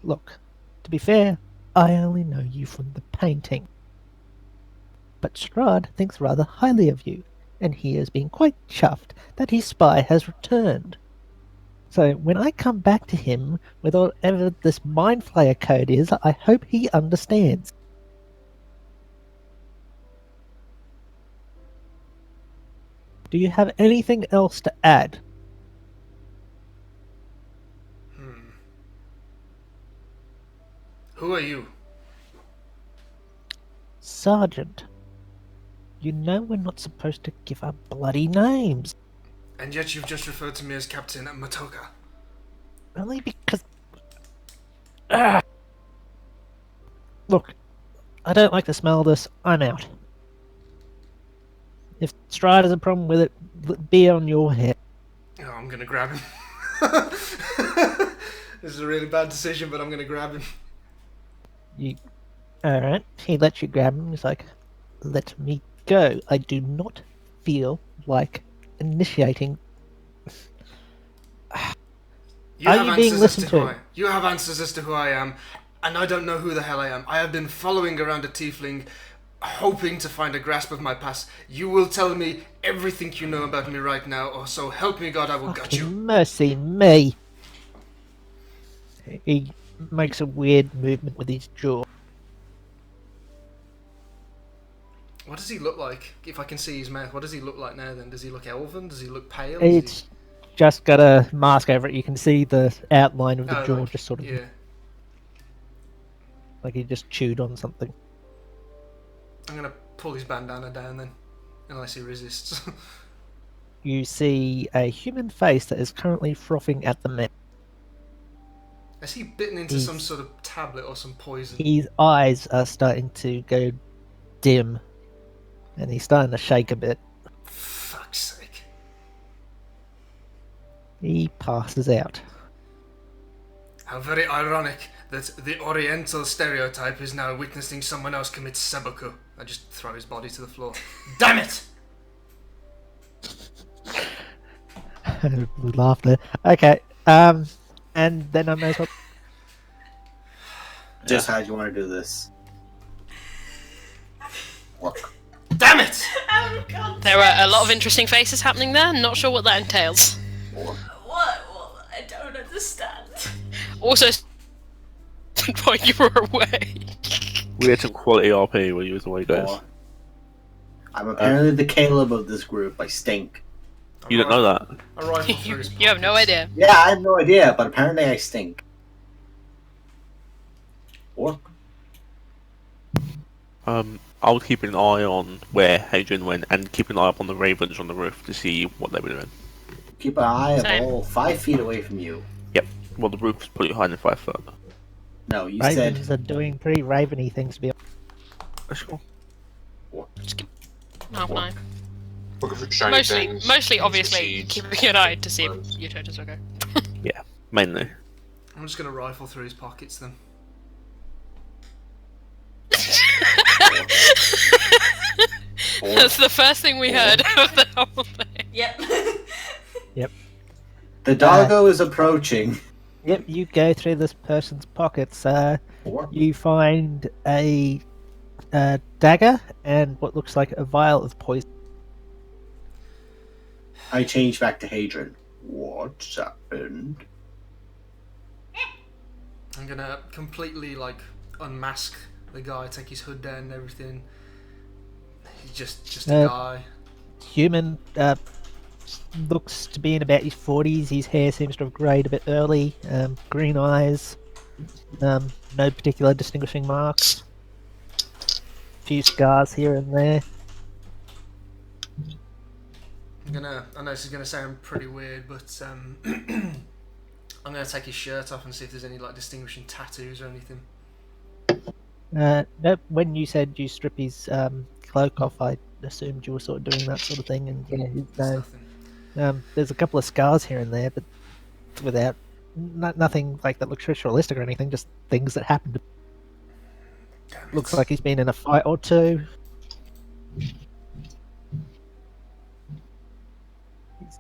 Look, to be fair, I only know you from the painting. But Strahd thinks rather highly of you, and he has been quite chuffed that his spy has returned. So when I come back to him with whatever this Mind Flayer code is, I hope he understands. Do you have anything else to add? Who are you? Sergeant. You know we're not supposed to give our bloody names. And yet you've just referred to me as Captain Matoka. Only because... Ah! Look, I don't like the smell of this. I'm out. If Strahd has a problem with it, be on your head. Oh, I'm gonna grab him. This is a really bad decision, but I'm gonna grab him. Alright, he lets you grab him. He's like, let me go. I do not feel like initiating. Are you being listened to? You have answers as to who I am, and I don't know who the hell I am. I have been following around a tiefling, hoping to find a grasp of my past. You will tell me everything you know about me right now, or so help me God, I will gut you. Mercy me. He makes a weird movement with his jaw. What does he look like? If I can see his mouth, what does he look like now then? Does he look elven? Does he look pale? It's just got a mask over it. You can see the outline of the jaw, like, just sort of yeah. like he just chewed on something. I'm gonna pull his bandana down then, unless he resists. You see a human face that is currently frothing at the mouth. Has he bitten into some sort of tablet or some poison? His eyes are starting to go dim, and he's starting to shake a bit. Fuck's sake. He passes out. How very ironic that the Oriental stereotype is now witnessing someone else commit seppuku. I just throw his body to the floor. Damn it! Laughter. Okay, and then I may as well... Just how do you want to do this? Look. Damn it! Oh, God. There are a lot of interesting faces happening there. Not sure what that entails. What? I don't understand. Also, while you were away. We had some quality RP when you was away, guys. I'm apparently the Caleb of this group. I stink. You don't know that? A rifle through his You have no pockets. idea. Yeah, I have no idea, but apparently I stink. Or I would keep an eye on where Hadrian went and keep an eye up on the ravens on the roof to see what they were doing. keep an eye Same. all 5 feet away from you. Yep. Well, the roof's pretty higher than 5 foot. No, you Ravens said are doing pretty raveny things to be That's cool. Half nine. Looking for shiny things. Mostly, Looking for obviously, seeds. keeping an eye to see if your turtle's okay. Mainly. I'm just gonna rifle through his pockets then. That's the first thing we heard of the whole thing. Yep. the doggo is approaching. Yep, you go through this person's pockets. You find a dagger and what looks like a vial of poison. I change back to Hadron. What's happened? I'm gonna completely unmask the guy, take his hood down and everything. He's just a guy. Human looks to be in about his 40s. His hair seems to have greyed a bit early. Green eyes. No particular distinguishing marks. Few scars here and there. I know this is gonna sound pretty weird, but I'm gonna take his shirt off and see if there's any distinguishing tattoos or anything. Nope. When you said you strip his cloak off, I assumed you were sort of doing that sort of thing. And yeah, There's nothing. there's a couple of scars here and there, but without nothing that looks ritualistic or anything. Just things that happened. Damn it. Looks like he's been in a fight or two.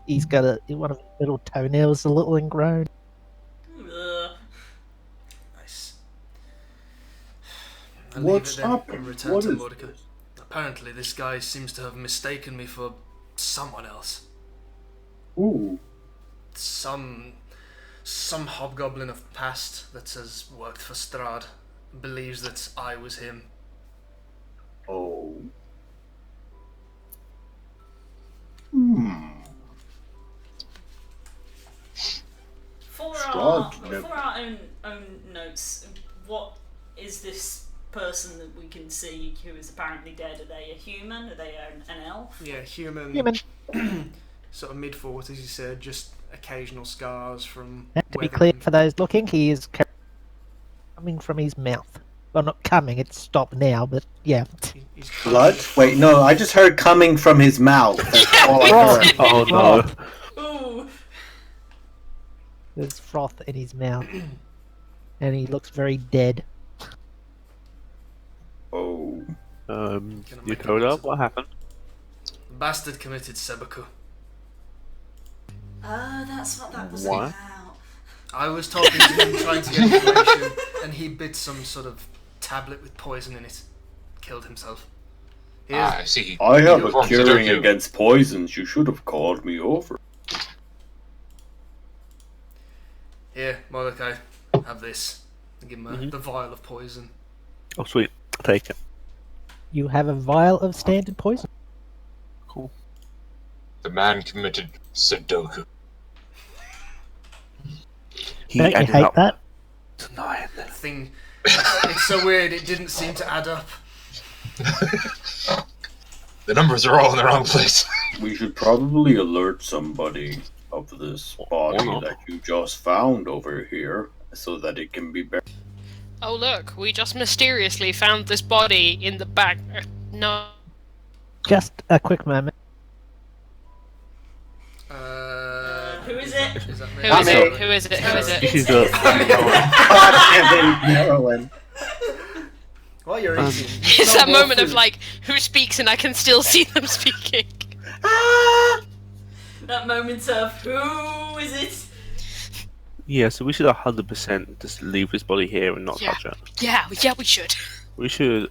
He's got one of his little toenails a little ingrown. Ugh. Nice. I'll What's leave it then happened? and return What to is Mordecai. this? Apparently, this guy seems to have mistaken me for someone else. Ooh. Some hobgoblin of the past that has worked for Strahd believes that I was him. Oh. Hmm. For Strahd, no. our own notes, what is this person that we can see who is apparently dead? Are they a human? Are they an elf? Yeah, human. Sort of mid-40s, he said, just occasional scars from And to be weathering. clear for those looking, he is coming from his mouth. Well, not coming, it's stopped now, but yeah. He's Blood? Wait, no, I just heard coming from his mouth. That's all I heard. Oh no. Ooh! There's froth in his mouth. And he looks very dead. Oh. You told her what happened? The bastard committed seppuku. Oh, that's what that was What? about. I was talking to him trying to get information, and he bit some sort of tablet with poison in it. Killed himself. Here's, I see. I have a Uniform curing Sudoku. against poisons. You should have called me over. here, Mordecai, have this. And give him the vial of poison. Oh sweet, I'll take it. You have a vial of standard poison. Cool. The man committed Sudoku. He Don't you added hate up that? to 9. Thing. It's so weird, it didn't seem to add up. The numbers are all in the wrong place. We should probably alert somebody of this body not? that you just found over here so that it can be buried. Oh look, we just mysteriously found this body in the back. No. Just a quick moment. Who is it? Is that me? Who is I'm it? it. Who is it? Who is it? This is a God damn it, Marilyn. While you're eating. It's that moment of who speaks and I can still see them speaking. That moment of who is it? yeah. So we should 100% just leave this body here and not Yeah. touch it. Yeah, we should. We should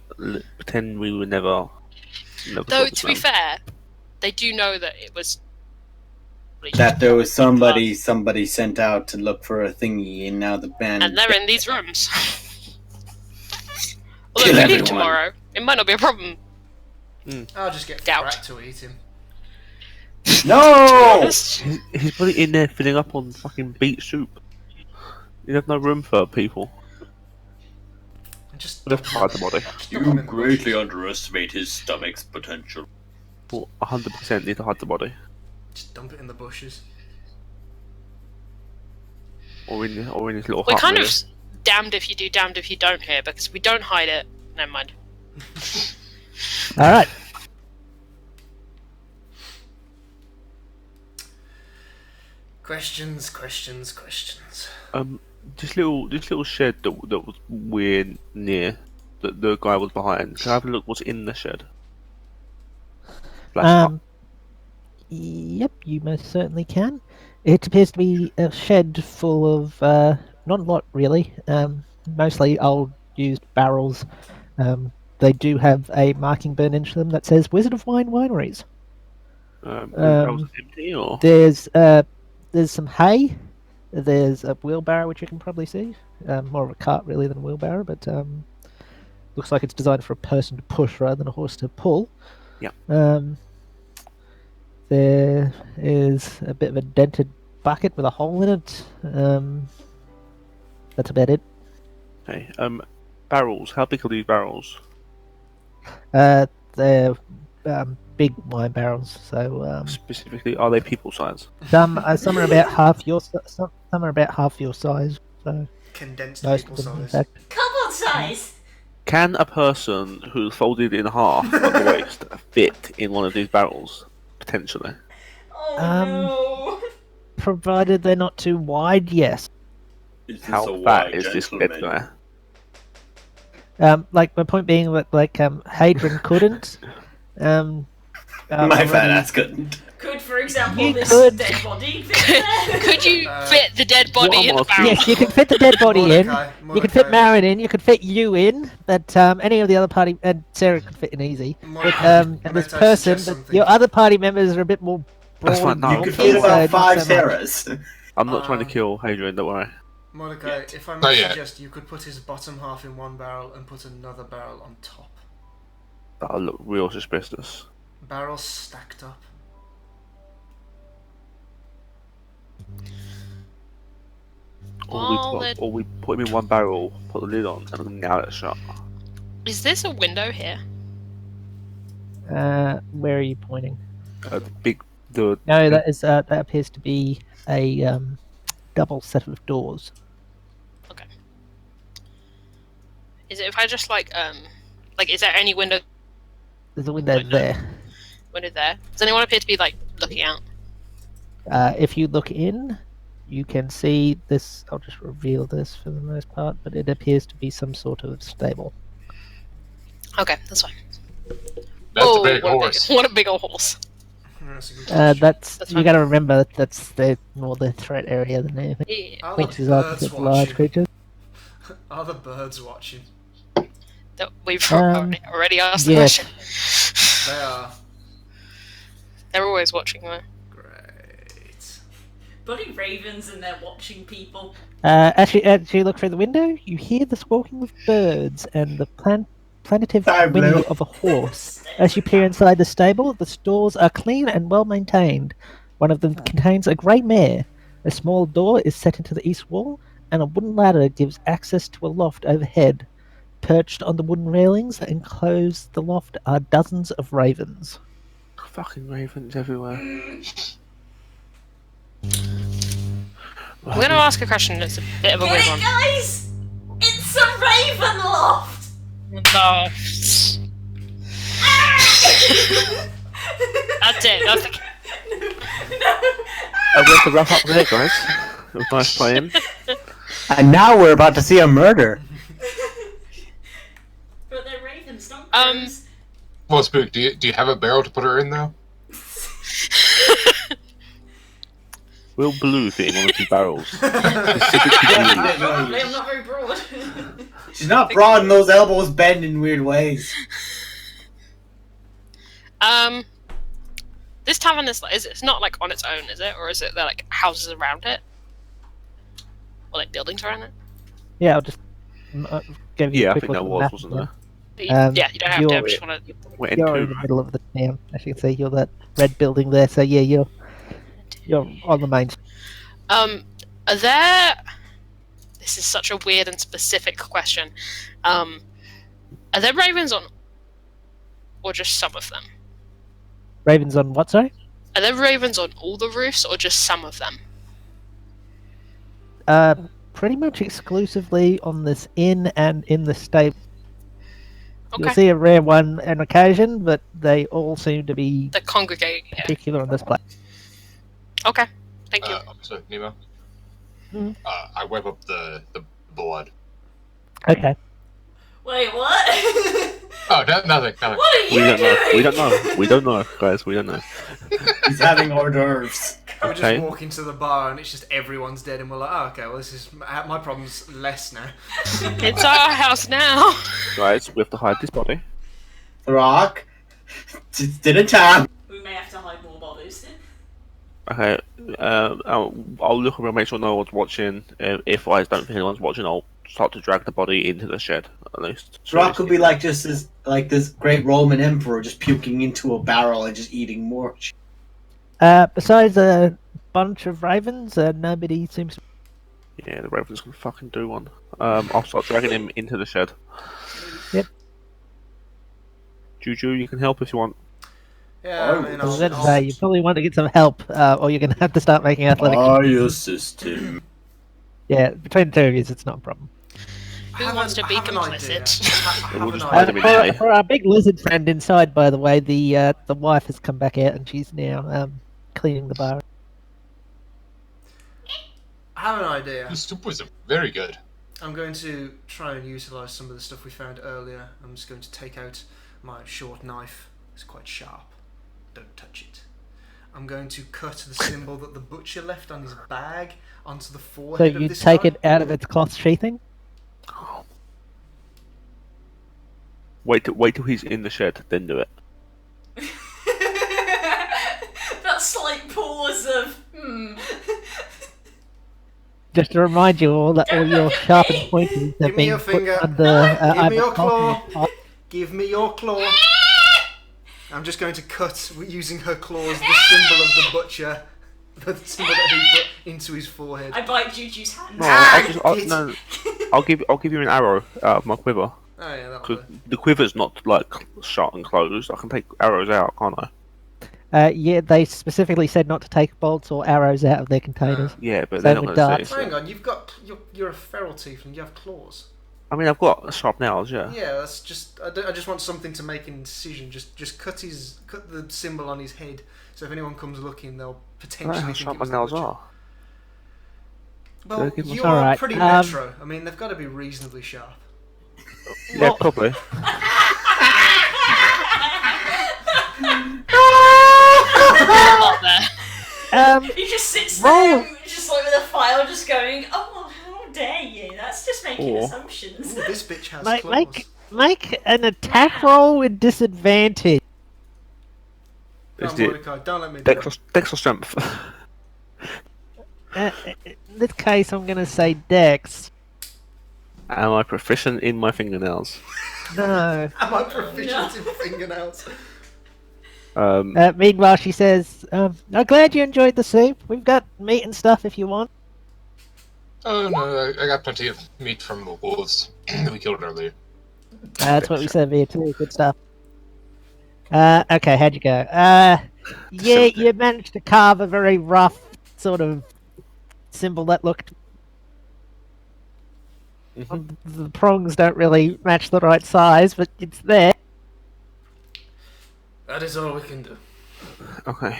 pretend we were never. Though, saw this to be man. fair, they do know that it was. That there was somebody sent out to look for a thingy, and now the band. And they're in these rooms. Kill Although if we leave everyone. tomorrow, it might not be a problem. I'll just get Doubt. Frat to eat him. No! He's probably in there filling up on fucking beet soup. You have no room for people. Just Let's hide the body. You greatly underestimate his stomach's potential. Well, 100% need to hide the body. Just dump it in the bushes. Or in his little We're hut. kind really. of damned if you do, damned if you don't here, because if we don't hide it, never mind. Alright. Questions. This little shed that was we're near, that the guy was behind. Can I have a look what's in the shed? Flash up. Yep, you most certainly can. It appears to be a shed full of not a lot really, mostly old used barrels. They do have a marking burned into them that says Wizard of Wine Wineries. Are the barrels empty or? There's some hay. There's a wheelbarrow which you can probably see. More of a cart really than a wheelbarrow, but looks like it's designed for a person to push rather than a horse to pull. Yeah. There is a bit of a dented bucket with a hole in it. That's about it. Okay. Barrels. How big are these barrels? They're big wine barrels, so Specifically, are they people size? some are about half your some are about half your size. So Condensed most people of them, in size. fact. Cupboard size. Can a person who's folded in half at the waist fit in one of these barrels? Potentially. Oh no. Provided they're not too wide, yes. Is this a How fat white is this gentleman? dead guy? Like my point being that Hadrian couldn't. My fat already- ass couldn't. Could, for example, You this could. dead body fit there? Could you fit the dead body in the What I'm barrel? Yes, you can fit the dead body in. Mordecai, You could fit Mordecai. Marin in. You could fit you in. But any of the other party and Sarah could fit in easy. But Mordecai, and can this I person, suggest but something? your other party members are a bit more broad. That's fine, and no. You Oh, could bulky, fit okay. so about not 5 so much. Sarahs. I'm not trying to kill Hadrian, don't worry. Mordecai, if I Not may yet. suggest, you could put his bottom half in one barrel and put another barrel on top. That'll look real suspicious. Barrels stacked up. Or we put him in one barrel, put the lid on, and then now it's shut. Is this a window here? Where are you pointing? The No, that is that appears to be a double set of doors. Is it if I just like, is there any window There's a window there. there? Does anyone appear to be like looking out? If you look in, you can see this. I'll just reveal this for the most part, but it appears to be some sort of stable. Okay, that's fine. That's Oh, a big what horse. What a big old horse. That's a good question. That's That's you fine. got to remember that's more the threat area than anything. Yeah. Are the Horses are birds considered large watching? creatures. Are the birds watching? We've Um, already asked the yes. question. They are. They're always watching though. Great. Bloody ravens and they're watching people. As you look through the window, you hear the squawking of birds and the plaintive Sorry, whinny Blue. of a horse. As you peer inside the stable, the stalls are clean and well maintained. One of them contains a grey mare. A small door is set into the east wall, and a wooden ladder gives access to a loft overhead. Perched on the wooden railings that enclose the loft are dozens of ravens. fucking ravens everywhere. I'm gonna ask a question that's a bit of a Get weird it, one. guys? It's a raven loft! Lofts. That's it. That's the... We have to wrap up there, guys. It was nice playing. And now we're about to see a murder. But they're ravens, not Um, crows. Well, Spook, do you have a barrel to put her in though? Will Blue fit in one of these barrels? Probably, I'm not very broad. She's not broad and those elbows bend in weird ways. This tavern is it's not like on its own, is it, or is it there like houses around it, or like buildings around it? Yeah, I'll just give you Yeah, a I quick think there look was, at the wasn't map. there? Yeah, you don't have to. I you're- just want to. We're in You're in the two. middle of the town, as you can see. You're that red building there, so yeah, you're on the main. Are there? This is such a weird and specific question. Are there ravens on, or just some of them? Ravens on what, sorry? Are there ravens on all the roofs, or just some of them? Pretty much exclusively on this inn and in the stable. You'll Okay. see a rare one on occasion, but they all seem to be The congregate. Yeah. particular on this place. Okay. Thank you. So Nemo. Mhm. I whip up the blood. Okay. Wait, what? Oh, nothing. What are We you don't know. doing? We don't know. We don't know, guys. We don't know. He's having hors d'oeuvres. We just walk into the bar and it's just everyone's dead, and we're like, oh, okay, well, this is my problem's less now. It's our house now. Guys, we have to hide this body. Rock. It's dinner time. We may have to hide more bodies. Okay, I'll look around, make sure no one's watching. If I don't think anyone's watching, I'll start to drag the body into the shed, at least. Rock could be like just this great Roman emperor just puking into a barrel and just eating more. Besides a bunch of ravens, nobody seems to... Yeah, the Raven's gonna fucking do one. I'll start dragging him into the shed. Yep. Juju, you can help if you want. Yeah, I mean, I was going to say, you probably want to get some help, or you're going to have to start making athletic... Fire system. Yeah, between the two of you, it's not a problem. Who wants to be complicit? We'll just hide him in the For our big lizard friend inside, by the way, the wife has come back out and she's now cleaning the bar. I have an idea. The soup was very good. I'm going to try and utilise some of the stuff we found earlier. I'm just going to take out my short knife. It's quite sharp. Don't touch it. I'm going to cut the symbol that the butcher left on his bag onto the So forehead of you this take guy. it out of its cloth sheathing? Wait till he's in the shed, then do it. That slight pause of Just to remind you all that all your sharpened pointers have Give me been your put finger. under... Give me your either claw. cloth or- Give me your claw. I'm just going to cut, using her claws, the symbol of the butcher. The symbol that he put into his forehead. I bite Juju's hand. No, I'll give you an arrow out of my quiver. Oh yeah, that'll Because do. the quiver's not like shut and closed. I can take arrows out, can't I? yeah, they specifically said not to take bolts or arrows out of their containers. Yeah, but Same they're not with going to darts. see. Hang on, you're a feral tiefling. You have claws. I mean, I've got sharp nails. Yeah. Yeah, that's just. I just want something to make an incision. Just cut the symbol on his head. So if anyone comes looking, they'll I don't potentially know how think sharp it my was the nails butcher. are. Well, Give us- you All are right, pretty metro. I mean, they've got to be reasonably sharp. Yeah, probably. Not there. He just sits Roll. there, just like with a file, just going, "Oh, how dare you? That's just making Or- assumptions." Ooh, this bitch has Make, claws. make an attack roll with disadvantage. Come Is on, it Mordecai, don't let me do it. Dex or strength? In this case, I'm going to say Dex. Am I proficient in my fingernails? No. Am I proficient in fingernails? Meanwhile, she says, I'm glad you enjoyed the soup. We've got meat and stuff if you want. Oh no, I got plenty of meat from the wolves that we killed earlier. That's what we said here too. Good stuff. Okay, how'd you go? Yeah, you managed to carve a very rough sort of symbol that looked... The prongs don't really match the right size, but it's there. That is all we can do. Okay.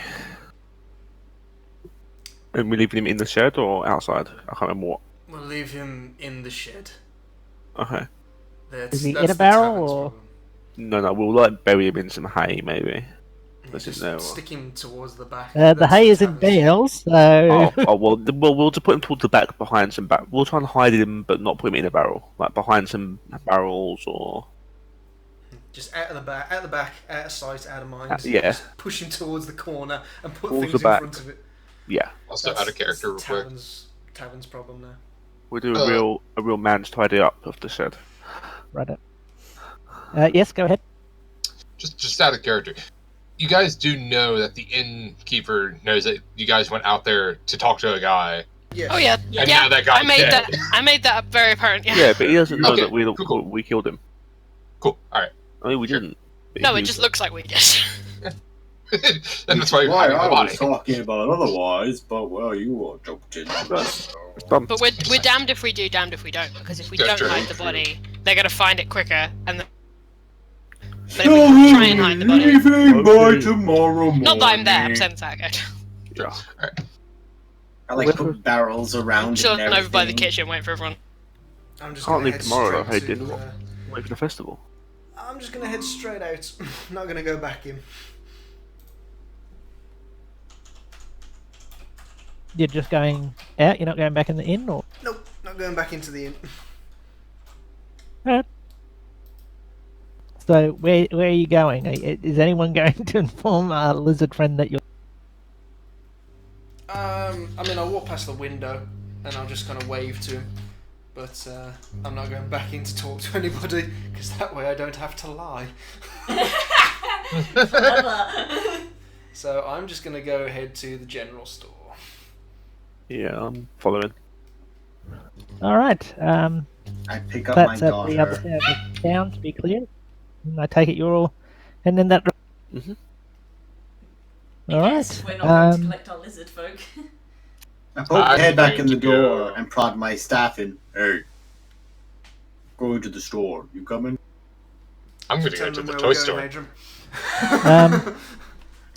And we leaving him in the shed or outside? I can't remember what. We'll leave him in the shed. Okay. Is he in a barrel, or- No, we'll like bury him in some hay, maybe. That's Just in there. stick him towards the back. The That's hay is in taverns. bales, so... We'll just put him towards the back, behind some back. We'll try and hide him, but not put him in a barrel, like behind some barrels or. Just out of the back, out of sight, out of mind. Yeah. Just push him towards the corner and put Towards things the in back. front of it. Yeah, Also, out of character, real that's quick. Tavern's problem now. we'll do a real man's tidy up of the shed. Right up. Yes, go ahead. Just out of character. You guys do know that the innkeeper knows that you guys went out there to talk to a guy. Yeah. Oh yeah, And yeah. now that guy's I made dead. I made that very apparent. Yeah. Yeah, but he doesn't know Okay, that cool. we killed him. Cool. All right. I mean, we didn't. But No, he it just was- looks like we did. And that's why you're Why hiding the I body. was talking about otherwise, but well, you all jumped in. So. Done. But we're damned if we do, damned if we don't. Because if we That's don't true. hide the body, they're gonna find it quicker. And but if we try and hide the body, Leaving by Okay. tomorrow morning. not that I'm there, I'm saying that good. Yeah. I like put barrels around it Chilling and over by the everything. kitchen, waiting for everyone. I'm just Can't gonna leave head tomorrow, straight hey, didn't to, we? Wait for the festival. I'm just gonna head straight out. Not gonna go back in. You're just going out. You're not going back in the inn, or Nope, not going back into the inn. Alright. So where are you going? Is anyone going to inform our lizard friend that you're? I mean, I'll walk past the window and I'll just kind of wave to him. But I'm not going back in to talk to anybody because that way I don't have to lie. So I'm just going to go ahead to the general store. Yeah, I'm following. All right. I pick up my That's at the other daughter. side of the town, to be clear. And I take it you're all, and then that. Mm-hmm. All Yes, right. we're not going to collect our lizard folk. I poke my head back in the I'm going to door go- and prod my staff in. Hey, going to the store. You coming? I'm going to Tell go to them the where toy we're store. going, Adrian.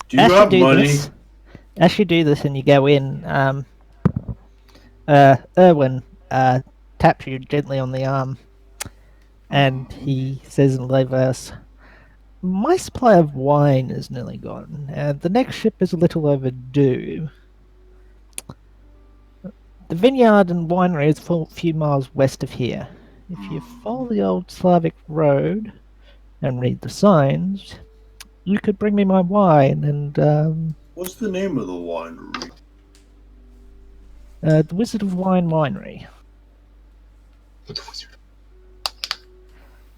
Do you As have do money? This, as you do this and you go in, Erwin taps you gently on the arm, and he says in low voice, "My supply of wine is nearly gone, and the next ship is a little overdue. The vineyard and winery is a few miles west of here. If you follow the old Slavic road and read the signs, you could bring me my wine and What's the name of the winery? the Wizard of Wine Winery. With the wizard.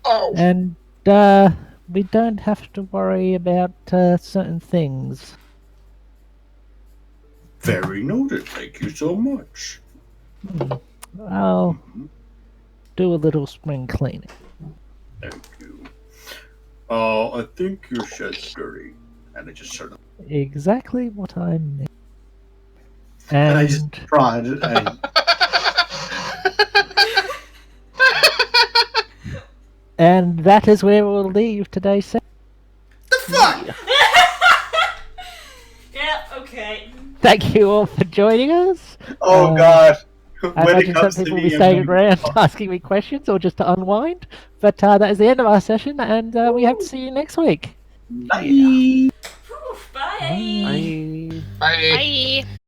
Oh! And we don't have to worry about certain things. Very noted. Thank you so much. I'll do a little spring cleaning." Thank you. I think your shed's dirty. And I just sort of. Exactly what I meant. And I And just prod it. and that is where we'll leave today's session. The fuck? Yeah, okay. Thank you all for joining us. Oh God! I When it imagine some comes to people will me, be I'm staying gonna- around asking me questions or just to unwind. But that is the end of our session, and we hope to see you next week. Bye. Whew, bye. Bye. Bye. Bye.